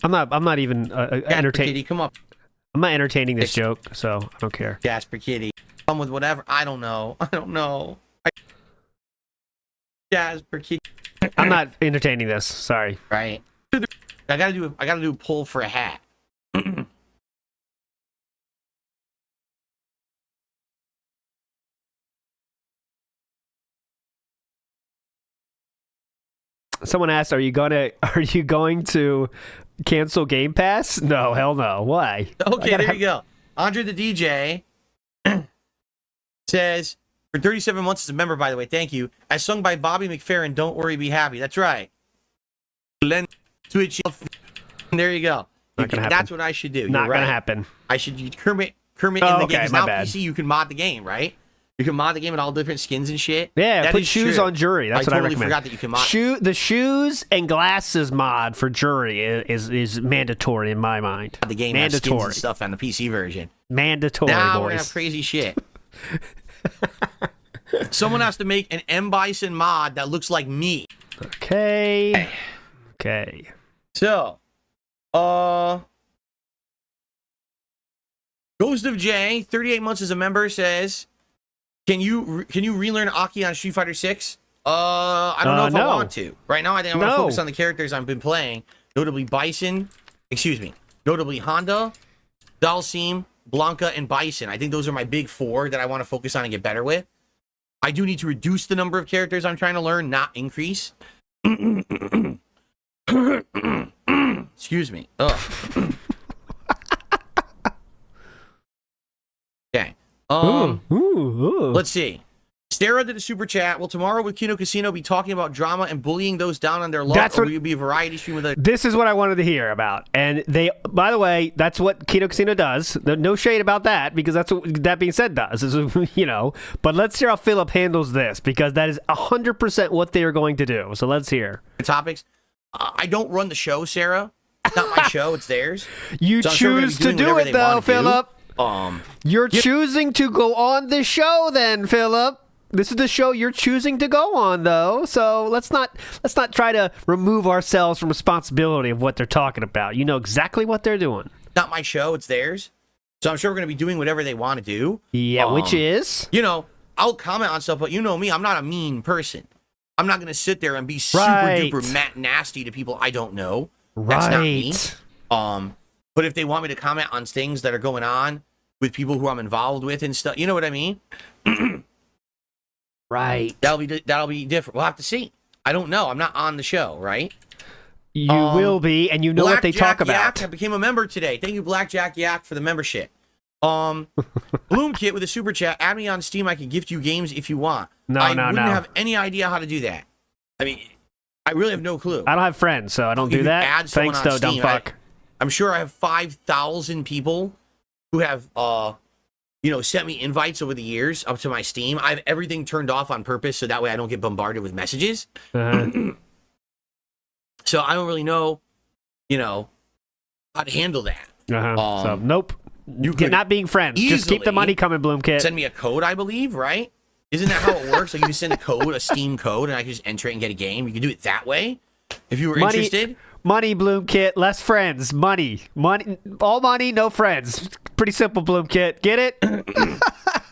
I'm not even entertaining. Come up. I'm not entertaining this joke, so I don't care. Jasper Kitty. Come with whatever. I don't know. Jasper Kitty. I'm not entertaining this. Sorry. Right. I gotta do a pull for a hat. Someone asked, "Are you going to cancel Game Pass?" No, hell no. Why? Okay, there you go. Andre the DJ says, for 37 months as a member, by the way, thank you. As sung by Bobby McFerrin, Don't Worry, Be Happy. That's right. Twitch. There you go. That's what I should do. Not gonna happen. I should use Kermit in the game. Because now PC, you can mod the game, right? You can mod the game with all different skins and shit. Yeah, put shoes on Jury. That's what I recommend. I totally forgot that you can mod. The shoes and glasses mod for Jury is mandatory in my mind. The game has skins and stuff on the PC version. Mandatory, now boys. We're gonna have crazy shit. Someone has to make an M. Bison mod that looks like me. Okay. So, Ghost of J, 38 months as a member, says, Can you relearn Aki on Street Fighter 6? I don't know if I want to. Right now, I think I'm going to focus on the characters I've been playing, notably Bison. Excuse me. notably Honda, Dalsim, Blanca, and Bison. I think those are my big 4 that I want to focus on and get better with. I do need to reduce the number of characters I'm trying to learn, not increase. Excuse me. Ugh. Okay. Let's see. Sarah did a super chat. Will tomorrow with Kino Casino be talking about drama and bullying those down on their luck, or will you be a variety stream with a... This is what I wanted to hear about. And they, by the way, that's what Kino Casino does. No shade about that, because that's what that being said does, is, you know. But let's hear how Philip handles this, because that is 100% what they are going to do. So let's hear. Topics. I don't run the show, Sarah. It's not my show, it's theirs. You so choose to do it, though, Philip. You're choosing to go on the show, then, Philip. This is the show you're choosing to go on, though. So let's not try to remove ourselves from responsibility of what they're talking about. You know exactly what they're doing. Not my show, it's theirs. So I'm sure we're going to be doing whatever they want to do. Yeah, which is? You know, I'll comment on stuff, but you know me, I'm not a mean person. I'm not going to sit there and be super duper nasty to people I don't know. That's not me. But if they want me to comment on things that are going on with people who I'm involved with and stuff, you know what I mean? Right. That'll be different. We'll have to see. I don't know. I'm not on the show, right? You will be, and you know what they talk about. Yak, I became a member today. Thank you, Blackjack Yak, for the membership. Bloom Kit with a super chat. Add me on Steam. I can gift you games if you want. I wouldn't have any idea how to do that. I mean, I really have no clue. I don't have friends, so I don't do that. Thanks, though, dumb fuck. I'm sure I have 5,000 people who have, sent me invites over the years up to my Steam. I have everything turned off on purpose so that way I don't get bombarded with messages. So I don't really know, how to handle that. So, nope. You're not being friends. Just keep the money coming, Bloom Kit. Send me a code, I believe, right? Isn't that how it works? Like you can send a code, a Steam code, and I can just enter it and get a game. You can do it that way if you were interested. Money, Bloom Kit. Less friends. Money. All money, no friends. Pretty simple, Bloom Kit. Get it?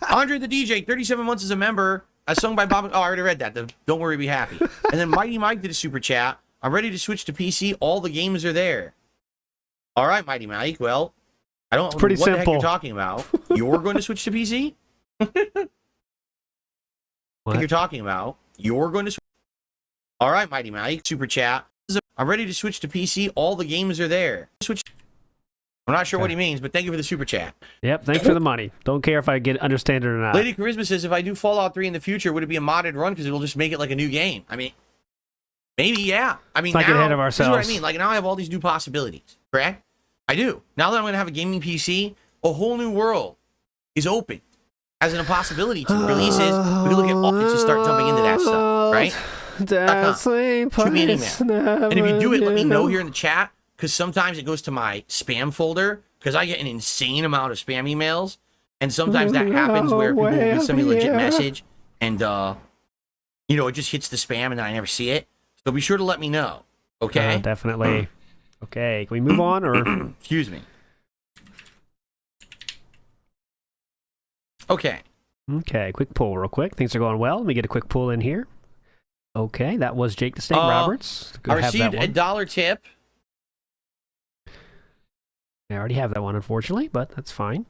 Andre the DJ, 37 months as a member. A song by Bob. Oh, I already read that. Don't worry, be happy. And then Mighty Mike did a super chat. I'm ready to switch to PC. All the games are there. All right, Mighty Mike. Well, I don't know what the heck you're talking about. You're going to switch to PC? What you're talking about? You're going to switch. All right, Mighty Mike. Super chat. I'm ready to switch to PC. All the games are there. Switch. I'm not sure what he means, but thank you for the super chat. Yep, thanks for the money. Don't care if I understand it or not. Lady Charisma says, if I do Fallout 3 in the future, would it be a modded run? Because it'll just make it like a new game. I mean, maybe, yeah. I mean, let's not get ahead of ourselves. This is what I mean. Like, now I have all these new possibilities, correct? I do. Now that I'm going to have a gaming PC, a whole new world is open as a possibility to releases. We can look at all, to start jumping into that stuff, right? Shoot me an email. And if you do it, let me know here in the chat, because sometimes it goes to my spam folder, because I get an insane amount of spam emails, and sometimes that happens where people will send me a legit message, and, it just hits the spam, and then I never see it. So be sure to let me know, okay? Definitely. Okay, can we move on, or? Excuse me. Okay. Okay, quick pull real quick. Things are going well. Let me get a quick pull in here. Okay, that was Jake the Snake Roberts. I received a $1 tip. I already have that one, unfortunately, but that's fine.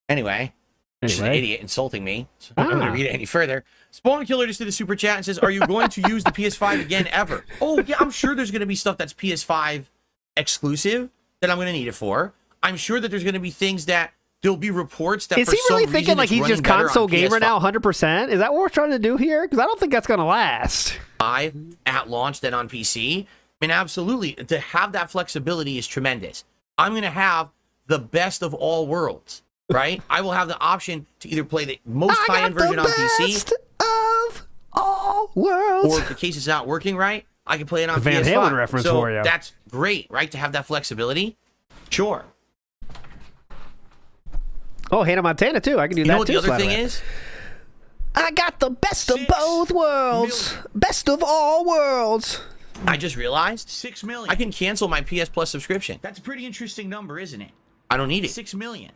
Anyway. Just an idiot insulting me. So I'm not going to read it any further. Spawn Killer just did a super chat and says, are you going to use the PS5 again ever? Oh, yeah, I'm sure there's going to be stuff that's PS5 exclusive that I'm going to need it for. I'm sure that there's going to be things that there'll be reports that is he really thinking like he's just console gamer now 100%? Is that what we're trying to do here? Because I don't think that's going to last. At launch than on PC. I mean, absolutely. To have that flexibility is tremendous. I'm going to have the best of all worlds. Right? I will have the option to either play the most high-end version on PC of all worlds. Or if the case is not working right, I can play it on PS5. Van Halen reference for you. That's great, right? To have that flexibility. Sure. Oh, Hannah Montana too. I can do that too. You know what the other thing is? I got the best of both worlds. Best of all worlds. I just realized 6 million. I can cancel my PS Plus subscription. That's a pretty interesting number, isn't it? I don't need it. 6 million.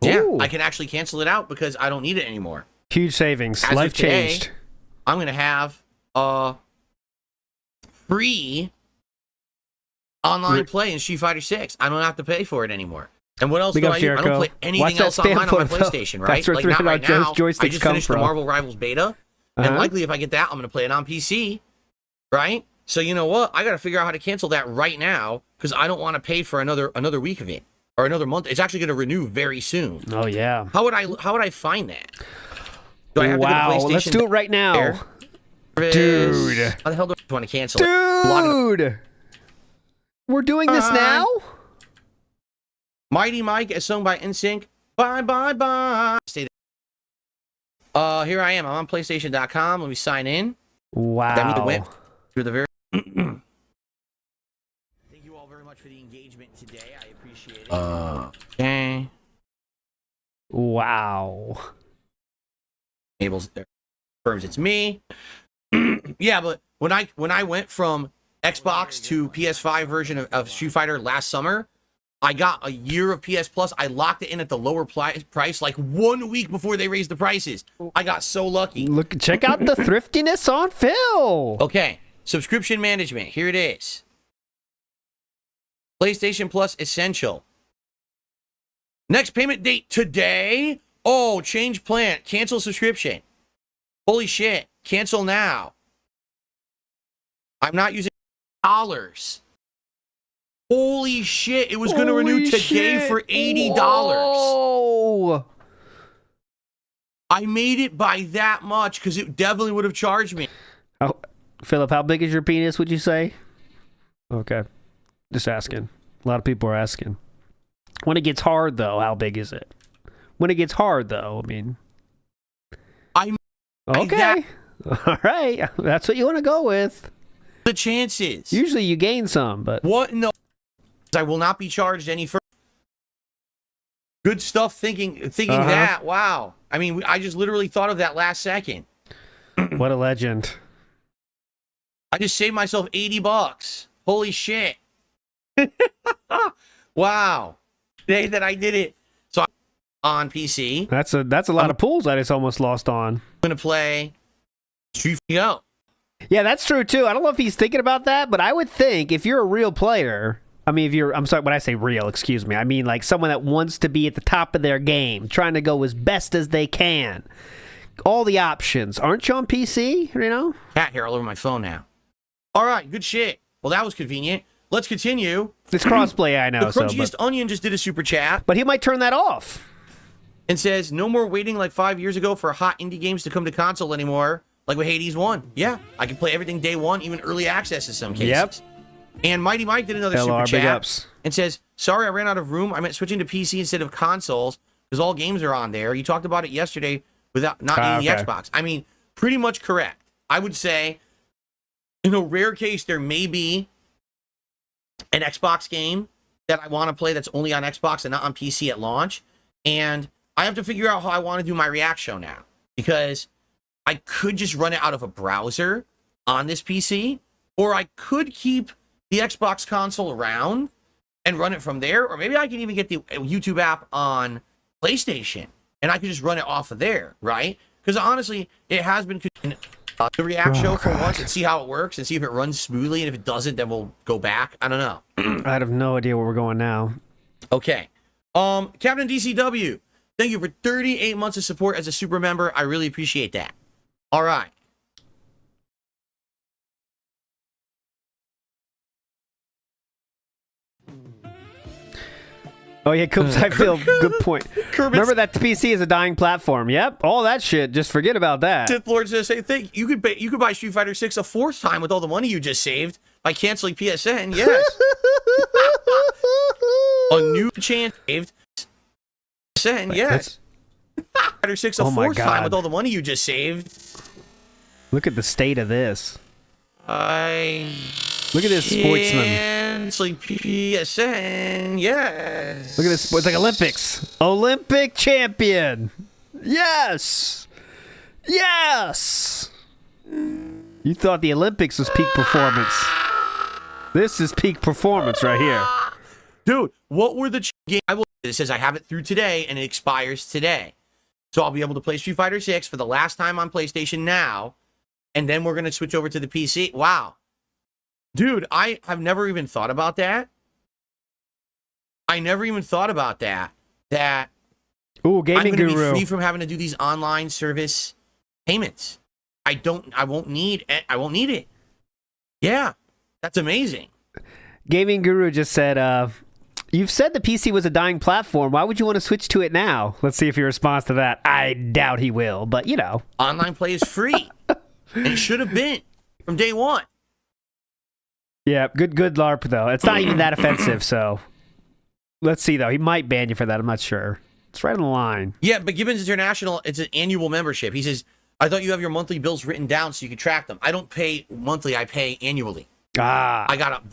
Yeah, I can actually cancel it out because I don't need it anymore. Huge savings. Life changed. I'm going to have free online play in Street Fighter 6. I don't have to pay for it anymore. And what else do I do? I don't play anything else online on my PlayStation, right? Like not right now. I just finished the Marvel Rivals beta, and likely if I get that, I'm going to play it on PC, right? So you know what? I got to figure out how to cancel that right now because I don't want to pay for another week of it or another month. It's actually going to renew very soon. Oh yeah. How would I find that? Do I have to go to PlayStation? Let's do it right now, dude. How the hell do I want to cancel it? Dude, we're doing this now. Mighty Mike is sung by NSYNC. Bye, bye, bye. Stay there. Here I am. I'm on PlayStation.com. Let me sign in. Wow. That means I went through the very... Thank you all very much for the engagement today. I appreciate it. Okay. Wow. Enables confirms it's me. Yeah, but when I went from Xbox to PS5 version of Street Fighter last summer, I got a year of PS Plus. I locked it in at the lower price like 1 week before they raised the prices. I got so lucky. Look, check out the thriftiness on Phil. Okay, subscription management. Here it is. PlayStation Plus Essential. Next payment date today. Oh, change plan. Cancel subscription. Holy shit. Cancel now. I'm not using dollars. Holy shit, it was going to renew today for $80. Whoa. I made it by that much because it definitely would have charged me. Oh, Philip, how big is your penis, would you say? Okay. Just asking. A lot of people are asking. When it gets hard, though, how big is it? When it gets hard, though, I mean... Okay. All right. That's what you want to go with. The chances. Usually you gain some, but... What? No. I will not be charged any further. Good stuff thinking that. Wow. I mean, I just literally thought of that last second. What a legend. I just saved myself $80. Holy shit. Wow. The day that I did it. So on PC. That's a lot of pools I just almost lost on. I'm going to play Street Fighter Go. Yeah, that's true too. I don't know if he's thinking about that, but I would think if you're a real player... I mean, I'm sorry, when I say real, excuse me, I mean like someone that wants to be at the top of their game, trying to go as best as they can. All the options. Aren't you on PC, you know? Cat hair all over my phone now. All right, good shit. Well, that was convenient. Let's continue. It's crossplay, I know. The Crunchiest Onion just did a super chat. But he might turn that off. And says, no more waiting like 5 years ago for hot indie games to come to console anymore, like with Hades 1. Yeah, I can play everything day one, even early access in some cases. Yep. And Mighty Mike did another super chat and says, sorry, I ran out of room. I meant switching to PC instead of consoles because all games are on there. You talked about it yesterday without not needing the Xbox. I mean, pretty much correct. I would say, in a rare case, there may be an Xbox game that I want to play that's only on Xbox and not on PC at launch. And I have to figure out how I want to do my React show now because I could just run it out of a browser on this PC, or I could keep the Xbox console around and run it from there, or maybe I can even get the YouTube app on PlayStation and I can just run it off of there, right? Because honestly, it has been the React show for once and see how it works and see if it runs smoothly, and if it doesn't, then we'll go back. I don't know. I have no idea where we're going now. Okay. Captain DCW, thank you for 38 months of support as a super member. I really appreciate that. All right. Oh yeah, Coops, I feel good point. Remember that PC is a dying platform. Yep, all that shit. Just forget about that. Sith Lord says, "Say, think you could buy Street Fighter 6 a fourth time with all the money you just saved by canceling PSN." Yes, a new chance saved. PSN, yes. Fighter 6 a fourth time with all the money you just saved. Look at the state of this. Look at this sportsman. Like PSN, yes. Look at this. It's like Olympics. Olympic champion. Yes. Yes. You thought the Olympics was peak performance. This is peak performance right here. Dude, what were the games? It says I have it through today and it expires today. So I'll be able to play Street Fighter 6 for the last time on PlayStation Now and then we're gonna switch over to the PC. Wow, dude, I have never even thought about that. I never even thought about that. That ooh, gaming I'm gonna guru. be free from having to do these online service payments. I won't need it. Yeah, that's amazing. Gaming guru just said, you've said the PC was a dying platform. Why would you want to switch to it now? Let's see if he responds to that. I doubt he will, but you know. Online play is free. It should have been from day one. Yeah, good LARP, though. It's not even that offensive, so. Let's see, though. He might ban you for that. I'm not sure. It's right on the line. Yeah, but Gibbons International, it's an annual membership. He says, I thought you have your monthly bills written down so you could track them. I don't pay monthly. I pay annually. Ah. I got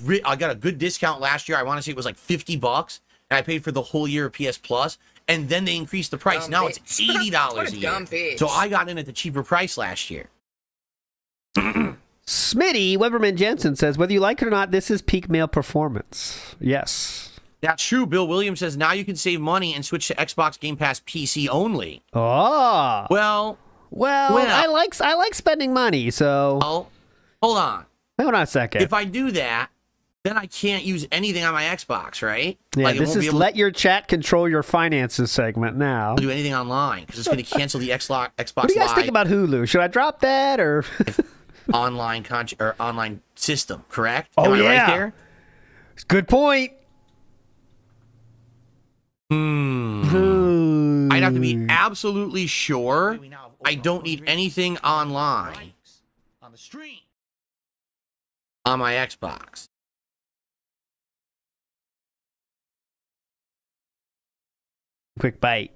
a good discount last year. I want to say it was like $50, and I paid for the whole year of PS Plus. And then they increased the price. Now it's $80 a year. So I got in at the cheaper price last year. Smitty Weberman Jensen says, whether you like it or not, this is peak male performance. Yes. That's true. Bill Williams says now you can save money and switch to Xbox Game Pass PC only. Oh. Well, I like spending money, so. Oh, hold on. Hold on a second. If I do that, then I can't use anything on my Xbox, right? Yeah, like, this is let your chat control your finances segment now. Do anything online because it's going to cancel the Xbox What do you guys think about Hulu? Should I drop that or online online system? Correct? Oh, Am I yeah. right there? Good point. I'd have to be absolutely sure I don't need anything online On the stream. on my Xbox. Quick bite.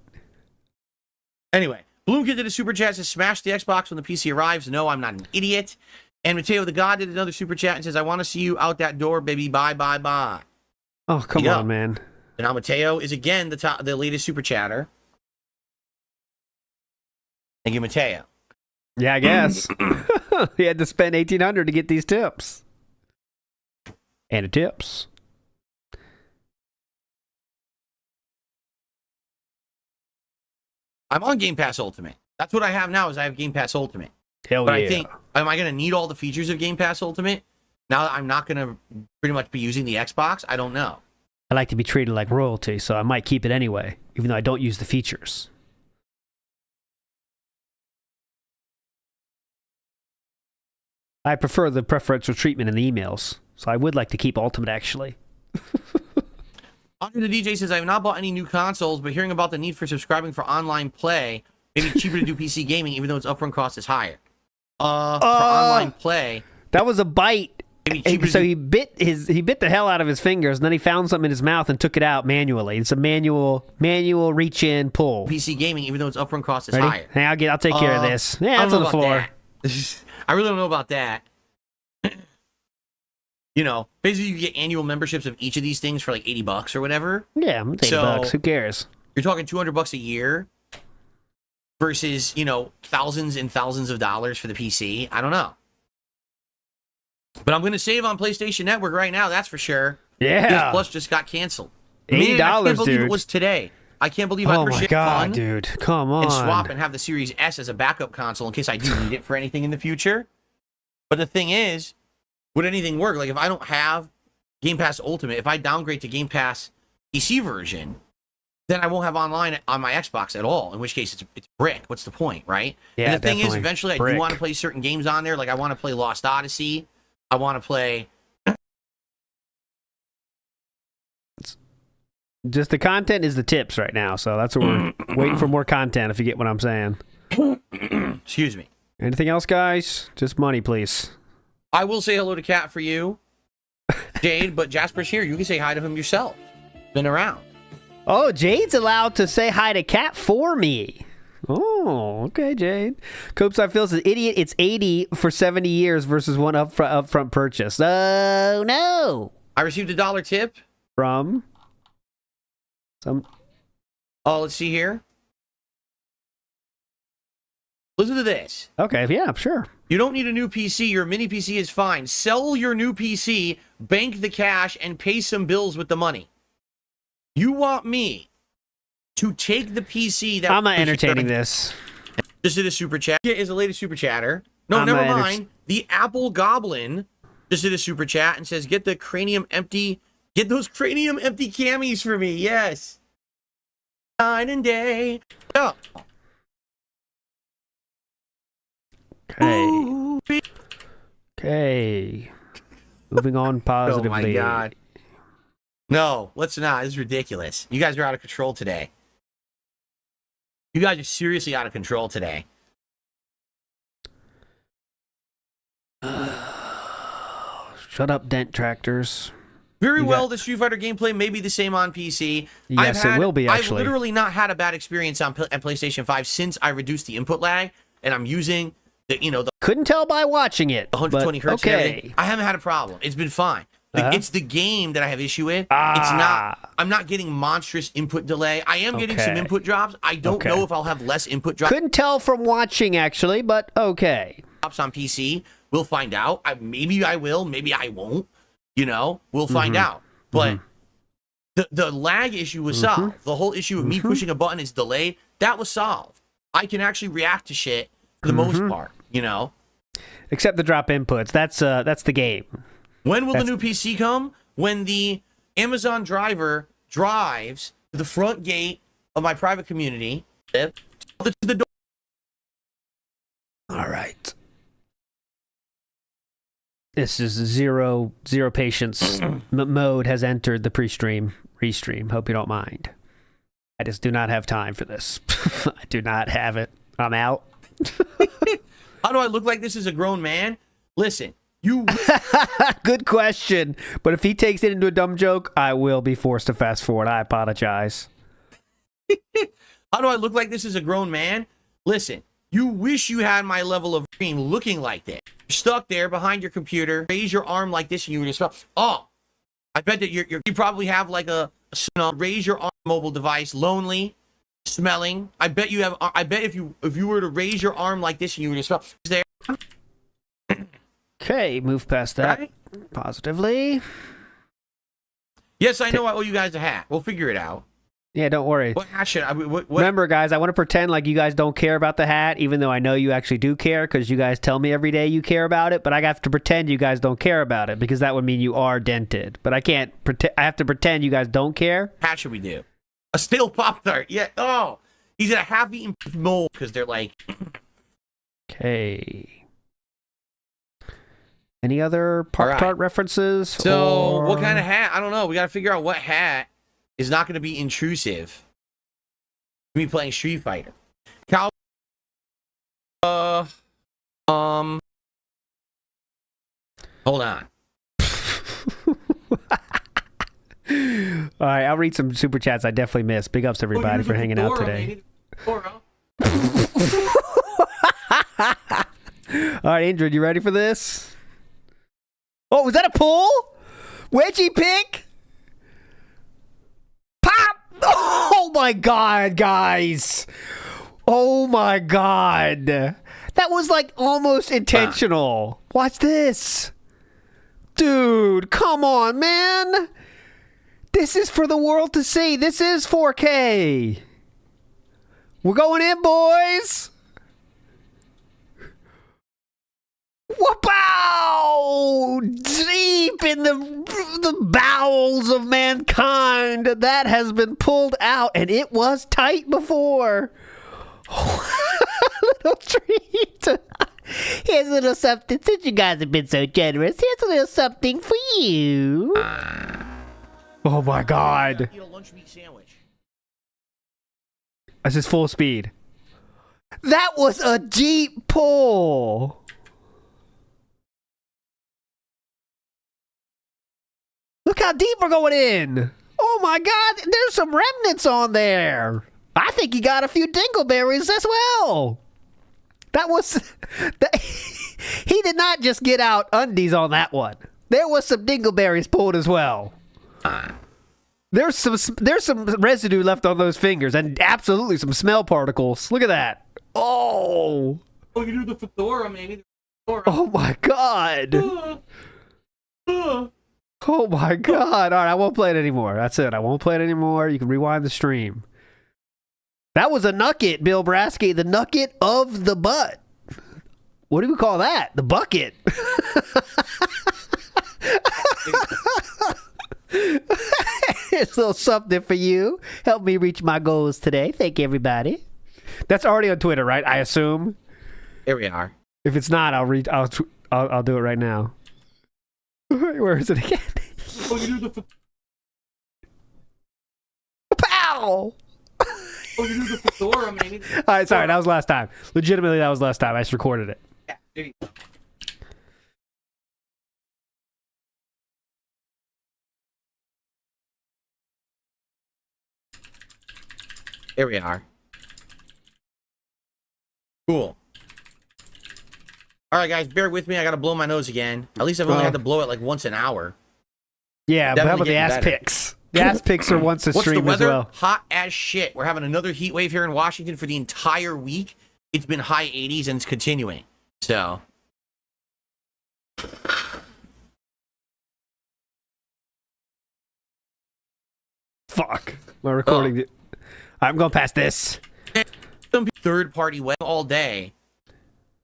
Anyway, Bloomkid did a super chat to smash the Xbox when the PC arrives. No, I'm not an idiot. And Mateo the God did another super chat and says, I want to see you out that door, baby. Bye, bye, bye. Oh, come on, man. And now Mateo is again the latest super chatter. Thank you, Mateo. Yeah, I guess. He had to spend $1,800 to get these tips. And the tips. I'm on Game Pass Ultimate. That's what I have now is I have Game Pass Ultimate. Hell but yeah. I think, am I going to need all the features of Game Pass Ultimate? Now that I'm not going to pretty much be using the Xbox, I don't know. I like to be treated like royalty, so I might keep it anyway, even though I don't use the features. I prefer the preferential treatment in the emails, so I would like to keep Ultimate, actually. Andre the DJ says, I have not bought any new consoles, but hearing about the need for subscribing for online play, maybe it's cheaper to do PC gaming, even though its upfront cost is higher. For online play... That was a bite. So he bit the hell out of his fingers, and then he found something in his mouth and took it out manually. It's a manual reach in pull. PC gaming, even though its upfront cost is Ready? higher. Hey, I'll take care of this. Yeah, it's on the floor. I really don't know about that. You know, basically you get annual memberships of each of these things for like $80 or whatever. Yeah, it's $80. Who cares? You're talking $200 a year versus, you know, thousands and thousands of dollars for the PC. I don't know. But I'm going to save on PlayStation Network right now, that's for sure. Yeah. PS Plus just got canceled. $80, I can't believe dude. It was today. I can't believe I Oh my god, dude. Come on. And swap and have the Series S as a backup console in case I do need it for anything in the future. But the thing is, would anything work? Like, if I don't have Game Pass Ultimate, if I downgrade to Game Pass PC version, then I won't have online on my Xbox at all, in which case it's brick. What's the point, right? Yeah, and the thing is, definitely. eventually I Brick. do want to play certain games on there. Like, I want to play Lost Odyssey. I want to play... Just the content is the tips right now, so that's what we're waiting for more content, if you get what I'm saying. Excuse me. Anything else, guys? Just money, please. I will say hello to Cat for you, Jade, but Jasper's here. You can say hi to him yourself. Been around. Oh, Jade's allowed to say hi to Cat for me. Oh, okay, Jade. Coops, I feel an idiot. It's 80 for 70 years versus one upfront purchase. Oh, no. I received a $1 tip. From? Some. Oh, let's see here. Listen to this. Okay, yeah, sure. You don't need a new PC. Your mini PC is fine. Sell your new PC, bank the cash, and pay some bills with the money. You want me to take the PC that... I'm not entertaining this. Just did a super chat. Is the latest super chatter. No, never mind. The Apple Goblin just did a super chat and says, get those cranium empty camis for me. Yes. Night and day. Oh. Okay. Moving on positively. Oh my God. No, let's not. This is ridiculous. You guys are out of control today. You guys are seriously out of control today. Shut up, detractors. Very well, the Street Fighter gameplay may be the same on PC. Yes, it will be, actually. I've literally not had a bad experience on PlayStation 5 since I reduced the input lag, and I'm using the couldn't tell by watching it. 120 hertz. Okay. I haven't had a problem. It's been fine. It's the game that I have issue with. It's not. I'm not getting monstrous input delay. I am getting some input drops. I don't know if I'll have less input drops. Couldn't tell from watching, actually, but okay. Drops on PC. We'll find out. Maybe I will. Maybe I won't. We'll find out. But the lag issue was solved. The whole issue of me pushing a button is delayed. That was solved. I can actually react to shit for the most part. Except the drop inputs. That's the game. When will the new PC come? When the Amazon driver drives to the front gate of my private community to the door. All right. This is zero patience mode has entered the Preestream. Hope you don't mind. I just do not have time for this. I do not have it. I'm out. How do I look like this as a grown man? Listen. Good question. But if he takes it into a dumb joke, I will be forced to fast forward. I apologize. How do I look like this as a grown man? Listen, you wish you had my level of stream looking like this. You're stuck there behind your computer, raise your arm like this, and you would just I bet that you probably have like a raise your arm mobile device, lonely, smelling. I bet if you were to raise your arm like this and you were just there. Okay, move past that positively. Yes, I know I owe you guys a hat. We'll figure it out. Yeah, don't worry. What hat should what? Remember, guys, I want to pretend like you guys don't care about the hat, even though I know you actually do care, because you guys tell me every day you care about it, but I have to pretend you guys don't care about it, because that would mean you are dented. But I can't pretend. I have to pretend you guys don't care. Hat should we do? A stale Pop-Tart. Yeah. Oh, he's a half-eaten mold, because they're like... Okay. Any other Pop-Tart references? So, what kind of hat? I don't know. We got to figure out what hat is not going to be intrusive. Me playing Street Fighter. Hold on. All right, I'll read some super chats I definitely missed. Big ups to everybody for hanging out today. All right, Indrid, you ready for this? Oh, was that a pull? Wedgie pick? Pop! Oh my god, guys. Oh my god. That was like almost intentional. Watch this. Dude, come on, man. This is for the world to see. This is 4K. We're going in, boys. Wow! Deep in the bowels of mankind, that has been pulled out, and it was tight before. Little treat. Here's a little something. Since you guys have been so generous, here's a little something for you. Oh my god. Eat a lunch meat sandwich. That's just full speed. That was a deep pull. Look how deep we're going in. Oh my god, there's some remnants on there. I think he got a few dingleberries as well. That was... he did not just get out undies on that one. There was some dingleberries pulled as well. There's some residue left on those fingers, and absolutely some smell particles. Look at that. Oh. Oh, you do the fedora, maybe. Oh my god. Oh my god. All right, I won't play it anymore. That's it. I won't play it anymore. You can rewind the stream. That was a nugget, Bill Brasky. The nugget of the butt. What do we call that? The bucket. It's a little something for you. Help me reach my goals today. Thank you, everybody. That's already on Twitter, right? I assume. Here we are. If it's not, I'll do it right now. Where is it again? Oh, you do the Pow! Oh, you do the fedora, maybe. All right, sorry, that was last time. Legitimately, that was last time. I just recorded it. Yeah, there you go. Here we are. Cool. All right, guys, bear with me. I got to blow my nose again. At least I've only had to blow it like once an hour. Yeah, but how about Definitely the ass getting better. picks? The ass picks are once a What's the stream as weather? well. Hot as shit. We're having another heat wave here in Washington for the entire week. It's been high 80s and it's continuing. So. Fuck. My recording. I'm going past this. Some third-party web all day.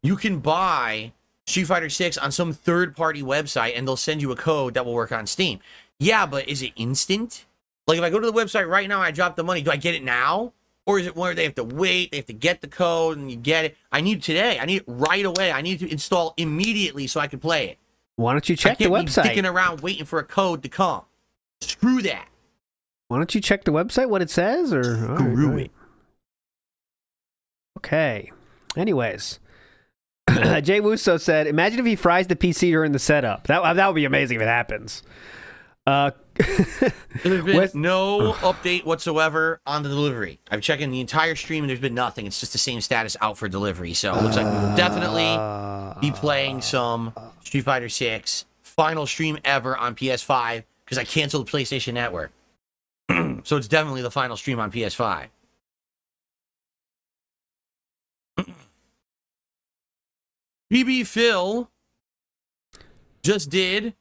You can buy Street Fighter 6 on some third-party website and they'll send you a code that will work on Steam. Yeah, but is it instant? Like if I go to the website right now and I drop the money, do I get it now? Or is it where they have to wait, they have to get the code and you get it? I need it today. I need it right away. I need it to install immediately so I can play it. Why don't you check the I can't be website? sticking around waiting for a code to come. Screw that. Why don't you check the website, what it says? Or Screw it. Okay. Anyways. Jay Wusso said, imagine if he fries the PC during the setup. That would be amazing if it happens. There's been no update whatsoever on the delivery. I've checked in the entire stream and there's been nothing. It's just the same status out for delivery. So it looks like we will definitely be playing some Street Fighter 6 final stream ever on PS5 because I canceled PlayStation Network. So it's definitely the final stream on PS5. BB Phil just did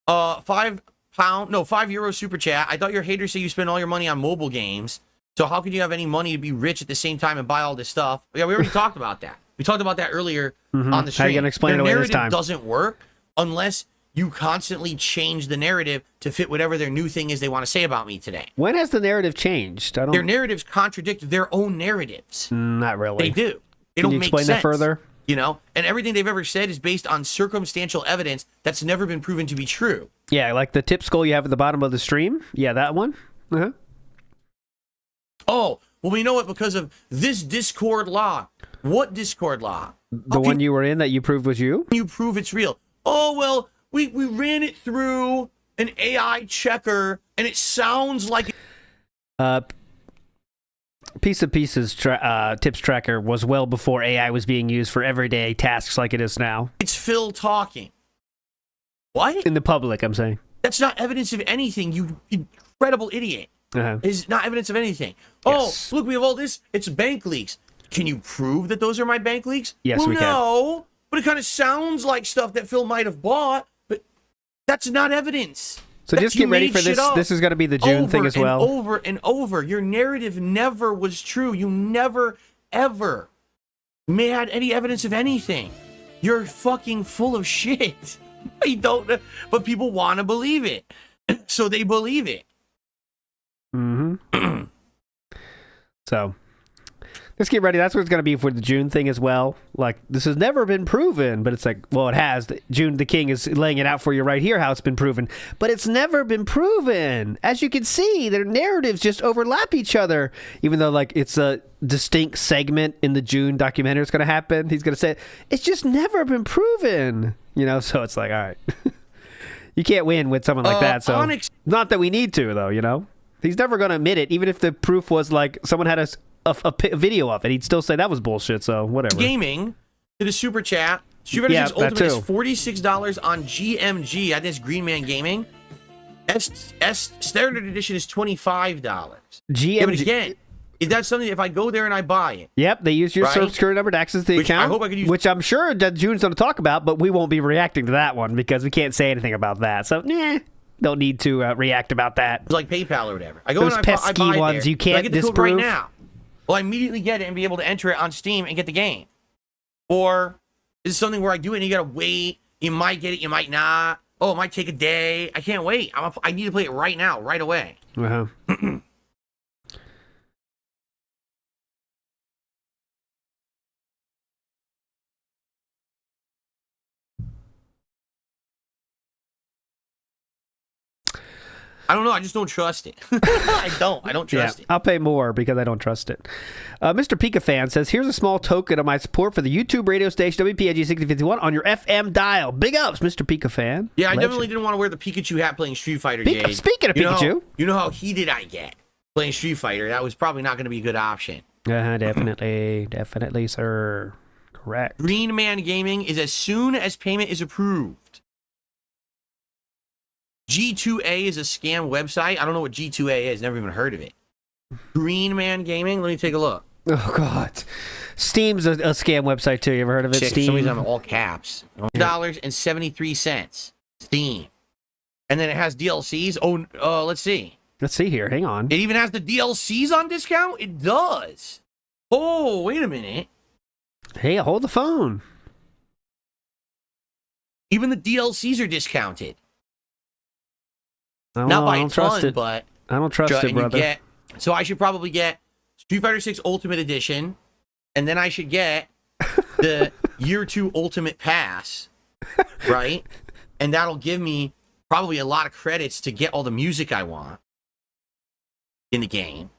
€5 super chat. I thought your haters say you spend all your money on mobile games. So how could you have any money to be rich at the same time and buy all this stuff? Yeah, we already talked about that. We talked about that earlier on the stream. How are you gonna explain it away this time? Their narrative doesn't work unless you constantly change the narrative to fit whatever their new thing is they want to say about me today. When has the narrative changed? Their narratives contradict their own narratives. Not really. They do. They Can don't you make explain sense. that further? You know, and everything they've ever said is based on circumstantial evidence that's never been proven to be true. Yeah, like the tip skull you have at the bottom of the stream. Yeah, that one. Uh-huh. Oh, well, we know it because of this Discord law. What Discord law? The one you were in that you proved was you? You prove it's real. Oh, well, we ran it through an AI checker, and it sounds like... Piece of Pieces tips tracker was well before AI was being used for everyday tasks like it is now. It's Phil talking. What? In the public, I'm saying. That's not evidence of anything, you incredible idiot. It's not evidence of anything. Yes. Oh, look, we have all this. It's bank leaks. Can you prove that those are my bank leaks? Yes, well, we can. No, but it kind of sounds like stuff that Phil might have bought, but that's not evidence. So just get ready for this. This is going to be the June thing as well. Over and over. Your narrative never was true. You never, ever had any evidence of anything. You're fucking full of shit. I don't know, but people want to believe it. So they believe it. Mm-hmm. So let's get ready. That's what it's going to be for the June thing as well. Like, this has never been proven, but it's like, well, it has. June the King is laying it out for you right here how it's been proven, but it's never been proven. As you can see, their narratives just overlap each other, even though, like, it's a distinct segment in the June documentary it's going to happen. He's going to say, it's just never been proven, you know? So it's like, all right. You can't win with someone like that, so not that we need to, though, you know? He's never going to admit it, even if the proof was, like, someone had a video of it. He'd still say that was bullshit, so whatever. Gaming did a super chat. Street Fighter 6 Ultimate is $46 on GMG. I think it's Green Man Gaming. Standard Edition is $25. GMG. Yeah, but again, is that something if I go there and I buy it? Yep, they use your social security number to access the account. I hope I could use. Which I'm sure that June's going to talk about, but we won't be reacting to that one because we can't say anything about that. So, don't need to react about that. It's like PayPal or whatever. I go Those and I buy ones there. you can't I get the disprove. code right now. Well, I immediately get it and be able to enter it on Steam and get the game. Or This is something where I do it and you gotta wait. You might get it, you might not. Oh, it might take a day. I can't wait. I need to play it right now, right away. Uh-huh. I don't know. I just don't trust it. I don't trust it. I'll pay more because I don't trust it. Mr. Pika Fan says, here's a small token of my support for the YouTube radio station WPIG 6051 on your FM dial. Big ups, Mr. Pika Fan. Yeah, I Legend. definitely didn't want to wear the Pikachu hat playing Street Fighter, Jade. Speaking of Pikachu. You know how heated I get playing Street Fighter. That was probably not going to be a good option. Definitely. Definitely, sir. Correct. Green Man Gaming is as soon as payment is approved. G2A is a scam website. I don't know what G2A is. Never even heard of it. Green Man Gaming. Let me take a look. Oh, God. Steam's a scam website, too. You ever heard of it? Check, Steam? Somebody's on all caps. $1.73. Steam. And then it has DLCs. Oh, let's see. Let's see here. Hang on. It even has the DLCs on discount? It does. Oh, wait a minute. Hey, hold the phone. Even the DLCs are discounted. I Not by don't a trust ton, it. but... I don't trust it, brother. So I should probably get Street Fighter 6 Ultimate Edition, and then I should get the Year 2 Ultimate Pass, right? And that'll give me probably a lot of credits to get all the music I want in the game.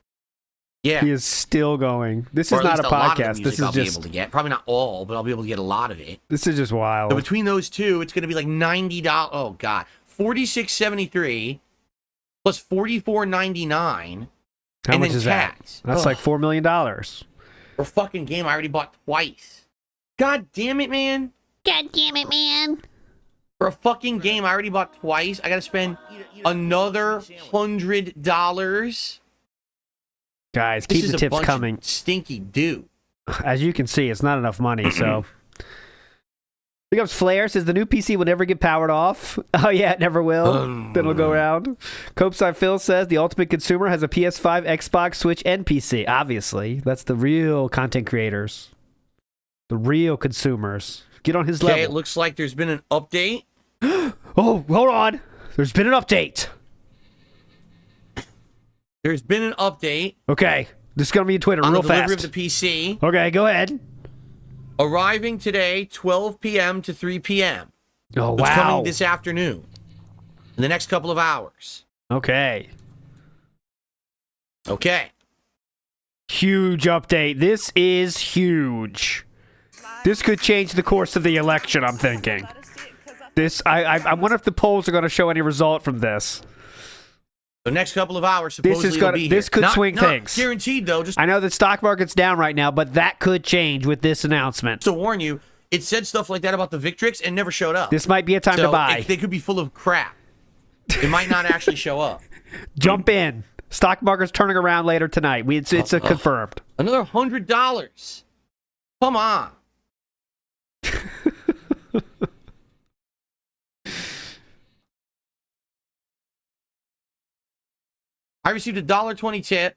Yeah. He is still going. This Or is at not a least lot of the podcast. music This is I'll be just... able to get. Probably not all, but I'll be able to get a lot of it. This is just wild. So between those two, it's going to be like $90. Oh, God. $46.73 plus $44.99. How and much then is tax. that? That's like $4 million. For a fucking game I already bought twice. God damn it, man. God damn it, man. For a fucking game I already bought twice, I gotta spend another $100. Guys, keep the tips coming. Stinky do. As you can see, it's not enough money, so... Big ups Flair says the new PC will never get powered off. Oh yeah, it never will. Then it'll go around. Copeside Phil says the ultimate consumer has a PS5, Xbox, Switch, and PC. Obviously, that's the real content creators. The real consumers. Get on his level. Okay, it looks like there's been an update. Oh, hold on. There's been an update. There's been an update. Okay. This is going to be a Twitter on real the delivery fast. of the PC. Okay, go ahead. Arriving today, 12 p.m. to 3 p.m. Oh, It's wow. coming this afternoon. In the next couple of hours. Okay. Okay. Huge update. This is huge. This could change the course of the election, I'm thinking. I wonder if the polls are going to show any result from this. The next couple of hours, supposedly it'll be this here. could swing not things. Guaranteed, though. Just I know the stock market's down right now, but that could change with this announcement. to warn you, it said stuff like that about the Victrix and never showed up. This might be a time to buy. They could be full of crap. It might not actually show up. Jump in. Stock market's turning around later tonight. It's confirmed. Another $100. Come on. I received a $1.20 tip.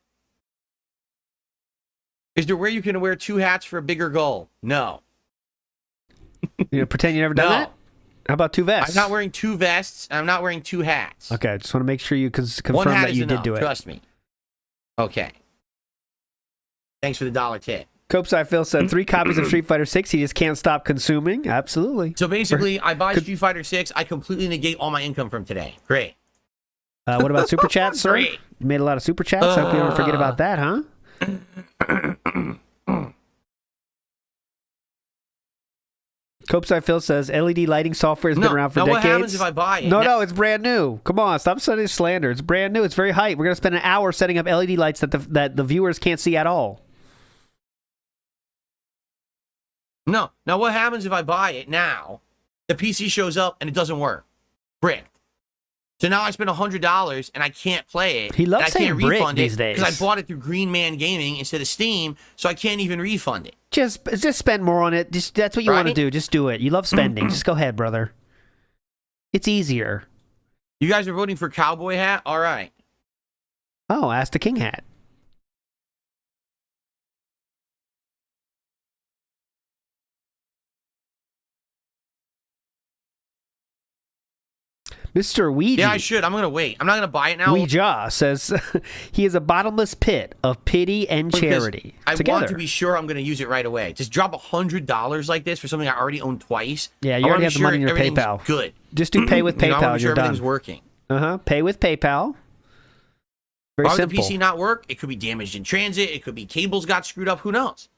Is there where you can wear two hats for a bigger goal? No. Pretend you never done that? How about two vests? I'm not wearing two vests, and I'm not wearing two hats. Okay, I just want to make sure you confirm One hat that is you enough, did do it. trust me. Okay. Thanks for the $1 tip. Copeside Phil said 3 copies of Street Fighter 6 he just can't stop consuming. Absolutely. So basically, I buy Street Fighter 6, I completely negate all my income from today. Great. What about super chats, sir? Great. You made a lot of super chats. Hope you don't forget about that, huh? Copeside Phil says LED lighting software has been around for decades. What happens if I buy it? No, it's brand new. Come on, stop sending slander. It's brand new. It's very hype. We're gonna spend an hour setting up LED lights that the viewers can't see at all. No. Now, what happens if I buy it now? The PC shows up and it doesn't work. Bricked. So now I spend $100 and I can't play it. He loves and I saying can't brick refund these it days. because I bought it through Green Man Gaming instead of Steam, so I can't even refund it. Just spend more on it. That's what you want to do. Just do it. You love spending. Just go ahead, brother. It's easier. You guys are voting for Cowboy Hat? All right. Oh, ask the King Hat. Mr. Ouija. Yeah, I should. I'm going to wait. I'm not going to buy it now. Ouija says he is a bottomless pit of pity and charity. I want to be sure I'm going to use it right away. Just drop $100 like this for something I already own twice. Yeah, you already have the money in your PayPal. Good. Just do pay with PayPal. I want to be sure you're everything's done. working. Pay with PayPal. Very Why would simple. the PC not work? It could be damaged in transit. It could be cables got screwed up. Who knows?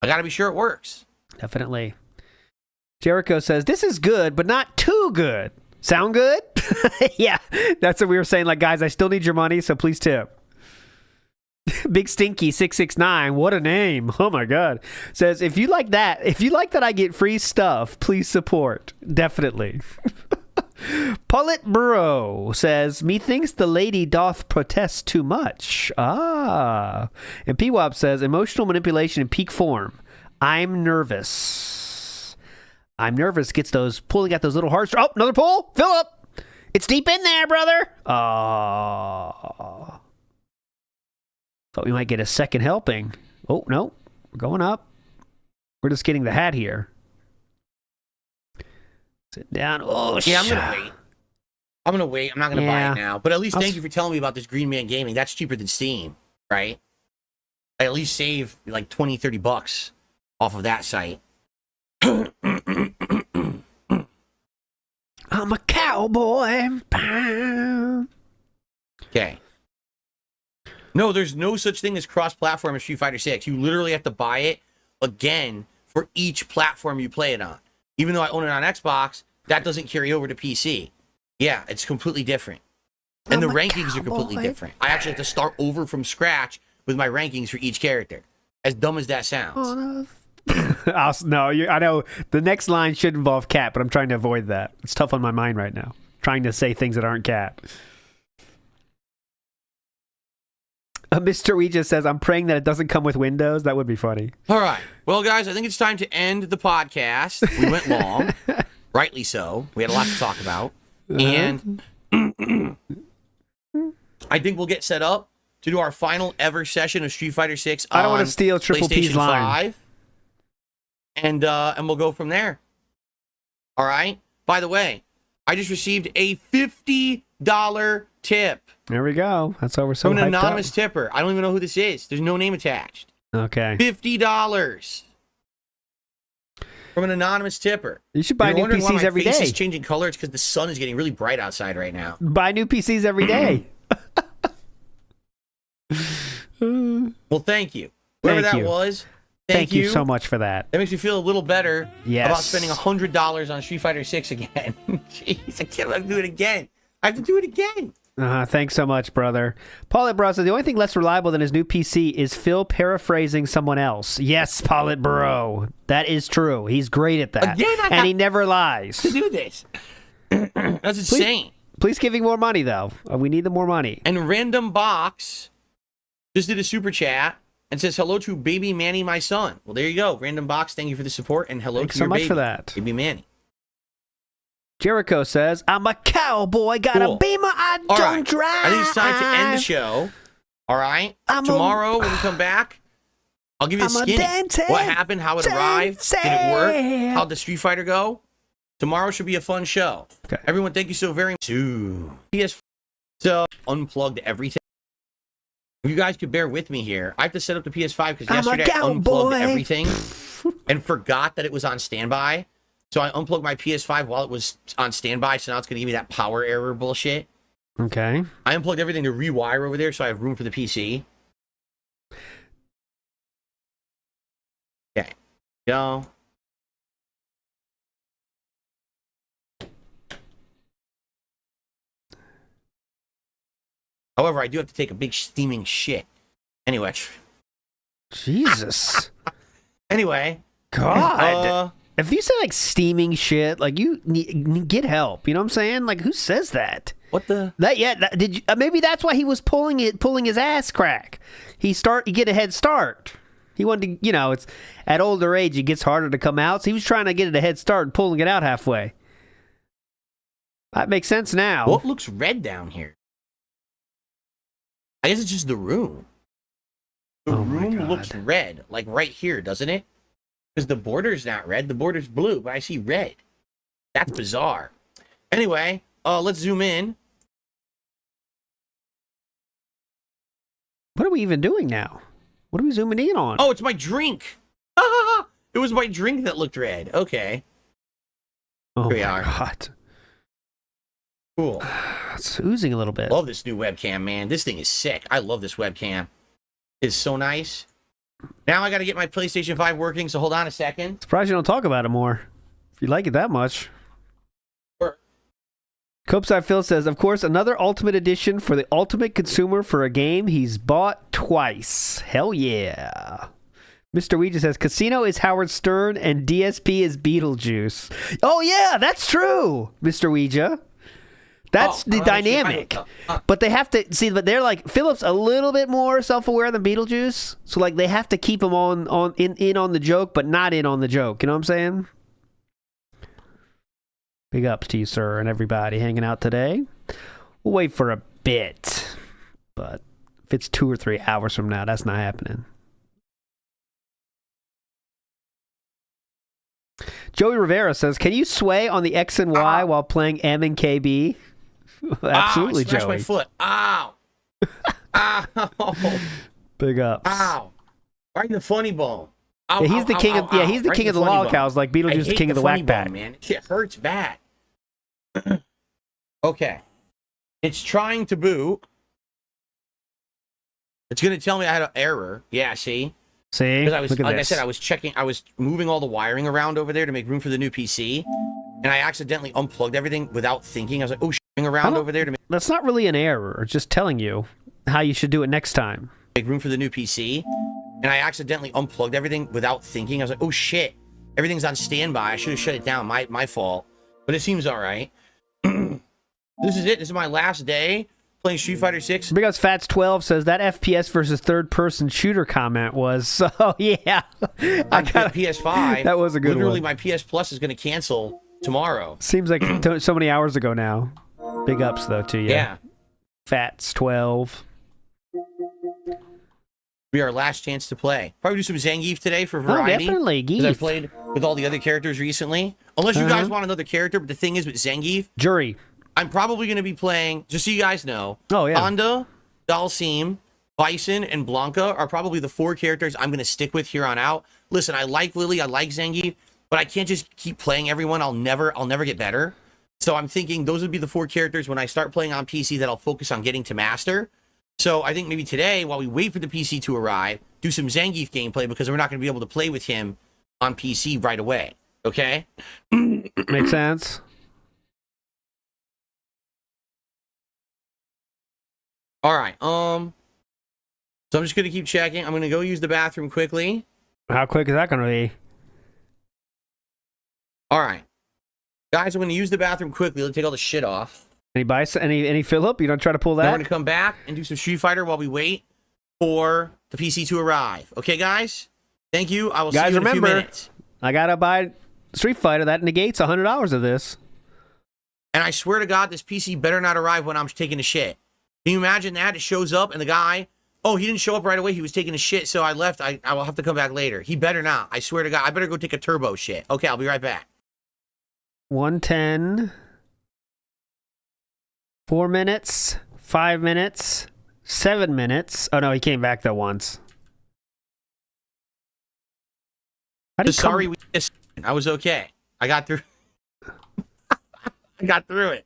I got to be sure it works. Definitely. Jericho says, this is good, but not too good. Sound good? Yeah, that's what we were saying. Like, guys, I still need your money, so please tip. Big Stinky 669, what a name. Oh my God. Says, if you like that I get free stuff, please support. Definitely. Paulette Burrow says, methinks the lady doth protest too much. And P-Wop says, emotional manipulation in peak form. I'm nervous. Gets those pulling at those little hearts. Oh, another pull. Philip. It's deep in there, brother. Thought we might get a second helping. Oh, no. We're going up. We're just getting the hat here. Sit down. Oh, yeah, I'm going to wait. I'm not going to buy it now. But at least thank you for telling me about this Green Man Gaming. That's cheaper than Steam, right? I at least save like $20-$30 off of that site. I'm a cowboy. Okay. No, there's no such thing as cross-platform in Street Fighter 6. You literally have to buy it again for each platform you play it on. Even though I own it on Xbox, that doesn't carry over to PC. Yeah, it's completely different. And the rankings are completely different. I actually have to start over from scratch with my rankings for each character. As dumb as that sounds. I know the next line should involve cat, but I'm trying to avoid that. It's tough on my mind right now. Trying to say things that aren't cat. Mr. Ouija says, I'm praying that it doesn't come with Windows. That would be funny. All right. Well, guys, I think it's time to end the podcast. We went long. Rightly so. We had a lot to talk about. And I think we'll get set up to do our final ever session of Street Fighter 6 on I don't want to steal Triple P's line. 5. And we'll go from there. All right. By the way, I just received a $50 tip. There we go. That's why we're so from an hyped anonymous up. tipper. I don't even know who this is. There's no name attached. Okay. $50 from an anonymous tipper. You should buy new PCs every day. My face is changing color. It's because the sun is getting really bright outside right now. Buy new PCs every day. Well, thank you. Whoever that was. Thank you so much for that. That makes me feel a little better yes. about spending $100 on Street Fighter 6 again. Jeez, I can't have to do it again. I have to do it again. Thanks so much, brother. Paulette Bro says, the only thing less reliable than his new PC is Phil paraphrasing someone else. Yes, Paulette Bro. That is true. He's great at that. Again, and he never lies. To do this. That's insane. Please give him more money, though. We need the more money. And Random Box just did a super chat and says, hello to baby Manny, my son. Well, there you go. Random Box, thank you for the support. And hello Thanks to so your much baby, for that. baby Manny. Jericho says, I'm a cowboy, got a beamer, I don't drive. I think it's time to end the show. All right? Tomorrow, when we come back, I'll give you a skinny. What happened, how it arrived, did it work, how'd the Street Fighter go? Tomorrow should be a fun show. Okay. Everyone, thank you so very much. PS4. So, unplugged everything. If you guys could bear with me here, I have to set up the PS5 because yesterday I unplugged everything and forgot that it was on standby. So I unplugged my PS5 while it was on standby, so now it's going to give me that power error bullshit. Okay. I unplugged everything to rewire over there so I have room for the PC. Okay. Go. However, I do have to take a big steaming shit. Anyway. Jesus. Anyway. God. If you say like steaming shit, like you get help. You know what I'm saying? Like who says that? What the? Did you, maybe that's why he was pulling his ass crack. He get a head start. He wanted to, it's at older age it gets harder to come out. So he was trying to get it a head start and pulling it out halfway. That makes sense now. What looks red down here? I guess it's just the room. The room looks red, like right here, doesn't it? Because the border's not red, the border's blue, but I see red. That's bizarre. Anyway, let's zoom in. What are we even doing now? What are we zooming in on? Oh, it's my drink. It was my drink that looked red. Okay. Oh Here we my are. God. Cool. It's oozing a little bit. Love this new webcam, man. This thing is sick. I love this webcam. It's so nice. Now I got to get my PlayStation 5 working, so hold on a second. Surprised you don't talk about it more. If you like it that much. Sure. Copeside Phil says, of course, another Ultimate Edition for the ultimate consumer for a game he's bought twice. Hell yeah. Mr. Ouija says, Casino is Howard Stern and DSP is Beetlejuice. Oh, yeah, that's true, Mr. Ouija. That's the dynamic. But they have to, see, but they're like, Philip's a little bit more self-aware than Beetlejuice. So, like, they have to keep him in on the joke, but not in on the joke. You know what I'm saying? Big ups to you, sir, and everybody hanging out today. We'll wait for a bit. But if it's 2 or 3 hours from now, that's not happening. Joey Rivera says, can you sway on the X and Y while playing M and KB? Absolutely, I smashed Joey. my foot. Ow. Ow. Big ups. Ow. Right in the funny bone. Ow, Yeah, he's the king of he's the right king in of the funny lolcows, bone. like Beetlejuice, the king of the funny whack pack. bone, man. It hurts bad. Okay. It's trying to boot. It's going to tell me I had an error. Yeah, see? See? Because I was, Look at like this. I said, I was moving all the wiring around over there to make room for the new PC, and I accidentally unplugged everything without thinking. I was like, oh, around over there to That's not really an error. Just telling you how you should do it next time. make room for the new PC, and I accidentally unplugged everything without thinking. I was like, oh shit, everything's on standby. I should have shut it down. My fault. But it seems all right. This is it. This is my last day playing Street Fighter 6. Because Fats12 says that FPS versus third-person shooter comment was, so yeah. On PS5. That was a good Literally, one. my PS Plus is going to cancel tomorrow. Seems like so many hours ago now. Big ups, though, to you. Yeah. Fats12. Be our last chance to play. Probably do some Zangief today for variety. Oh, definitely. Because I Geef. played with all the other characters recently. Unless you guys want another character, but the thing is with Zangief, Jury. I'm probably going to be playing, just so you guys know, Oh, yeah. Honda, Dalsim, Bison, and Blanca are probably the 4 characters I'm going to stick with here on out. Listen, I like Lily, I like Zangief, but I can't just keep playing everyone. I'll never get better. So I'm thinking those would be the 4 characters when I start playing on PC that I'll focus on getting to master. So I think maybe today, while we wait for the PC to arrive, do some Zangief gameplay because we're not going to be able to play with him on PC right away. Okay? Makes sense. All right. So I'm just going to keep checking. I'm going to go use the bathroom quickly. How quick is that going to be? All right. Guys, I'm going to use the bathroom quickly. Let's take all the shit off. Any Philip? You don't try to pull Then we're that? going to come back and do some Street Fighter while we wait for the PC to arrive. Okay, guys? Thank you. I will see you in a few minutes. I got to buy Street Fighter. That negates $100 of this. And I swear to God, this PC better not arrive when I'm taking a shit. Can you imagine that? It shows up and the guy, oh, he didn't show up right away. He was taking a shit, so I left. I will have to come back later. He better not. I swear to God. I better go take a turbo shit. Okay, I'll be right back. 110. 4 minutes. 5 minutes. 7 minutes. Oh, no, he came back, though, once. How did Sorry we missed it. I was okay. I got through. I got through it.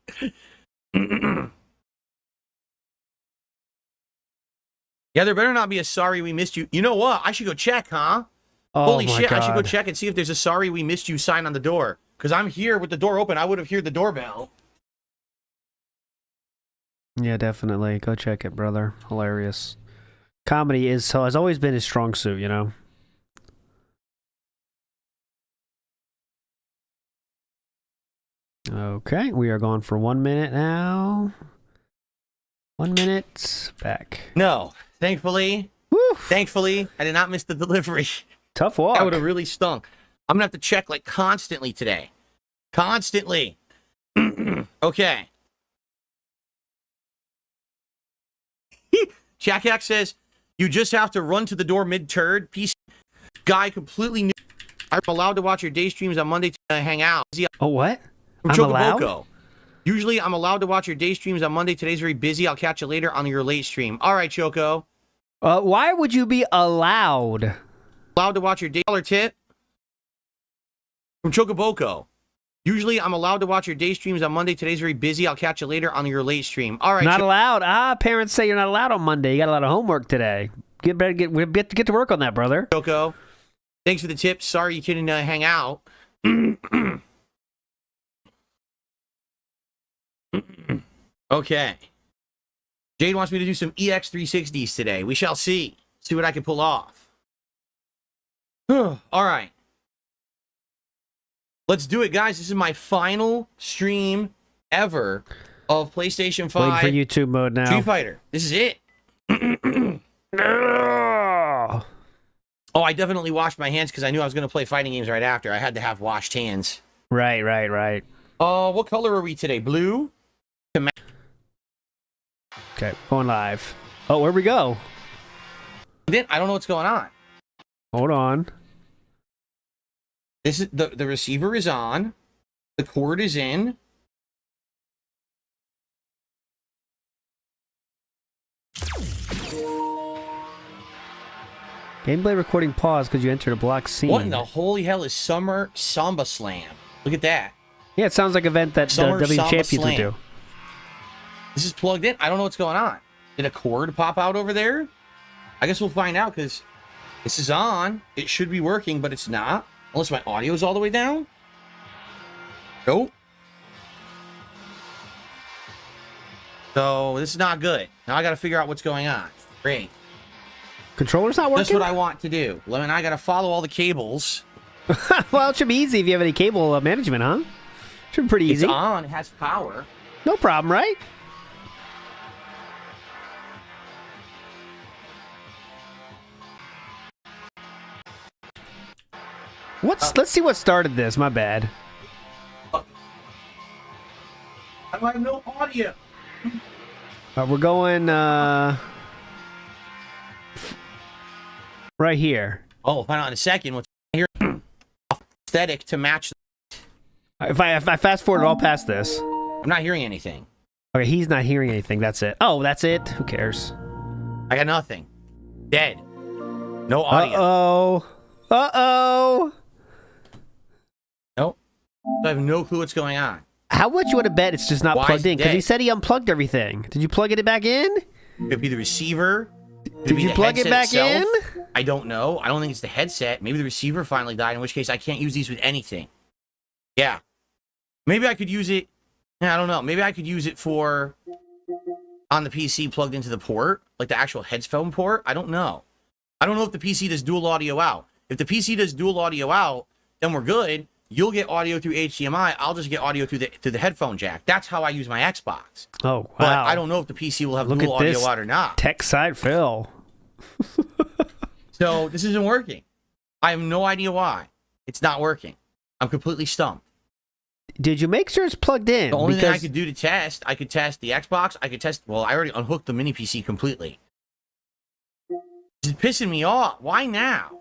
Yeah, there better not be a sorry we missed you. You know what? I should go check, huh? Oh, Holy my shit, God. I should go check and see if there's a sorry we missed you sign on the door. Because I'm here with the door open. I would have heard the doorbell. Yeah, definitely. Go check it, brother. Hilarious. Comedy has always been his strong suit, you know? Okay, we are gone for 1 minute now. 1 minute. Back. No. Thankfully, I did not miss the delivery. Tough walk. That would have really stunk. I'm going to have to check like constantly today. Constantly. Okay. Jack says, you just have to run to the door mid-turd. PC guy completely new. I'm allowed to watch your day streams on Monday to hang out. Oh, what? From I'm allowed? Chocoboco. Usually, I'm allowed to watch your day streams on Monday. Today's very busy. I'll catch you later on your late stream. All right, Choco. Why would you be allowed? Allowed to watch your day tip from Chocoboco. Usually, I'm allowed to watch your day streams on Monday. Today's very busy. I'll catch you later on your late stream. All right. Not allowed. Parents say you're not allowed on Monday. You got a lot of homework today. Get to work on that, brother. Choco, thanks for the tip. Sorry you couldn't hang out. Okay. Jade wants me to do some EX360s today. We shall see. See what I can pull off. All right. Let's do it, guys. This is my final stream ever of PlayStation 5. Waiting for YouTube mode now. Street Fighter. This is it. Oh, I definitely washed my hands because I knew I was going to play fighting games right after. I had to have washed hands. Right. What color are we today? Blue? Okay, going live. Oh, where'd we go? I don't know what's going on. Hold on. This is the receiver is on. The cord is in. Gameplay recording paused because you entered a block scene. What in the holy hell is Summer Samba Slam? Look at that. Yeah, it sounds like an event that W Champions would do. This is plugged in. I don't know what's going on. Did a cord pop out over there? I guess we'll find out because this is on. It should be working, but it's not. Unless my audio is all the way down. Nope. So this is not good. Now I got to figure out what's going on. Great. Controller's not working? That's what I want to do. Lemon, I got to follow all the cables. Well, it should be easy if you have any cable management, huh? Should be pretty easy. It's on. It has power. No problem, right? Let's see what started this. My bad. I have no audio. We're going right here. Oh, find out in a second. What's here? Aesthetic to match. If I fast forward all past this, I'm not hearing anything. Okay, he's not hearing anything. That's it. Oh, that's it. Who cares? I got nothing. Dead. No audio. Uh-oh. Nope. I have no clue what's going on. How much you want to bet it's just not plugged in? Because he said he unplugged everything. Did you plug it back in? Could be the receiver. Did you plug it back in? I don't know. I don't think it's the headset. Maybe the receiver finally died, in which case I can't use these with anything. Yeah. Maybe I could use it. I don't know. Maybe I could use it for on the PC plugged into the port, like the actual headphone port. I don't know. I don't know if the PC does dual audio out. If the PC does dual audio out, then we're good. You'll get audio through HDMI. I'll just get audio through the headphone jack. That's how I use my Xbox. Oh, wow. But I don't know if the PC will have dual audio out or not. Tech side Phil. So this isn't working. I have no idea why. It's not working. I'm completely stumped. Did you make sure it's plugged in? The only thing I could do to test, I could test the Xbox. I could test, well, I already unhooked the mini PC completely. It's pissing me off. Why now?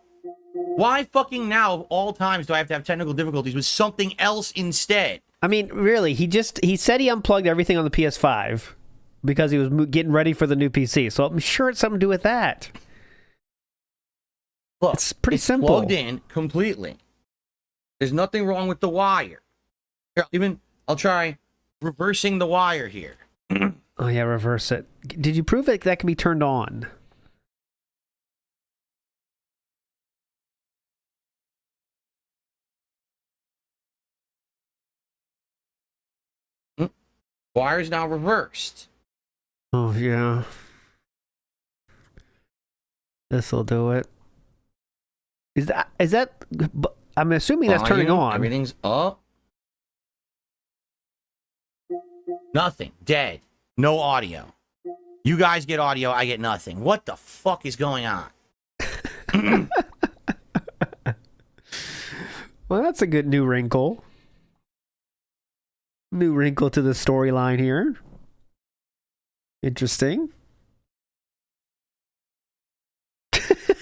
Why fucking now of all times do I have to have technical difficulties with something else instead? I mean, really, he said he unplugged everything on the PS5 because he was getting ready for the new PC. So I'm sure it's something to do with that. Look, it's pretty simple. Plugged in completely. There's nothing wrong with the wire. Here, I'll try reversing the wire here. Oh yeah, reverse it. Did you prove it that can be turned on? Wire is now reversed. Oh yeah. This'll do it. Is that? I'm assuming that's turning on. Everything's up. Nothing. Dead. No audio. You guys get audio. I get nothing. What the fuck is going on? Well, that's a good new wrinkle. New wrinkle to the storyline here. Interesting.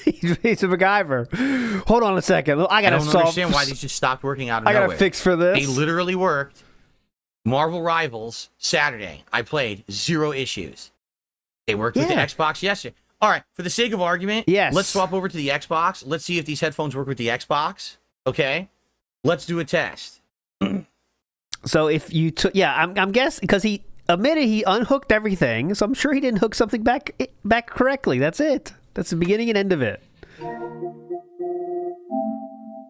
He's a MacGyver. Hold on a second. I don't understand why these just stopped working out of nowhere. I got a fix for this. They literally worked. Marvel Rivals, Saturday. I played 0 issues. They worked with the Xbox yesterday. All right, for the sake of argument, let's swap over to the Xbox. Let's see if these headphones work with the Xbox. Okay? Let's do a test. So if you took... Yeah, I'm guessing... Because he admitted he unhooked everything, so I'm sure he didn't hook something back correctly. That's it. That's the beginning and end of it. All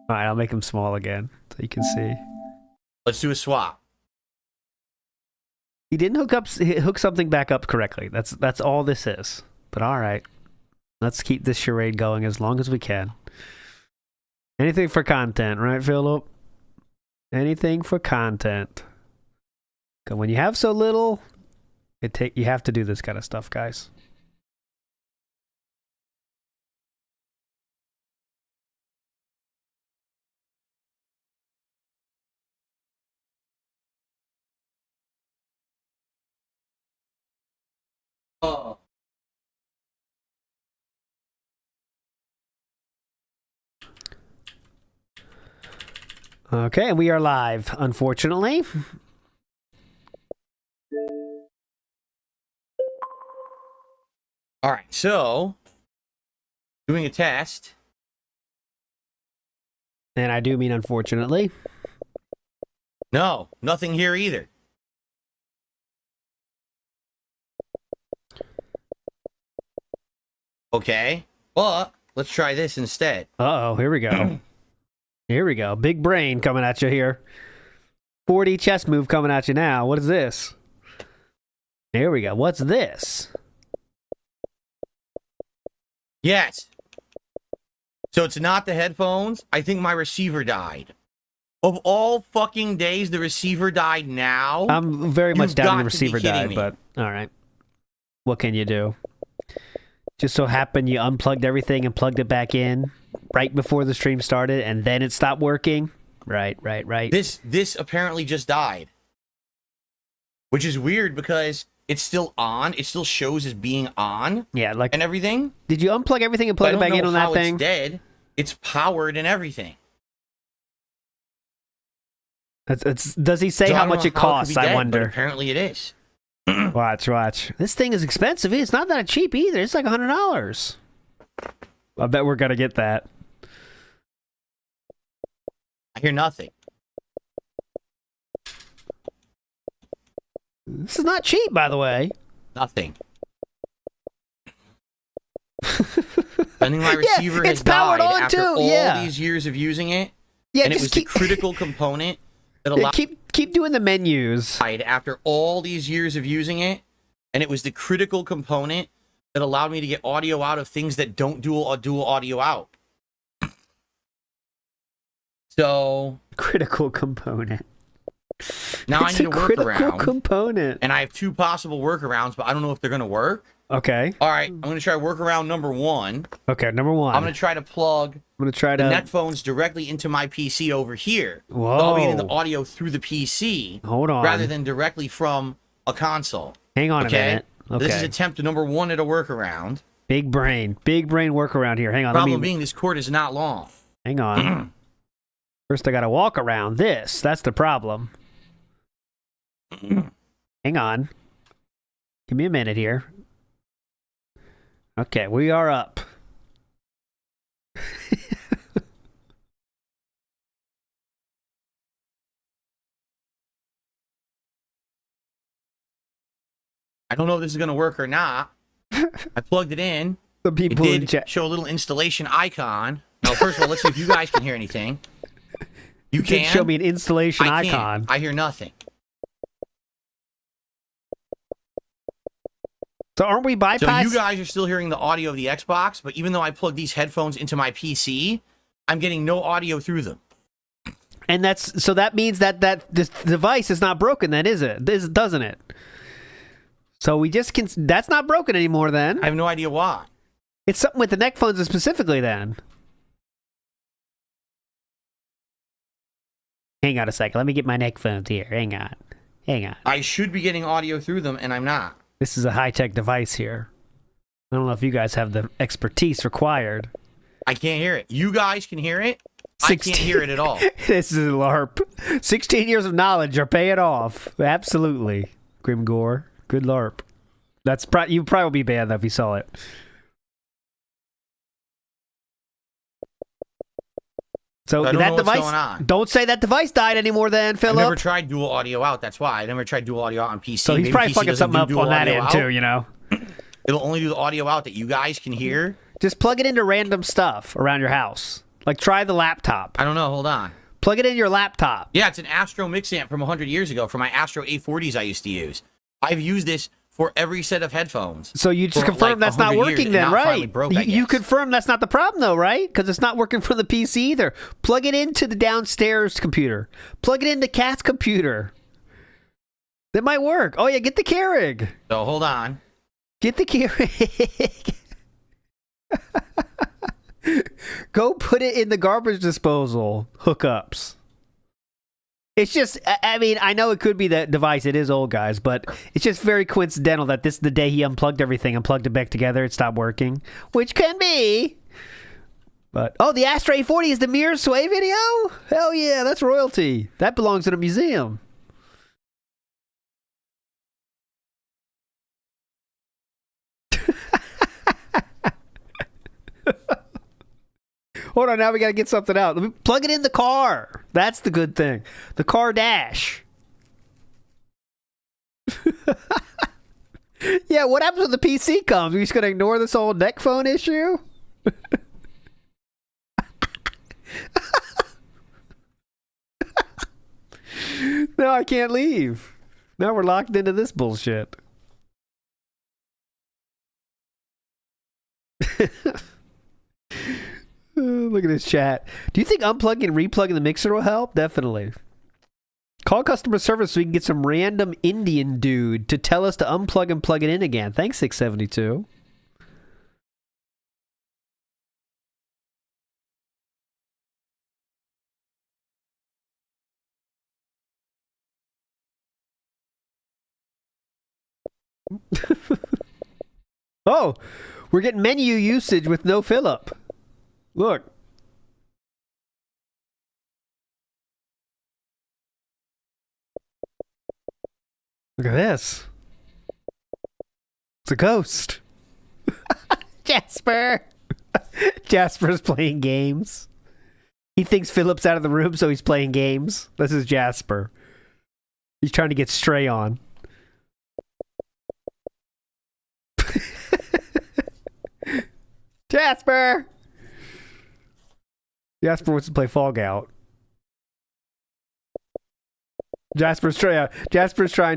right, I'll make him small again so you can see. Let's do a swap. He didn't hook something back up correctly. That's all this is. But all right, let's keep this charade going as long as we can. Anything for content, right, Philip? Anything for content. Because when you have so little, you have to do this kind of stuff, guys. Oh. Okay, we are live, unfortunately. All right, so doing a test. And I do mean unfortunately. No, nothing here either. Okay, but let's try this instead. Uh-oh, here we go. Here we go. Big brain coming at you here. 4D chess move coming at you now. What is this? Here we go. What's this? Yes. So it's not the headphones. I think my receiver died. Of all fucking days, the receiver died now. I'm very much down the receiver died, but all right. What can you do? Just so happened you unplugged everything and plugged it back in right before the stream started, and then it stopped working. Right. This apparently just died, which is weird because it's still on. It still shows as being on. Yeah, like and everything. Did you unplug everything and plug it back in on that thing? It's dead. It's powered and everything. Does he say how much it costs? I wonder. But apparently it is. Watch. This thing is expensive. It's not that cheap either. It's like $100. I bet we're gonna get that. I hear nothing. This is not cheap, by the way. Nothing. I think my receiver has died after all these years of using it. Yeah, and it was the critical component that allowed... Keep doing the menus. After all these years of using it, and it was the critical component that allowed me to get audio out of things that don't dual audio out. So... Critical component. Now I need a workaround. Critical component. And I have 2 possible workarounds, but I don't know if they're going to work. Okay. All right, I'm going to try workaround number 1. Okay, number 1. I'm going to try to plug the headphones directly into my PC over here. Whoa. So I'll be getting the audio through the PC. Hold on. Rather than directly from a console. Hang on a minute. Okay. This is attempt number 1 at a workaround. Big brain workaround here. Hang on. Problem being, this cord is not long. Hang on. First, I got to walk around this. That's the problem. Hang on. Give me a minute here. Okay, we are up. I don't know if this is going to work or not. I plugged it in. The people it did show a little installation icon. Now, first of all, let's see if you guys can hear anything. You can show me an installation icon. I hear nothing. So aren't we bypassing? So you guys are still hearing the audio of the Xbox, but even though I plug these headphones into my PC, I'm getting no audio through them. And that means that this device is not broken, then, is it? Doesn't it? So we just can. That's not broken anymore, then. I have no idea why. It's something with the neck phones specifically, then. Hang on a second. Let me get my neck phones here. Hang on. I should be getting audio through them, and I'm not. This is a high-tech device here. I don't know if you guys have the expertise required. I can't hear it. You guys can hear it? I can't hear it at all. This is a LARP. 16 years of knowledge are paying off. Absolutely. Grimgore. Good LARP. You probably would be banned though if you saw it. So I don't that know what's device. going on. Don't say that device died anymore, then, Philip. I never tried dual audio out. That's why I never tried dual audio out on PC. So he's Maybe probably PC fucking doesn't something do up dual on that audio end out. too. You know. It'll only do the audio out that you guys can hear. Just plug it into random stuff around your house. Like try the laptop. I don't know. Hold on. Plug it in your laptop. Yeah, it's an Astro mix amp from 100 years ago from my Astro A40s I used to use. I've used this for every set of headphones. So you just for, confirm like, that's not 100 years, working and then, now it finally right? broke, I You guess. confirm that's not the problem though, right? Because it's not working for the PC either. Plug it into the downstairs computer. Plug it into Cat's computer. That might work. Oh yeah, get the Keurig. So hold on. Get the Keurig. Go put it in the garbage disposal hookups. It's just, I mean, I know it could be that device. It is old, guys, but it's just very coincidental that this is the day he unplugged everything and plugged it back together. It stopped working, which can be. But, oh, the Astro A40 is the Mirror Sway video? Hell yeah, that's royalty. That belongs in a museum. Hold on, now we got to get something out. Let me plug it in the car. That's the good thing. The car dash. Yeah, what happens when the PC comes? Are you just going to ignore this old neck phone issue? No, I can't leave. Now we're locked into this bullshit. Look at this chat. Do you think unplugging and replugging the mixer will help? Definitely. Call customer service so we can get some random Indian dude to tell us to unplug and plug it in again. Thanks, 672. Oh, we're getting menu usage with no fill-up. Look. Look at this. It's a ghost. Jasper. Jasper's playing games. He thinks Philip's out of the room, so he's playing games. This is Jasper. He's trying to get Stray on. Jasper! Jasper wants to play Fall Gout. Jasper's trying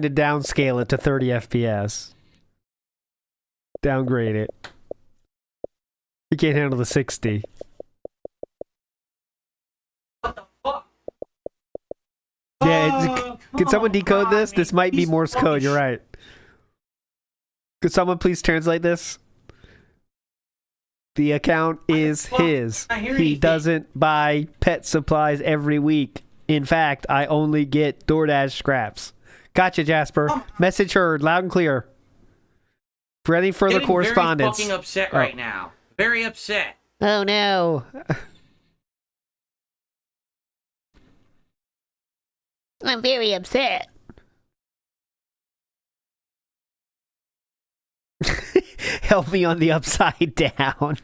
to downscale it to 30 FPS. Downgrade it. He can't handle the 60. What the fuck? Yeah, can someone decode this? This might be Morse code, you're right. Could someone please translate this? The account is his. He doesn't buy pet supplies every week. In fact, I only get DoorDash scraps. Gotcha, Jasper. Message heard, loud and clear. For any further correspondence. I'm very fucking upset right now. Very upset. Oh no. I'm very upset. Help me on the upside down.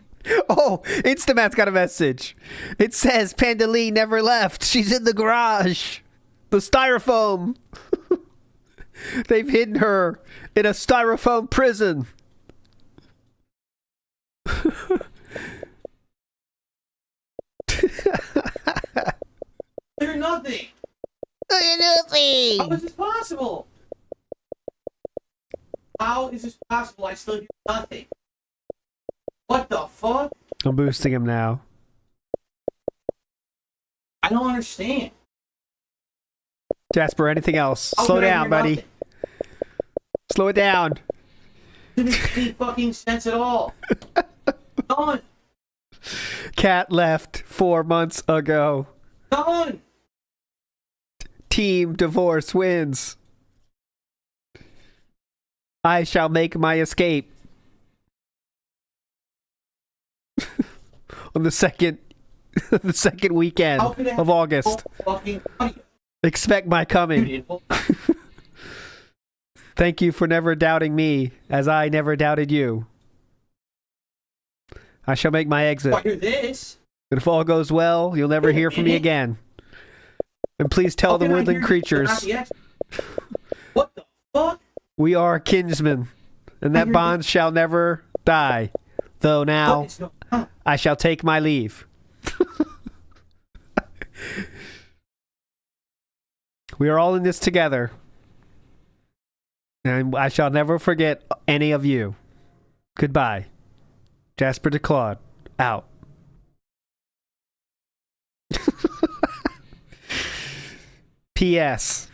Oh, Instamat's got a message. It says Panda Lee never left. She's in the garage. The styrofoam. They've hidden her in a styrofoam prison. They're nothing. Nothing. How is this possible? How is this possible? I still do nothing. What the fuck? I'm boosting him now. I don't understand. Jasper, anything else? How Slow could I down, hear buddy. nothing? Slow it down. Didn't make any fucking sense at all. Done. Cat left 4 months ago. Done. Team divorce wins. I shall make my escape. On the second The second weekend of August. Expect my coming. Thank you for never doubting me, as I never doubted you. I shall make my exit. I hear this. And if all goes well, you'll never hear from me again. And please tell the woodland creatures, what the fuck? we are kinsmen, and that bond shall never die. Though now, I shall take my leave. We are all in this together. And I shall never forget any of you. Goodbye. Jasper DeClaude, out. P.S.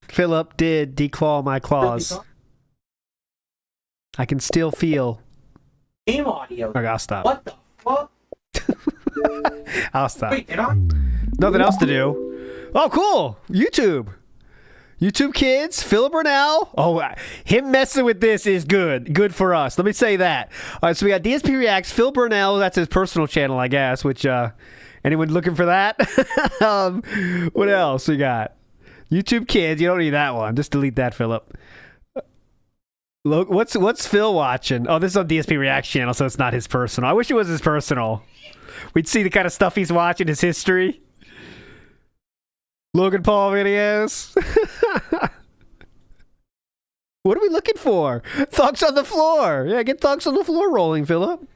Philip did declaw my claws. I can still feel... Game audio. Okay, I'll stop. What the fuck? I'll stop. Wait, did I? Nothing else to do. Oh, cool. YouTube. YouTube kids, Philip Burnell. Oh, him messing with this is good. Good for us. Let me say that. All right, so we got DSP Reacts, Phil Burnell. That's his personal channel, I guess, which, anyone looking for that? What else we got? YouTube kids. You don't need that one. Just delete that, Philip. What's Phil watching? Oh, this is on DSP Reacts channel, so it's not his personal. I wish it was his personal. We'd see the kind of stuff he's watching, his history. Logan Paul videos. What are we looking for? Thugs on the floor. Yeah, get thugs on the floor rolling, Philip.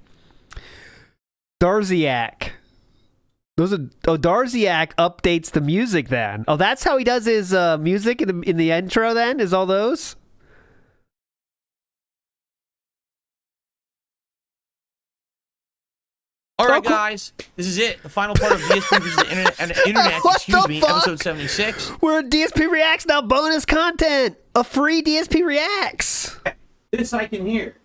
Darziak. Darziak updates the music then. Oh, that's how he does his music in the intro then? Is all those? All right, guys, this is it. The final part of DSP versus the internet. Excuse me, episode 76. We're at DSP Reacts now. Bonus content. A free DSP Reacts. This I can hear.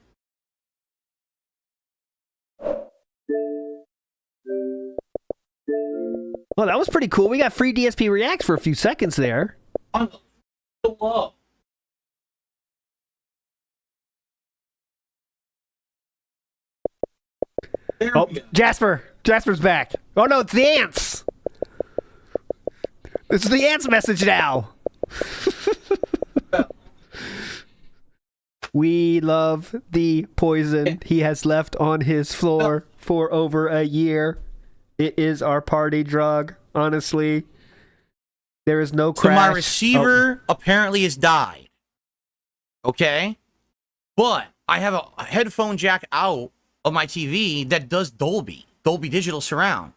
Well, that was pretty cool. We got free DSP Reacts for a few seconds there. On the low. Oh, Jasper's back. Oh no, it's the ants. It's the ants message now. We love the poison he has left on his floor for over a year. It is our party drug, honestly. There is no crash. So my receiver apparently has died. Okay? But I have a headphone jack out of my TV that does Dolby Digital Surround.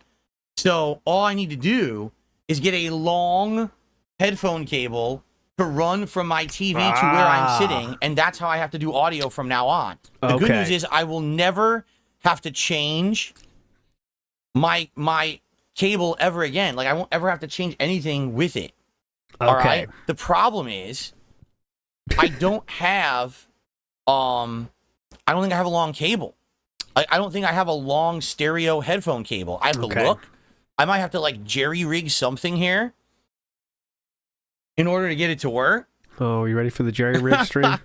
So all I need to do is get a long headphone cable to run from my TV to where I'm sitting, and that's how I have to do audio from now on. The good news is I will never have to change my cable ever again. Like, I won't ever have to change anything with it. Okay. All right? The problem is I don't have I don't think I have a long cable. I don't think I have a long stereo headphone cable. I have to look. I might have to, like, jerry-rig something here in order to get it to work. Oh, you ready for the jerry-rig stream?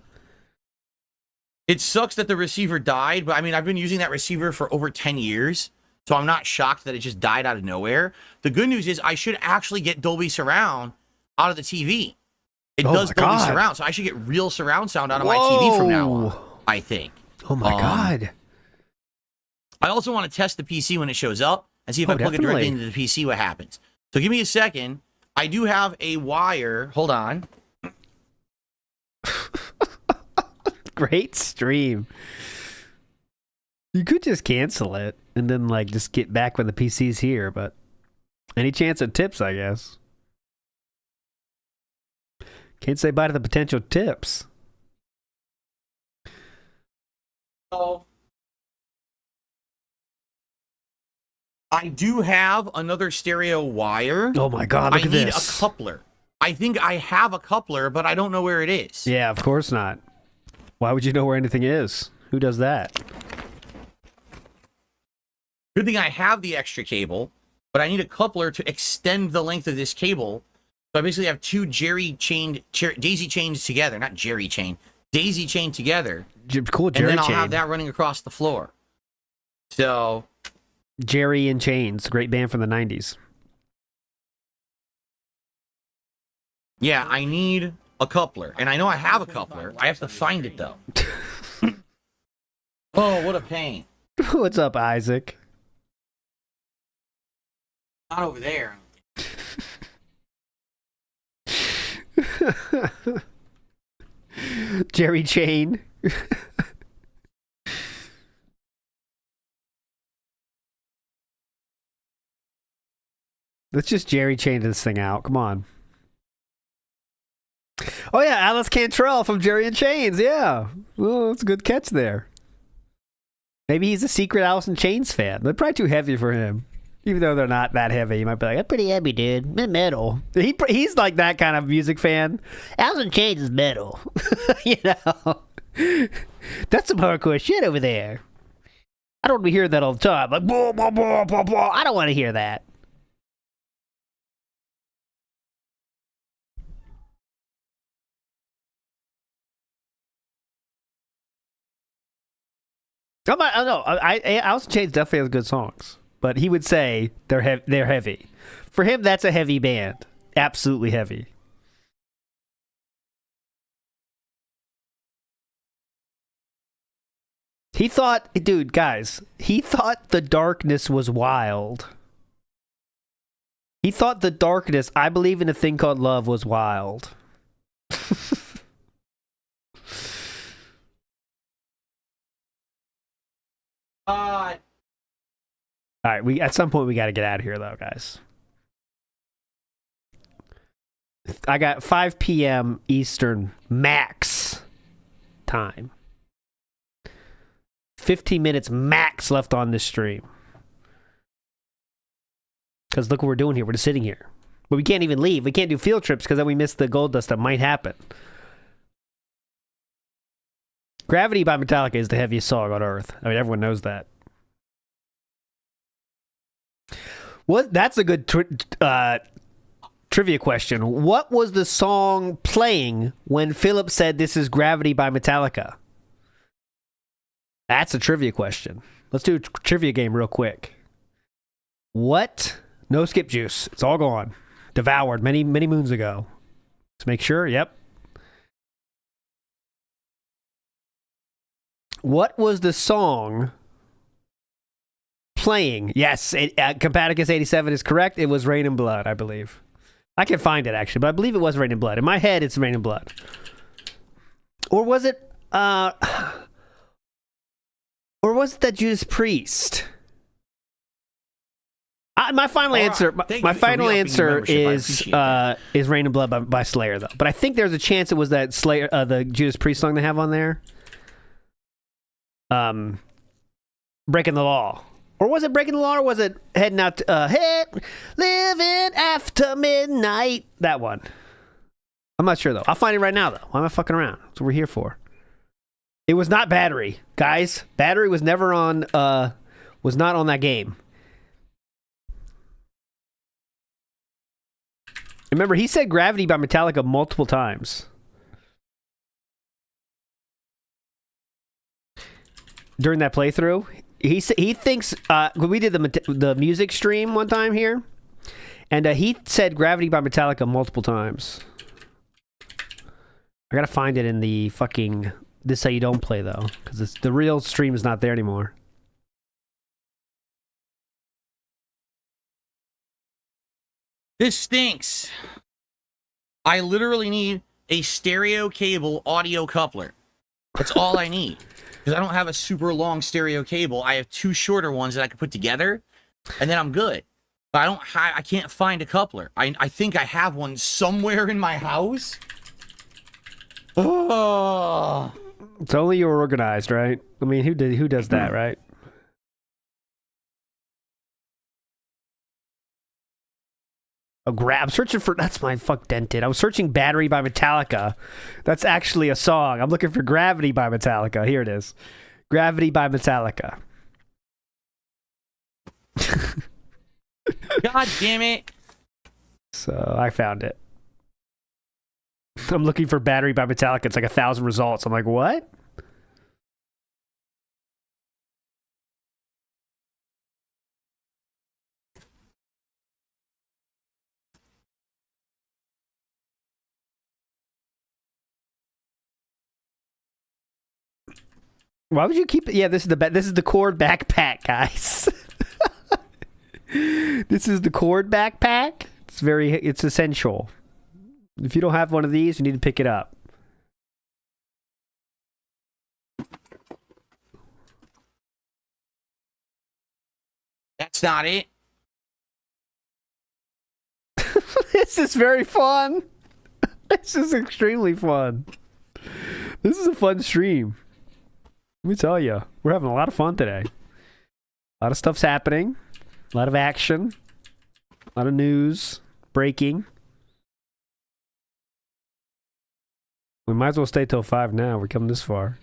It sucks that the receiver died, but, I mean, I've been using that receiver for over 10 years, so I'm not shocked that it just died out of nowhere. The good news is I should actually get Dolby Surround out of the TV. It does Dolby Surround, so I should get real surround sound out of my TV from now on, I think. Oh, my God. I also want to test the PC when it shows up and see if I plug it directly into the PC, what happens. So give me a second. I do have a wire. Hold on. Great stream. You could just cancel it and then, like, just get back when the PC's here, but any chance of tips, I guess. Can't say bye to the potential tips. Oh. I do have another stereo wire. Oh my God, look at this. I need a coupler. I think I have a coupler, but I don't know where it is. Yeah, of course not. Why would you know where anything is? Who does that? Good thing I have the extra cable, but I need a coupler to extend the length of this cable. So I basically have two daisy chains together. Not jerry chain. Daisy chain together. Cool jerry chain. And then I'll have that running across the floor. So... Jerry and Chains, great band from the 90s. Yeah, I need a coupler. And I know I have a coupler. I have to find it, though. Oh, what a pain. What's up, Isaac? Not over there. Jerry Chain. Let's just Jerry Chain this thing out. Come on. Oh yeah, Alice Cantrell from Jerry and Chains. Yeah, well, that's a good catch there. Maybe he's a secret Alice in Chains fan. They're probably too heavy for him, even though they're not that heavy. You might be like, "That's pretty heavy, dude. Metal." He's like that kind of music fan. Alice in Chains is metal. You know, that's some hardcore shit over there. I don't want to hear that all the time. Like, blah, blah, blah, blah, blah. I don't want to hear that. I know. Alice in Chains definitely has good songs, but he would say they're heavy. For him, that's a heavy band. Absolutely heavy. He thought, dude, guys, he thought The Darkness was wild. He thought The Darkness, I Believe in a Thing Called Love, was wild. All right, at some point we got to get out of here, though, guys. I got 5 p.m. Eastern max time. 15 minutes max left on this stream. Because look what we're doing here. We're just sitting here. But we can't even leave. We can't do field trips because then we miss the gold dust that might happen. Gravity by Metallica is the heaviest song on Earth. I mean, everyone knows that. That's a good trivia question. What was the song playing when Philip said this is Gravity by Metallica? That's a trivia question. Let's do a trivia game real quick. What? No skip juice. It's all gone. Devoured many moons ago. Let's make sure. Yep. What was the song playing? Yes, Compaticus 87 is correct. It was Rain and Blood, I believe. I can find it, actually, but I believe it was Rain and Blood. In my head, it's Rain and Blood. Or was it that Judas Priest? My final answer is Rain and Blood by Slayer, though. But I think there's a chance it was that Slayer, the Judas Priest song they have on there. Breaking the Law. Or was it Breaking the Law, or was it Heading Out to, Living After Midnight? That one. I'm not sure, though. I'll find it right now, though. Why am I fucking around? That's what we're here for. It was not Battery, guys. Battery was never on, was not on that game. Remember, he said Gravity by Metallica multiple times. During that playthrough, he thinks we did the music stream one time here, and he said Gravity by Metallica multiple times. I gotta find it in the fucking This How You Don't Play, though, because the real stream is not there anymore. This stinks. I literally need a stereo cable audio coupler. That's all I need. Because I don't have a super long stereo cable. I have 2 shorter ones that I can put together, and then I'm good. But I can't find a coupler. I think I have one somewhere in my house. Oh. It's only you're organized, right? I mean, who does that, right? I'm searching for... That's my fuck dented. I was searching Battery by Metallica. That's actually a song. I'm looking for Gravity by Metallica. Here it is. Gravity by Metallica. God damn it. So I found it. I'm looking for Battery by Metallica. It's like 1,000 results. I'm like, what? Why would you keep it? Yeah, this is the cord backpack, guys. This is the cord backpack. It's essential. If you don't have one of these, you need to pick it up. That's not it. This is very fun. This is extremely fun. This is a fun stream. Let me tell you, we're having a lot of fun today. A lot of stuff's happening. A lot of action. A lot of news. Breaking. We might as well stay till 5 now. We're coming this far.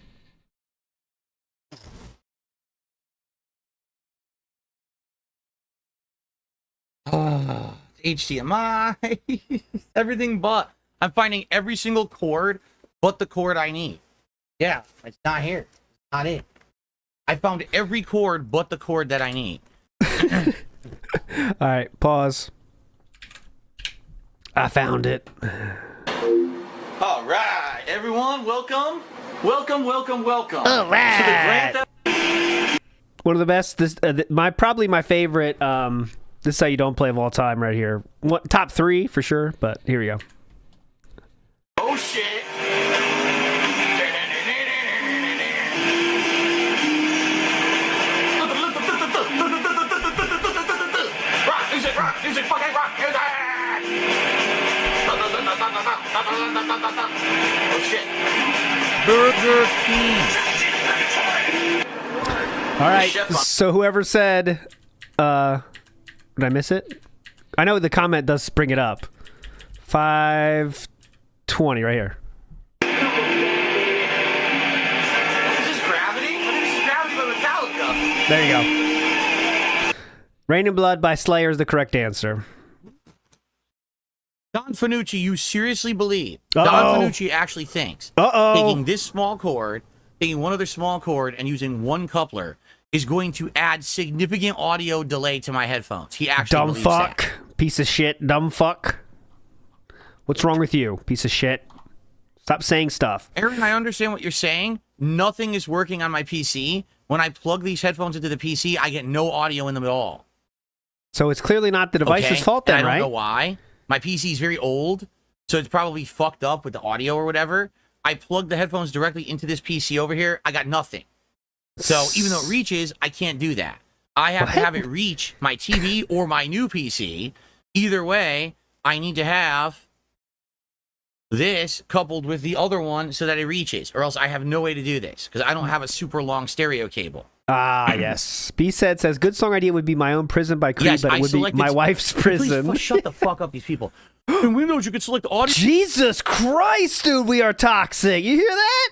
HDMI. Everything but. I'm finding every single cord but the cord I need. Yeah, it's not here. It's not it. I found every cord but the cord that I need. All right, pause. I found it. All right, everyone, welcome. Welcome. All right. One of the best. Probably my favorite. This is how you don't play of all time, right here. Top 3 for sure. But here we go. Oh shit. Rock music, fucking rock music. Oh shit. Burger King. All right. So whoever said, did I miss it? I know the comment does bring it up. 520 right here. Is this Gravity? I think this is Gravity by Metallica. There you go. Rain and Blood by Slayer is the correct answer. Don Fanucci, you seriously believe Uh-oh. Don Fanucci actually thinks taking this small cord, taking one other small cord, and using one coupler is going to add significant audio delay to my headphones? He actually Dumb believes fuck. that. Piece of shit. Dumb fuck. What's wrong with you, piece of shit? Stop saying stuff. Aaron, I understand what you're saying. Nothing is working on my PC. When I plug these headphones into the PC, I get no audio in them at all. So it's clearly not the device's fault then, and I right? don't know why. My PC is very old, so it's probably fucked up with the audio or whatever. I plugged the headphones directly into this PC over here. I got nothing. So even though it reaches, I can't do that. I have to have it reach my TV or my new PC. Either way, I need to have this coupled with the other one so that it reaches, or else I have no way to do this because I don't have a super long stereo cable. Ah, yes. B-Said says, good song idea would be My Own Prison by Creed, Yes, but it would be My Wife's Prison. Please shut the fuck up, these people. In Windows, you can select audio. Jesus Christ, dude, we are toxic. You hear that?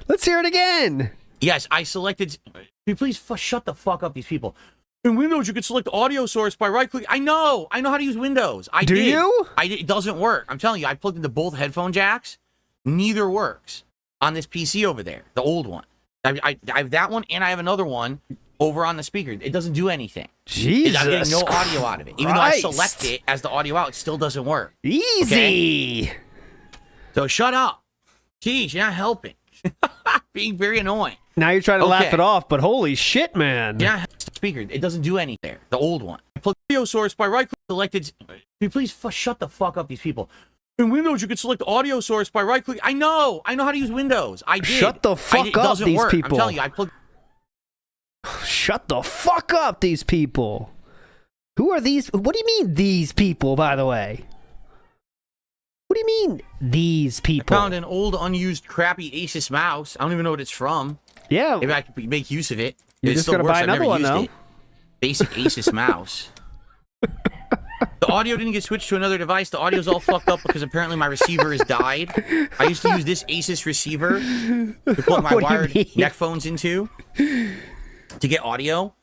Let's hear it again. Yes, I selected. Please shut the fuck up, these people. In Windows, you can select audio source by right-click. I know how to use Windows. Do you? It doesn't work. I'm telling you, I plugged into both headphone jacks. Neither works on this PC over there, the old one. I have that one, and I have another one over on the speaker. It doesn't do anything. Jesus I'm getting no audio out of it. Even though I select it as the audio out, it still doesn't work. Easy. Okay? So shut up. Jeez, you're not helping. Being very annoying. Now you're trying to laugh it off, but holy shit, man. Yeah, speaker. It doesn't do anything there. The old one. I plugged audio source by right-click selected. Please shut the fuck up, these people. In Windows, you can select audio source by right-click. I know how to use Windows. I did. Shut the fuck up, these work. people. I'm telling you, I plugged. Shut the fuck up, these people. Who are these? What do you mean, these people, by the way? What do you mean, these people? I found an old, unused, crappy Asus mouse. I don't even know what it's from. Yeah. Maybe I could make use of it. You're It just still going to works. buy I've another never one, used though. it. Basic Asus mouse. The audio didn't get switched to another device. The audio's all fucked up because apparently my receiver has died. I used to use this Asus receiver to plug my wired neck phones into to get audio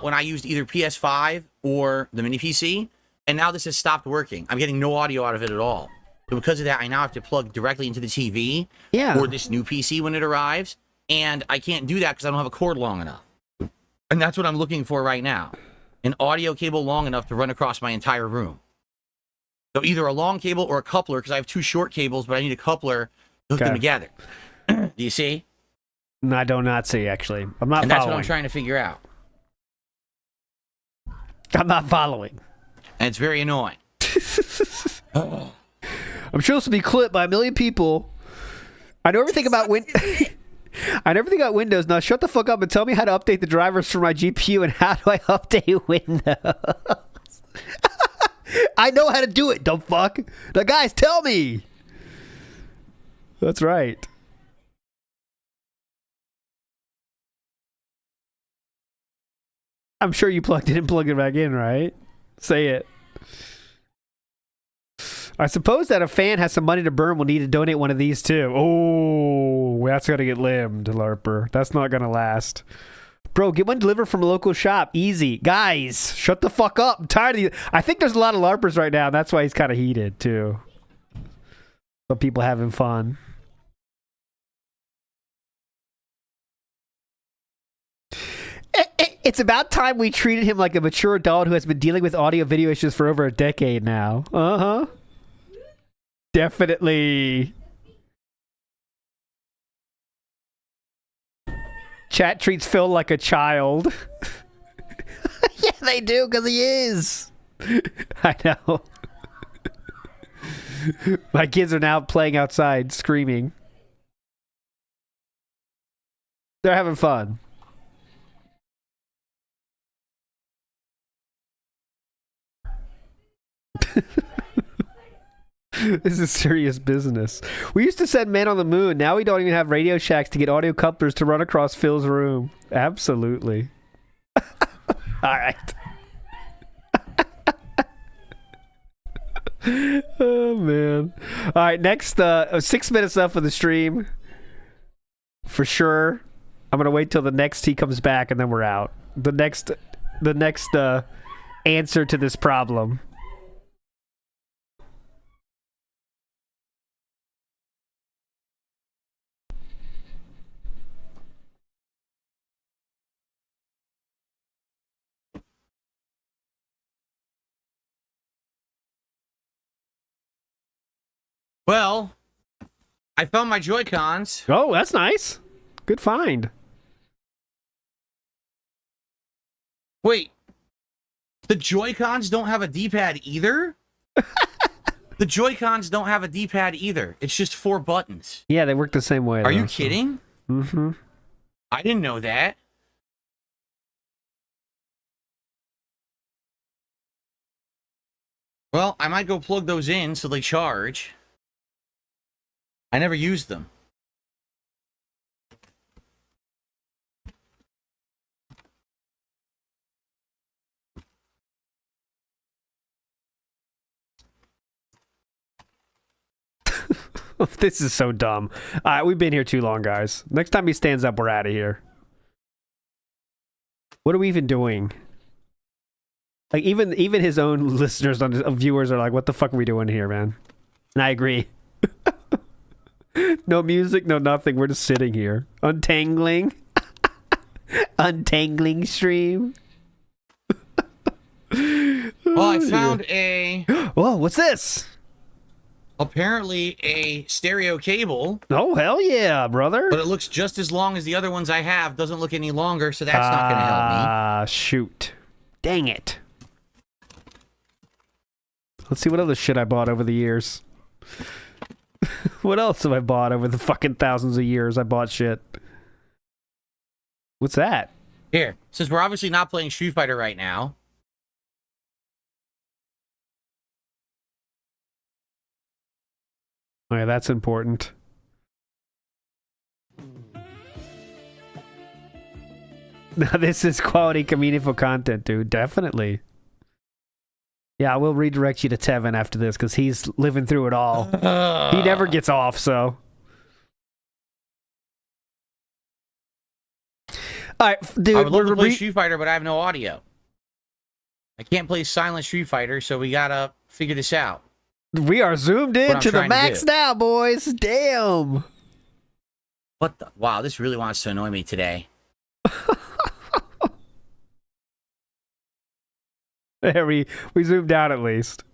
when I used either PS5 or the mini PC, and now this has stopped working. I'm getting no audio out of it at all. So because of that, I now have to plug directly into the TV or this new PC when it arrives, and I can't do that because I don't have a cord long enough. And that's what I'm looking for right now. An audio cable long enough to run across my entire room. So either a long cable or a coupler, because I have two short cables, but I need a coupler to hook them together. Do you see? No, I do not see, actually. I'm not and following. that's what I'm trying to figure out. I'm not following. And it's very annoying. I'm supposed to be clipped by a million people. I know everything about I know everything about Windows. Now shut the fuck up and tell me how to update the drivers for my GPU and how do I update Windows? I know how to do it, dumb fuck. Now guys, tell me. That's right. I'm sure you plugged it and plugged it back in, right? Say it. I suppose that a fan has some money to burn will need to donate one of these too. Oh, that's gonna get limbed, LARPer. That's not gonna last. Bro, get one delivered from a local shop. Easy. Guys, shut the fuck up. I'm tired of you. I think there's a lot of LARPers right now, and that's why he's kind of heated too. Some people having fun. It's about time we treated him like a mature adult who has been dealing with audio-video issues for over a decade now. Uh-huh. Definitely. Chat treats Phil like a child. Yeah, they do, because he is. I know. My kids are now playing outside, screaming. They're having fun. This is serious business. We used to send men on the moon. Now we don't even have Radio Shacks to get audio couplers to run across Phil's room. Absolutely. All right. Oh, man. All right, next, 6 minutes left for the stream. For sure. I'm going to wait till the next he comes back, and then we're out. The next answer to this problem. Well, I found my Joy-Cons. Oh, that's nice. Good find. Wait. The Joy-Cons don't have a D-pad either? The Joy-Cons don't have a D-pad either. It's just 4 buttons. Yeah, they work the same way. Are you kidding? Mm-hmm. I didn't know that. Well, I might go plug those in so they charge. I never used them. This is so dumb. All right, we've been here too long, guys. Next time he stands up, we're out of here. What are we even doing? Like, even his own listeners and viewers are like, what the fuck are we doing here, man? And I agree. No music, no nothing. We're just sitting here. Untangling. Untangling stream. Well, I found a... Whoa, what's this? Apparently a stereo cable. Oh, hell yeah, brother. But it looks just as long as the other ones I have. Doesn't look any longer, so that's not going to help me. Ah, shoot. Dang it. Let's see what other shit I bought over the years. What else have I bought over the fucking thousands of years I bought shit? What's that? Here, since we're obviously not playing Street Fighter right now. Oh, yeah, that's important. Now, this is quality, meaningful content, dude. Definitely. Yeah, I will redirect you to Tevin after this, because he's living through it all. He never gets off, so. Alright, dude. I would love to play Street Fighter, but I have no audio. I can't play Silent Street Fighter, so we gotta figure this out. We are zoomed in to the max now, boys. Damn. What the? Wow, this really wants to annoy me today. There, we zoomed out at least.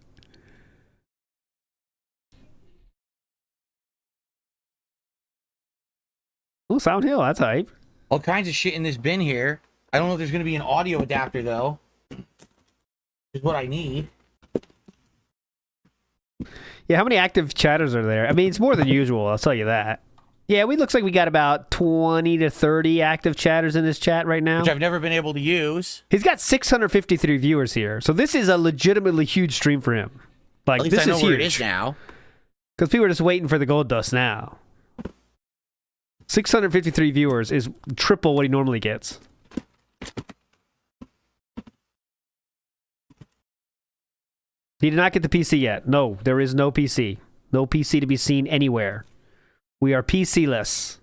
Oh, Silent Hill, that's hype. All kinds of shit in this bin here. I don't know if there's going to be an audio adapter, though. Is what I need. Yeah, how many active chatters are there? I mean, it's more than usual, I'll tell you that. Yeah, looks like we got about 20 to 30 active chatters in this chat right now. Which I've never been able to use. He's got 653 viewers here. So this is a legitimately huge stream for him. Like, At least this I know is where huge. it is now. Because people are just waiting for the gold dust now. 653 viewers is triple what he normally gets. He did not get the PC yet. No, there is no PC. No PC to be seen anywhere. We are PC-less.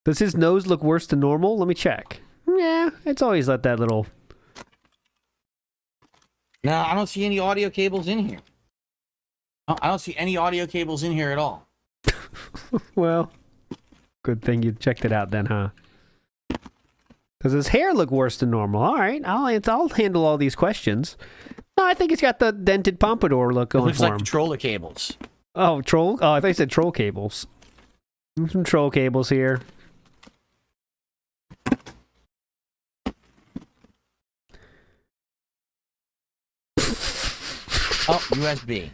Does his nose look worse than normal? Let me check. Yeah, it's always let that little... No, I don't see any audio cables in here. I don't see any audio cables in here at all. Well, good thing you checked it out then, huh? Does his hair look worse than normal? All right, I'll handle all these questions. No, I think he's got the dented pompadour look going It looks for like him. controller cables. Oh, troll? Oh, I thought you said troll cables. Some troll cables here. Oh, USB.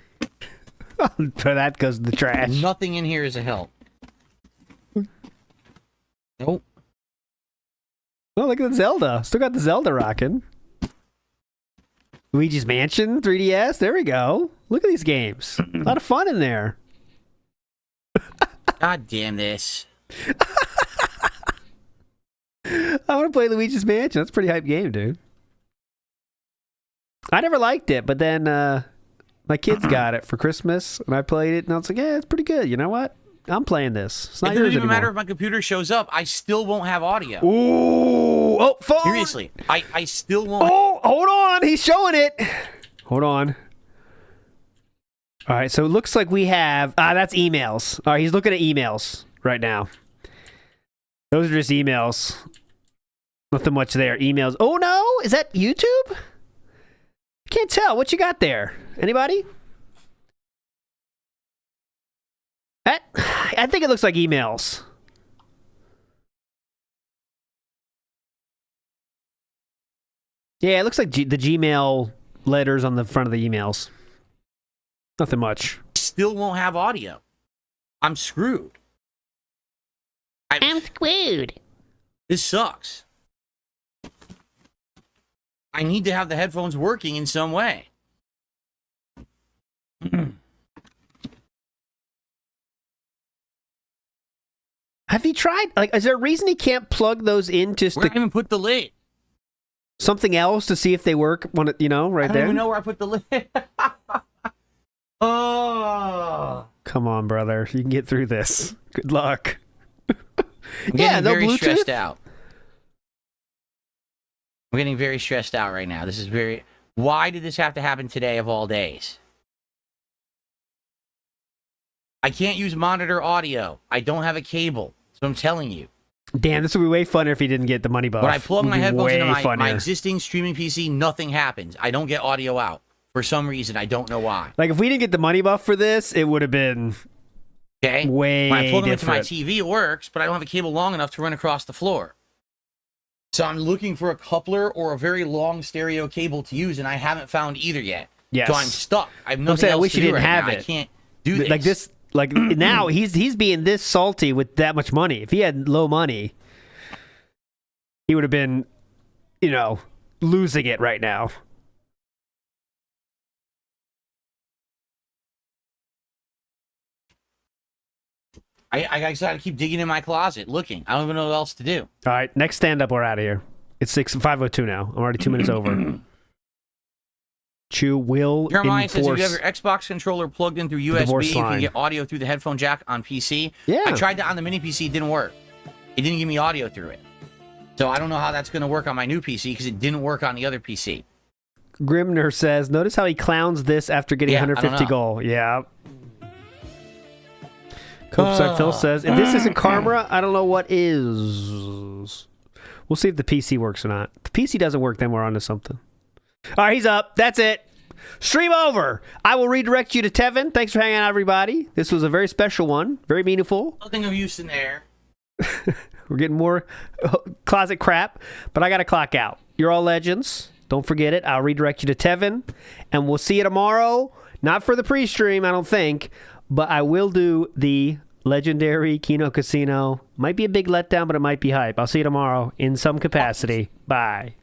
So that goes in the trash. Nothing in here is a help. Nope. Oh, look at the Zelda. Still got the Zelda rocking. Luigi's Mansion, 3DS. There we go. Look at these games. A lot of fun in there. God damn this. I want to play Luigi's Mansion. That's a pretty hype game, dude. I never liked it, but then my kids got it for Christmas, and I played it, and I was like, yeah, it's pretty good. You know what? I'm playing this. It's not It doesn't yours even matter anymore. if my computer shows up. I still won't have audio. Ooh! Oh, phone! Seriously. I still won't. Oh, hold on. He's showing it. Hold on. All right, so it looks like we have... that's emails. All right, he's looking at emails right now. Those are just emails. Nothing much there. Emails. Oh, no? Is that YouTube? Can't tell. What you got there? Anybody? I think it looks like emails. Yeah, it looks like the Gmail letters on the front of the emails. Nothing much. Still won't have audio. I'm screwed. I'm screwed. This sucks. I need to have the headphones working in some way. Have you tried? Like, is there a reason he can't plug those in just Where to I even put the lid? something else to see if they work? Right I don't there. even know where I put the lid. Oh. Come on, brother. You can get through this. Good luck. I'm getting Yeah, no very Bluetooth? stressed out. I'm getting very stressed out right now. This is very... Why did this have to happen today of all days? I can't use monitor audio. I don't have a cable. So I'm telling you. Damn, this would be way funner if he didn't get the money buff. When I plug Would my be headphones way into my funnier. existing streaming PC, nothing happens. I don't get audio out. For some reason, I don't know why. Like, if we didn't get the money buff for this, it would have been Okay? way When I plug them into my different. TV, it works, but I don't have a cable long enough to run across the floor. So I'm looking for a coupler or a very long stereo cable to use, and I haven't found either yet. Yes. So I'm stuck. I have I'm nothing saying, I else wish to you do didn't right have now. it. I can't do this. Like this, like now he's being this salty with that much money. If he had low money, he would have been, losing it right now. I just gotta keep digging in my closet, looking. I don't even know what else to do. All right, next stand up, we're out of here. It's 5:02 now. I'm already 2 minutes over. Chew will Jeremiah says if enforce. you have your Xbox controller plugged in through divorce USB, you line. can get audio through the headphone jack on PC. Yeah. I tried that on the mini PC, it didn't work. It didn't give me audio through it. So I don't know how that's going to work on my new PC because it didn't work on the other PC. Grimner says, notice how he clowns this after getting Yeah, I don't 150 know. goal. Yeah. Copeside Phil says, if this isn't Karma, I don't know what is. We'll see if the PC works or not. If the PC doesn't work, then we're onto something. All right, he's up. That's it. Stream over. I will redirect you to Tevin. Thanks for hanging out, everybody. This was a very special one. Very meaningful. Nothing of use in there. We're getting more closet crap, but I got to clock out. You're all legends. Don't forget it. I'll redirect you to Tevin, and we'll see you tomorrow. Not for the pre-stream, I don't think, but I will do the legendary Kino Casino. Might be a big letdown, but it might be hype. I'll see you tomorrow in some capacity. Bye.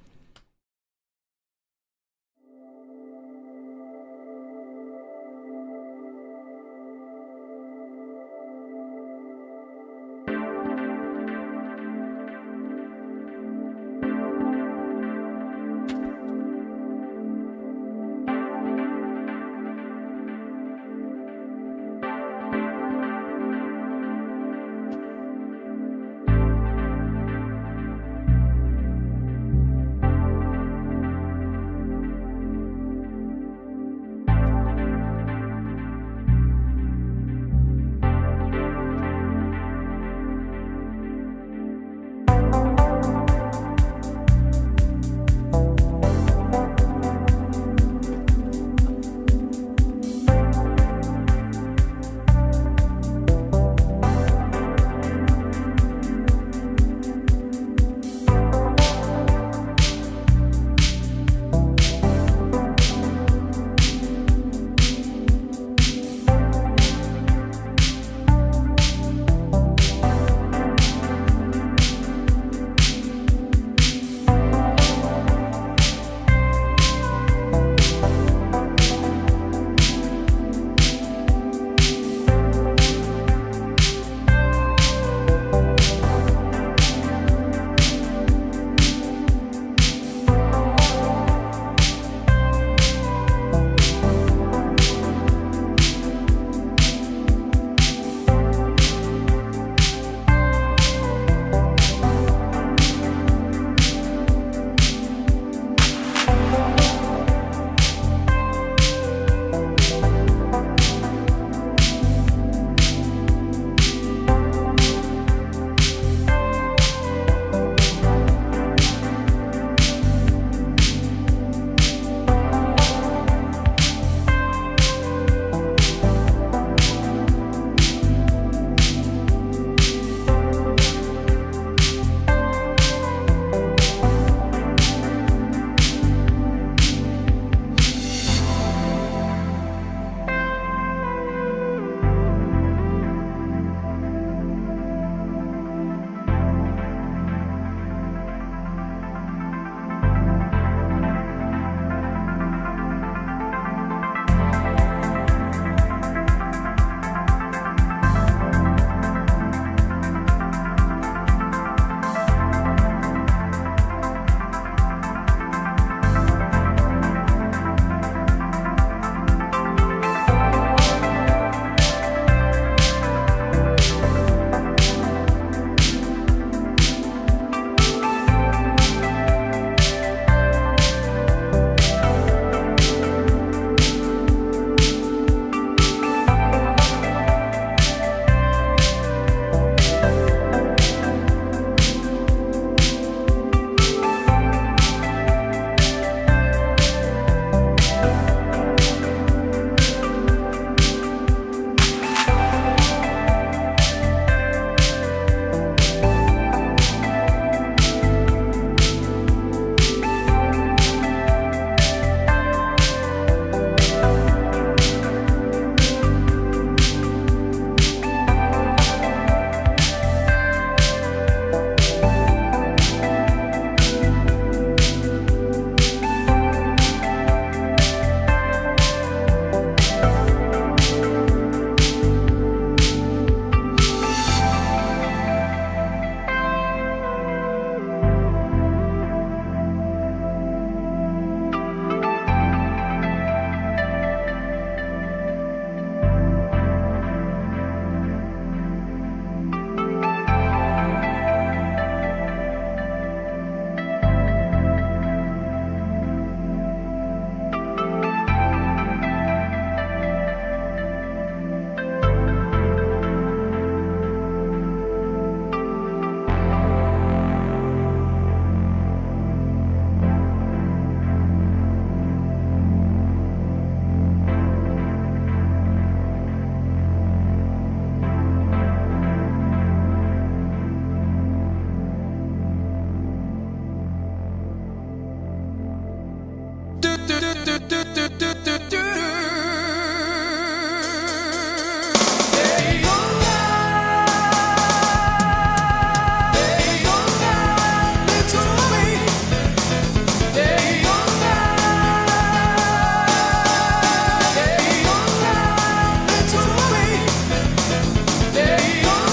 do do do do